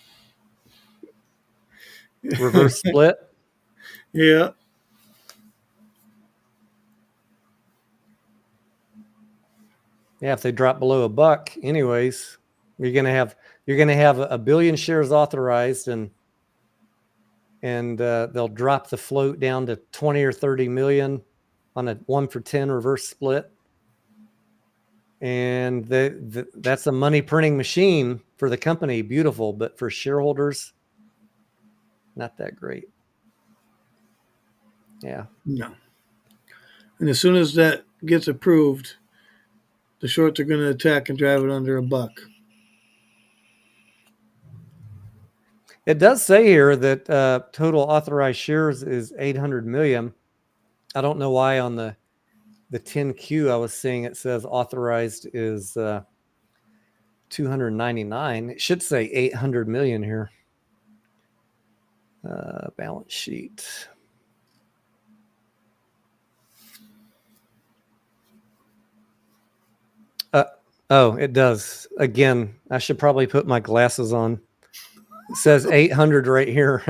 Reverse split. Yeah. Yeah, if they drop below $1, anyways, you're gonna have $1 billion shares authorized, and they'll drop the float down to 20 or 30 million on a 1-for-10 reverse split. And that's a money printing machine for the company. Beautiful, but for shareholders, not that great. Yeah. No. And as soon as that gets approved, the shorts are going to attack and drive it under $1. It does say here that total authorized shares is 800 million. I don't know why on the 10Q I was seeing it says authorized is 299. It should say 800 million here. Balance sheet. Oh, it does. Again, I should probably put my glasses on. It says 800 right here,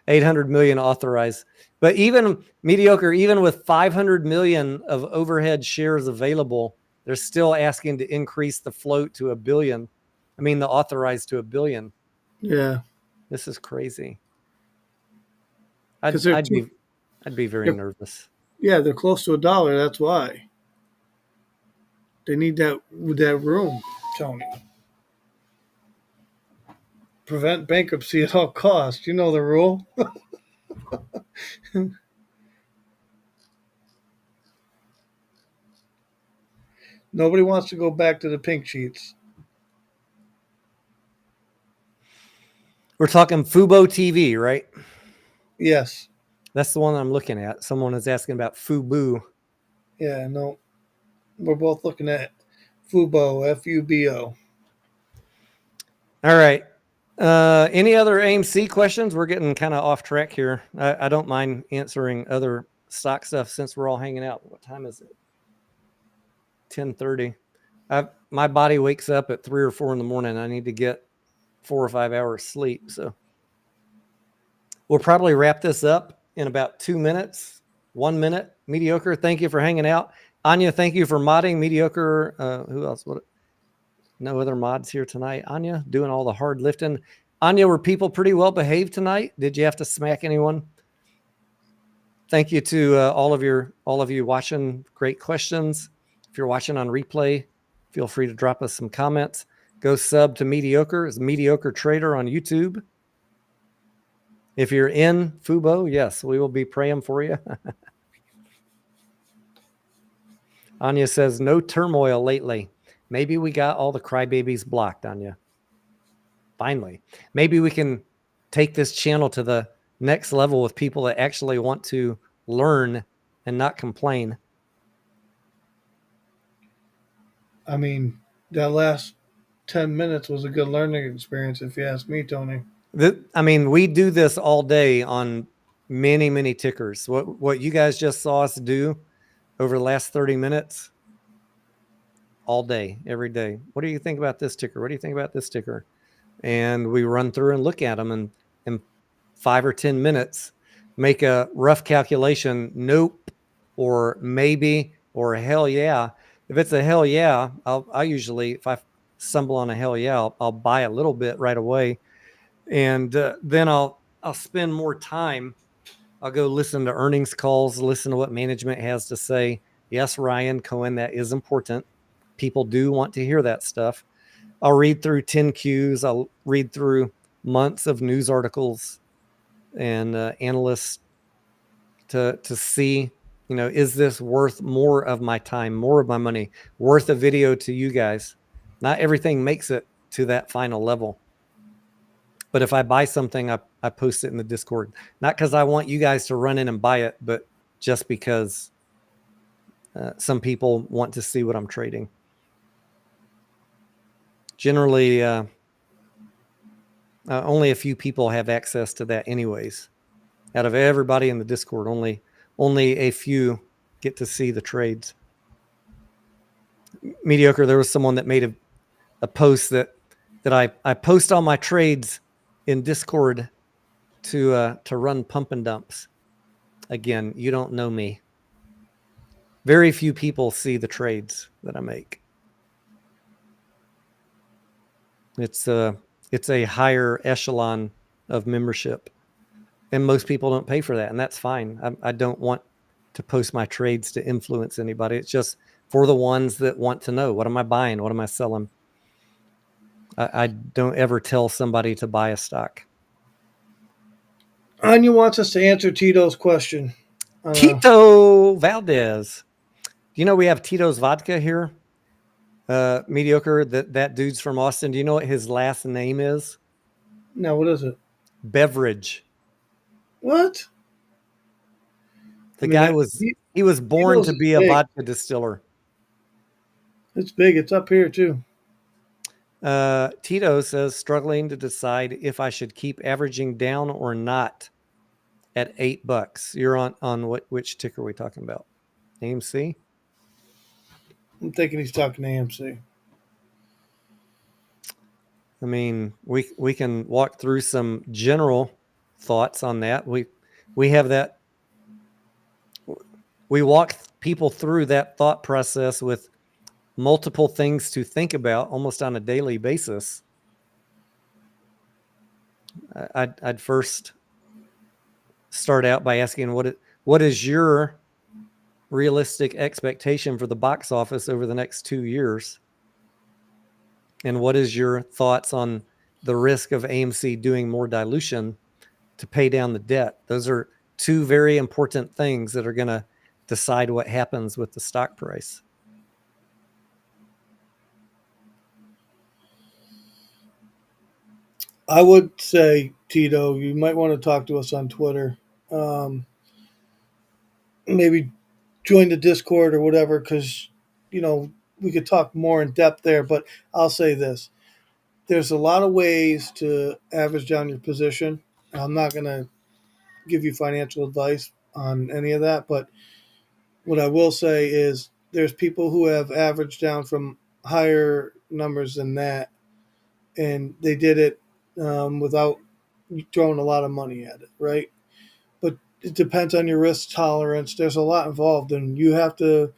800 million authorized. But even mediocre, even with 500 million of overhead shares available, they're still asking to increase the float to $1 billion. I mean, the authorized to $1 billion. Yeah, This is crazy. because I'd be very nervous. yeah, they're close to $1. That's why they need that room, Tony. Prevent bankruptcy at all costs. You know the rule. Nobody wants to go back to the pink sheets. We're talking Fubo TV, right? Yes. That's the one I'm looking at. Someone is asking about Fubo. Yeah. No. We're both looking at Fubo. Fubo. All right. Any other AMC questions? We're getting kind of off track here. I don't mind answering other stock stuff since we're all hanging out. What time is it? 10:30. My body wakes up at 3 or 4 in the morning. I need to get 4 or 5 hours sleep. So we'll probably wrap this up in about 2 minutes. 1 minute. Mediocre, thank you for hanging out. Anya, thank you for modding. Mediocre, who else? No other mods here tonight. Anya, doing all the hard lifting. Anya, were people pretty well behaved tonight? Did you have to smack anyone? Thank you to all of you watching. Great questions. If you're watching on replay, feel free to drop us some comments. Go sub to Mediocre. It's Mediocre Trader on YouTube. If you're in Fubo, yes, we will be praying for you. Anya says, no turmoil lately. Maybe we got all the crybabies blocked, Anya. Finally. Maybe we can take this channel to the next level with people that actually want to learn and not complain. I mean, that last 10 minutes was a good learning experience, if you ask me, Tony. We do this all day on many, many tickers. What you guys just saw us do over the last 30 minutes, all day, every day. What do you think about this ticker? What do you think about this ticker? And we run through and look at them, and in 5 or 10 minutes, make a rough calculation. Nope, or maybe, or hell yeah. If it's a hell yeah, I usually, if I stumble on a hell yeah, I'll buy a little bit right away. And then I'll spend more time. I'll go listen to earnings calls, listen to what management has to say. Yes, Ryan Cohen, that is important. People do want to hear that stuff. I'll read through 10Qs. I'll read through months of news articles and analysts to see, is this worth more of my time, more of my money, worth a video to you guys? Not everything makes it to that final level. But if I buy something, I post it in the Discord. Not because I want you guys to run in and buy it, but just because some people want to see what I'm trading. Generally, only a few people have access to that anyways. Out of everybody in the Discord, only a few get to see the trades. Mediocre, there was someone that made a post that I post all my trades in Discord to run pump and dumps. Again, you don't know me. Very few people see the trades that I make. It's a higher echelon of membership, and most people don't pay for that, and that's fine. I don't want to post my trades to influence anybody. It's just for the ones that want to know, what am I buying? What am I selling? I don't ever tell somebody to buy a stock. Anya wants us to answer Tito's question. Tito Valdez. Do you know we have Tito's Vodka here? Mediocre, that dude's from Austin. Do you know what his last name is? No, what is it? Beverage. What? He was born to be a vodka distiller. It's big. It's up here too. Tito says, struggling to decide if I should keep averaging down or not at $8. You're on which ticker are we talking about? AMC? I'm thinking he's talking AMC. I mean, we can walk through some general thoughts on that. We have that. We walk people through that thought process with multiple things to think about almost on a daily basis. I'd first start out by asking what is your realistic expectation for the box office over the next 2 years? And what is your thoughts on the risk of AMC doing more dilution to pay down the debt? Those are two very important things that are going to decide what happens with the stock price. I would say, Tito, you might want to talk to us on Twitter. Maybe join the Discord or whatever, because, we could talk more in depth there. But I'll say this. There's a lot of ways to average down your position. I'm not going to give you financial advice on any of that, but what I will say is there's people who have averaged down from higher numbers than that, and they did it without throwing a lot of money at it, right? But it depends on your risk tolerance. There's a lot involved, and you have to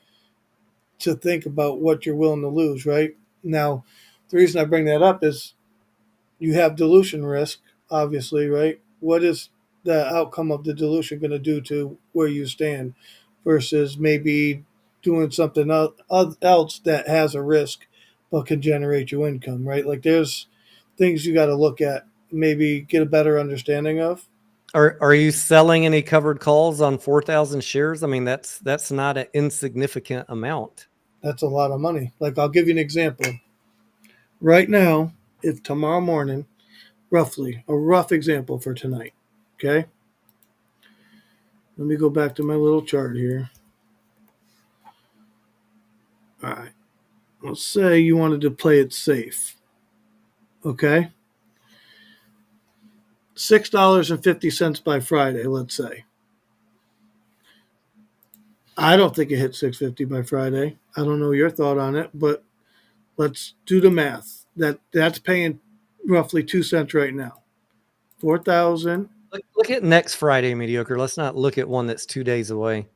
think about what you're willing to lose, right? Now, the reason I bring that up is you have dilution risk, obviously, right? What is the outcome of the dilution going to do to where you stand versus maybe doing something else that has a risk but can generate you income, right? Like there's things you got to look at, maybe get a better understanding of. Are you selling any covered calls on 4,000 shares? I mean, that's not an insignificant amount. That's a lot of money. Like I'll give you an example. Right now, if tomorrow morning, roughly, a rough example for tonight, okay? Let me go back to my little chart here. All right. Let's say you wanted to play it safe. Okay? $6.50 by Friday, let's say. I don't think it hit 650 by Friday. I don't know your thought on it, but let's do the math. That's paying roughly 2 cents right now. 4,000. Look at next Friday, mediocre. Let's not look at one that's 2 days away.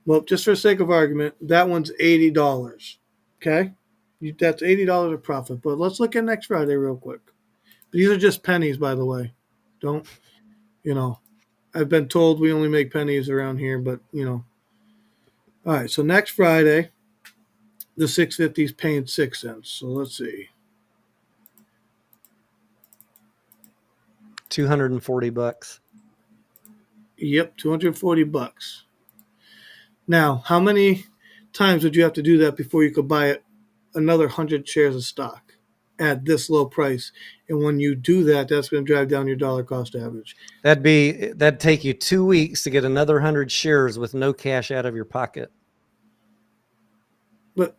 Well, just for sake of argument, that one's $80. Okay? That's $80 of profit. But let's look at next Friday real quick. These are just pennies, by the way. Don't, I've been told we only make pennies around here, but, All right, so next Friday, the 650 is paying 6 cents. So let's see. $240. Yep, $240. Now, how many times would you have to do that before you could buy another 100 shares of stock at this low price? And when you do that, that's going to drive down your dollar cost average. That'd take you 2 weeks to get another 100 shares with no cash out of your pocket. But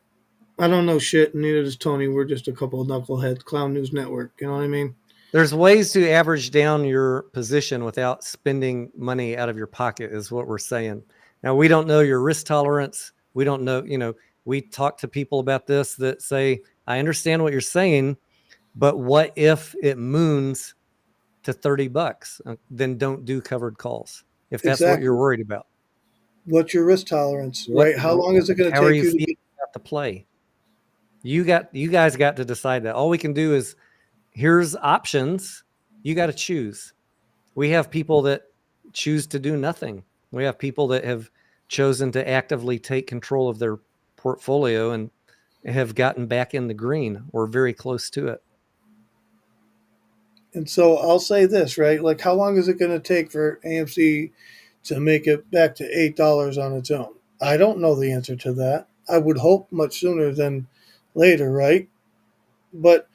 I don't know shit, and neither does Tony. We're just a couple of knuckleheads. Clown News Network, you know what I mean? There's ways to average down your position without spending money out of your pocket, is what we're saying. Now, we don't know your risk tolerance. We don't know, we talk to people about this that say, I understand what you're saying, but what if it moons to $30? Then don't do covered calls if that's what you're worried about. What's your risk tolerance, right? How long is it going to take you to to play? You guys got to decide that. All we can do is here's options. You got to choose. We have people that choose to do nothing. We have people that have chosen to actively take control of their portfolio and have gotten back in the green or very close to it. And so I'll say this, right? Like, how long is it going to take for AMC to make it back to $8 on its own? I don't know the answer to that. I would hope much sooner than later, right? But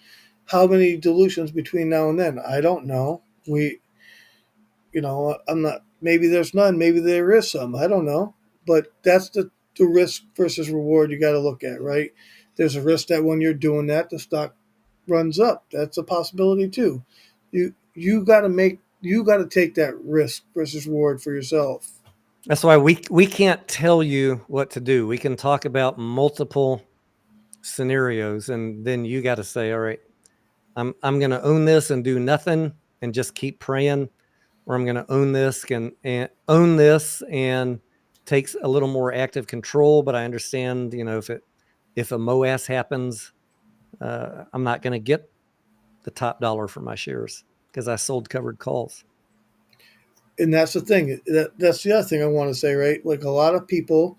how many dilutions between now and then? I don't know. I'm not, maybe there's none, maybe there is some. I don't know. But that's the risk versus reward you got to look at, right? There's a risk that when you're doing that, the stock runs up. That's a possibility too. You got to take that risk versus reward for yourself. That's why we can't tell you what to do. We can talk about multiple scenarios, and then you got to say, all right, I'm going to own this and do nothing and just keep praying, or I'm going to own this and takes a little more active control. But I understand, if a MOAS happens, I'm not going to get the top dollar for my shares because I sold covered calls. And that's the thing. That's the other thing I want to say, right? Like a lot of people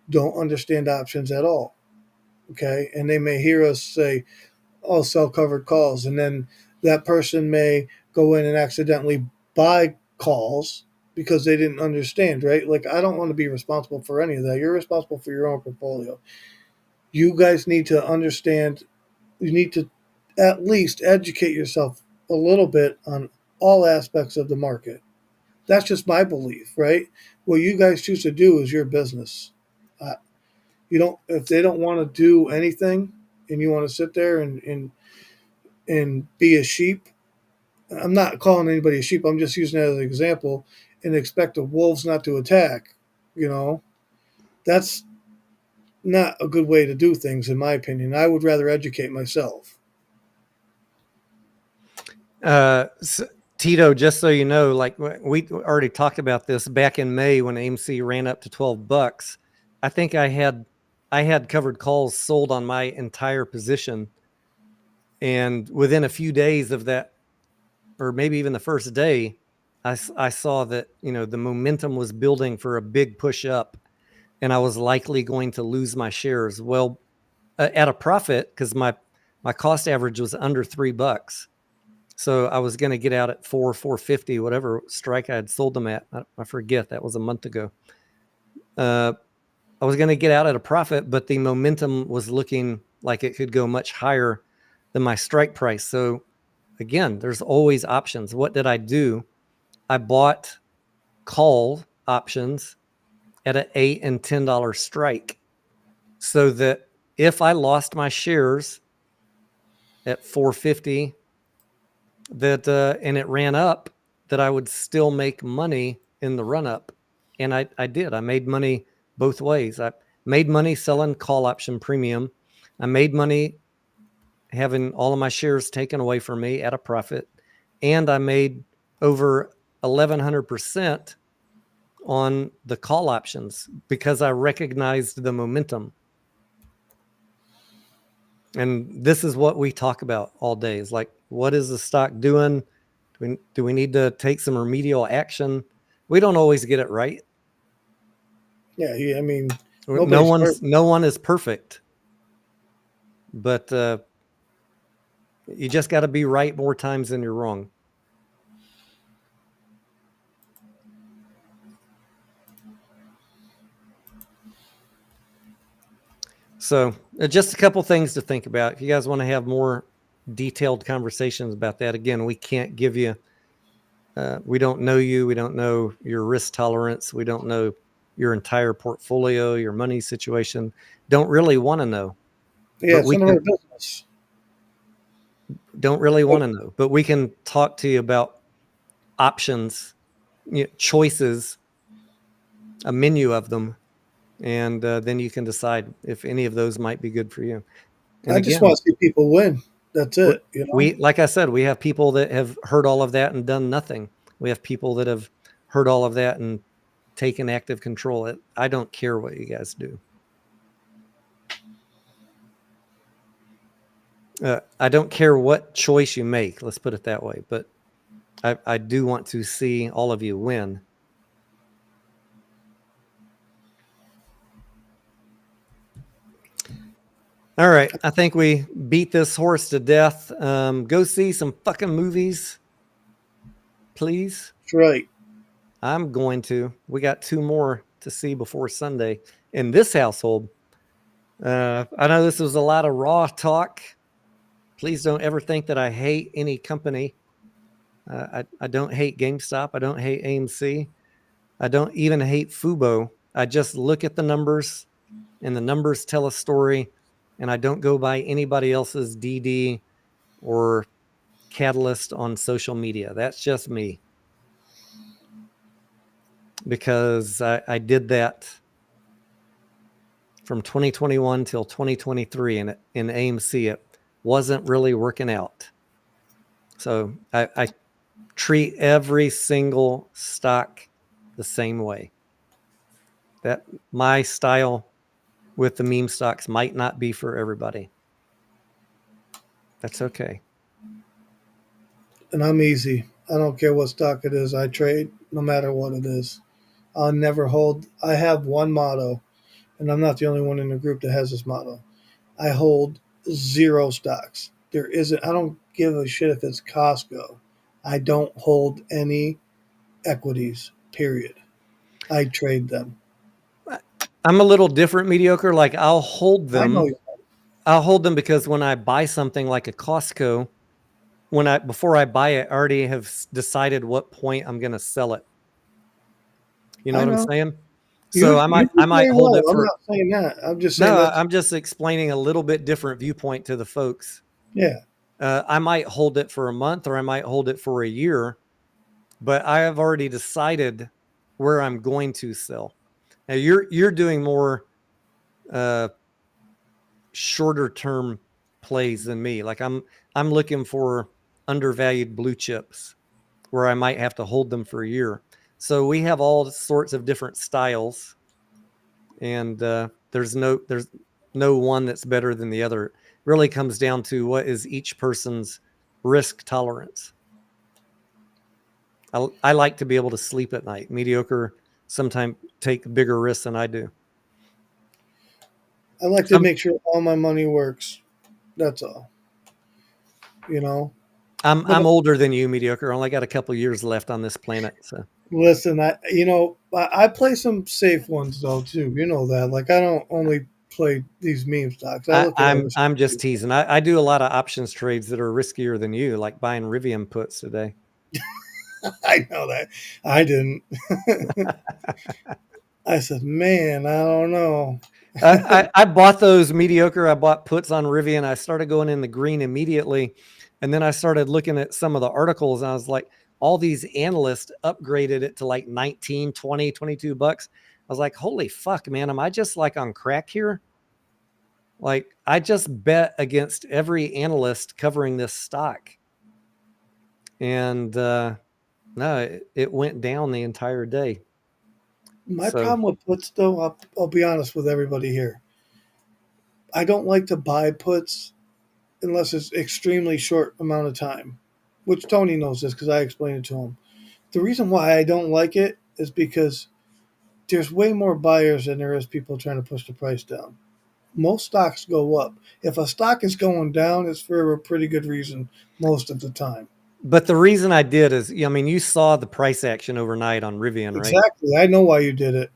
don't understand options at all. Okay. And they may hear us say, oh, sell covered calls. And then that person may go in and accidentally buy calls because they didn't understand, right? Like, I don't want to be responsible for any of that. You're responsible for your own portfolio. You guys need to understand, you need to at least educate yourself a little bit on all aspects of the market. That's just my belief, right? What you guys choose to do is your business. You don't, if they don't want to do anything and you want to sit there and be a sheep. I'm not calling anybody a sheep. I'm just using that as an example and expect the wolves not to attack. That's not a good way to do things, in my opinion. I would rather educate myself. Tito, just so you know, like we already talked about this back in May when AMC ran up to $12. I think I had covered calls sold on my entire position. And within a few days of that, or maybe even the first day, I saw that, the momentum was building for a big push up and I was likely going to lose my shares. Well, at a profit, because my cost average was under $3. So I was going to get out at $4.50, whatever strike I had sold them at. I forget, that was a month ago. I was going to get out at a profit, but the momentum was looking like it could go much higher than my strike price. So again, there's always options. What did I do? I bought call options at an $8 and $10 strike, so that if I lost my shares at $4.50, that and it ran up, that I would still make money in the run up. And I did. I made money both ways. I made money selling call option premium. I made money having all of my shares taken away from me at a profit. And I made over 1,100% on the call options because I recognized the momentum. And this is what we talk about all day, is like, what is the stock doing? Do we need to take some remedial action? We don't always get it right. Yeah, I mean, No one is perfect, but you just got to be right more times than you're wrong. So just a couple things to think about. If you guys want to have more detailed conversations about that, again, we can't give you, we don't know you. We don't know your risk tolerance. We don't know your entire portfolio, your money situation. Don't really want to know. Yeah, it's none of our business. Don't really want to know, but we can talk to you about options, choices, a menu of them, and then you can decide if any of those might be good for you. And I just want to see people win. That's it. We, like I said, we have people that have heard all of that and done nothing. We have people that have heard all of that and taken active control. I don't care what you guys do. I don't care what choice you make. Let's put it that way. But I do want to see all of you win. All right. I think we beat this horse to death. Go see some fucking movies, please. That's right. I'm going to. We got 2 more to see before Sunday in this household. I know this was a lot of raw talk. Please don't ever think that I hate any company. I don't hate GameStop. I don't hate AMC. I don't even hate Fubo. I just look at the numbers, and the numbers tell a story, and I don't go by anybody else's DD or catalyst on social media. That's just me. Because I did that from 2021 till 2023, and in AMC, it wasn't really working out. So I treat every single stock the same way. That my style with the meme stocks might not be for everybody. That's okay. And I'm easy. I don't care what stock it is. I trade no matter what it is. I'll never hold. I have one motto, and I'm not the only one in the group that has this motto. I hold 0 stocks. There isn't. I don't give a shit if it's Costco. I don't hold any equities. Period. I trade them. I'm a little different, mediocre. Like I'll hold I know. them. I'll hold them because when I buy something like a Costco, before I buy it, I already have decided what point I'm going to sell it. You know I what I'm know. saying? You So I might very hold well. it I'm for. not saying that. I'm just saying No, that. I'm just explaining a little bit different viewpoint to the folks. Yeah. I might hold it for a month or I might hold it for a year, but I have already decided where I'm going to sell. Now you're doing more shorter term plays than me. Like I'm looking for undervalued blue chips where I might have to hold them for a year. So we have all sorts of different styles, and there's no one that's better than the other. It really comes down to what is each person's risk tolerance. I like to be able to sleep at night. Mediocre sometimes take bigger risks than I do. I like to make sure all my money works. That's all. You know. I'm older than you, mediocre. I only got a couple years left on this planet. So listen, I play some safe ones though too. You know that. Like I don't only play these meme stocks. I look at other I'm just stuff. teasing. I do a lot of options trades that are riskier than you, like buying Rivian puts today. I know that. I didn't. I said, man, I don't know. I bought those mediocre. I bought puts on Rivian. I started going in the green immediately. And then I started looking at some of the articles and I was like, all these analysts upgraded it to like 19, 20, 22 bucks. I was like, holy fuck, man. Am I just like on crack here? Like I just bet against every analyst covering this stock. And no, it went down the entire day. My problem with puts though, I'll be honest with everybody here. I don't like to buy puts unless it's extremely short amount of time, which Tony knows this because I explained it to him. The reason why I don't like it is because there's way more buyers than there is people trying to push the price down. Most stocks go up. If a stock is going down, it's for a pretty good reason most of the time. But the reason I did is, I mean, you saw the price action overnight on Rivian, right? Exactly. I know why you did it.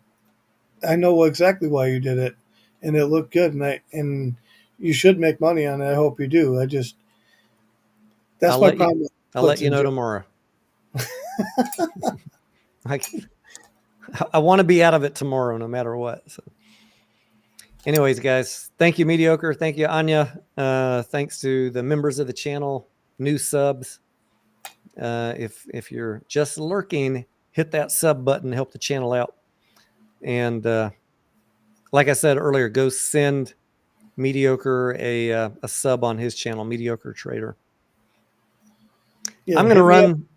I know exactly why you did it, and it looked good. And you should make money on it. I hope you do. That's my problem. I'll let you know tomorrow. I want to be out of it tomorrow, no matter what. So. Anyways, guys, thank you, mediocre. Thank you, Anya. Thanks to the members of the channel, new subs. If you're just lurking, hit that sub button, help the channel out. And like I said earlier, go send mediocre a sub on his channel, Mediocre Trader. Yeah, I'm going to run.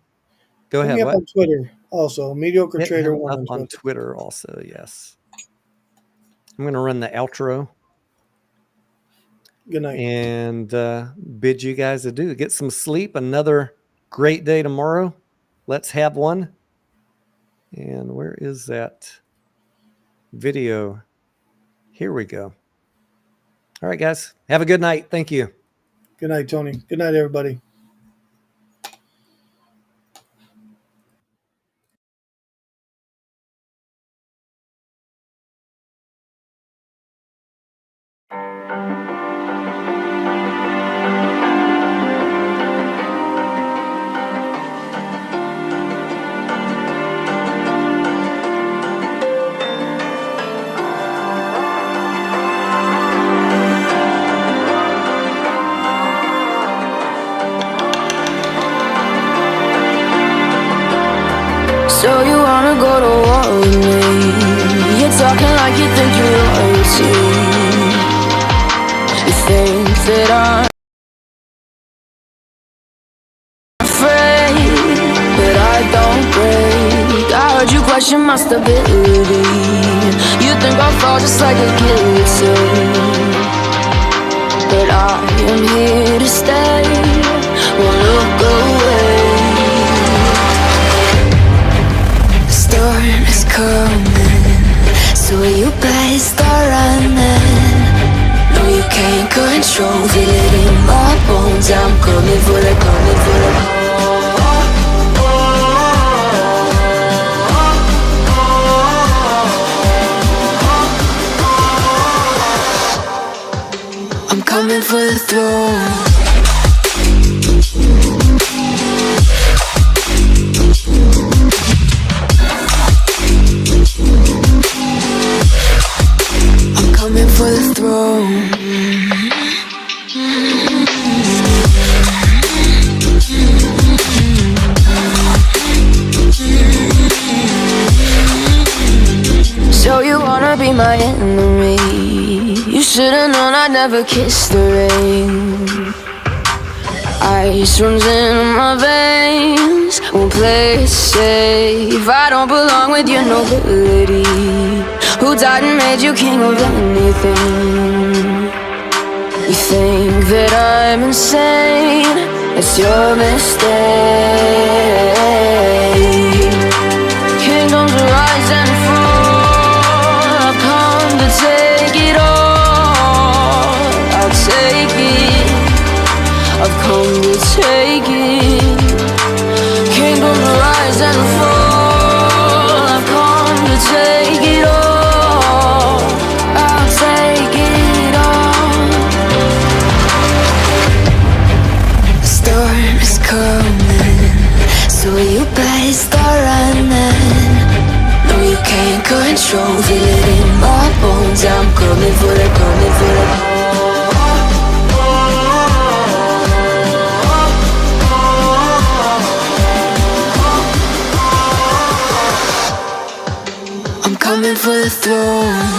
Go ahead. Hit me up on Twitter also, Mediocre Hit Trader him 1 up on Twitter also. Yes. I'm going to run the outro. Good night. And bid you guys adieu. Get some sleep. Another great day tomorrow. Let's have one. And where is that video? Here we go. All right, guys. Have a good night. Thank you. Good night, Tony. Good night, everybody. So you wanna go to war with me? You're talking like you think you're royalty. You think that I'm question my stability. You think I'll fall just like a guillotine, but I am here to stay, won't look away. The storm is coming, so you better start running. No, you can't control, feel it in my bones. I'm coming for the, coming for the. I'm coming for the throne. I'm coming for the throne. So you wanna be my enemy? You should've known I'd never kiss the rain. Ice runs in my veins, won't play it safe. I don't belong with your nobility. Who died and made you king of anything? You think that I'm insane? It's your mistake. Kingdoms rise and fall, I've come to take it all. I'll take it, I've come to take it. Kingdoms rise and fall, I've come to take it all. I'll take it all. The storm is coming, so you better start running. No, you can't control, feel it in my bones. I'm coming for the, coming for the. I'm coming for the throne.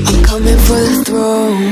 I'm coming for the throne.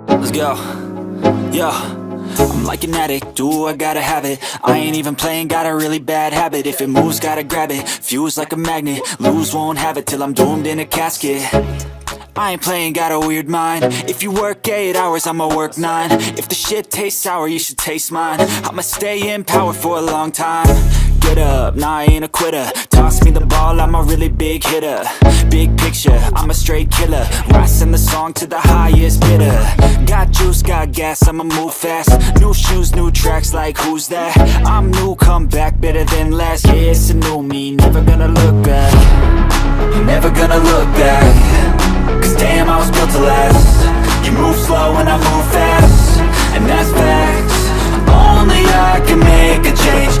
Let's go. Yo, I'm like an addict, do I gotta have it. I ain't even playing, got a really bad habit. If it moves, gotta grab it, fuse like a magnet. Lose, won't have it till I'm doomed in a casket. I ain't playing, got a weird mind. If you work 8 hours, I'ma work 9. If the shit tastes sour, you should taste mine. I'ma stay in power for a long time. Get up, nah, I ain't a quitter. Toss me the ball, I'm a really big hitter. Big picture, I'm a straight killer. Rising the song to the highest bidder. Got juice, got gas, I'ma move fast. New shoes, new tracks, like who's that? I'm new, come back, better than last. Yeah, it's a new me, never gonna look back. Never gonna look back. Cause damn, I was built to last. You move slow and I move fast, and that's facts. Only I can make a change.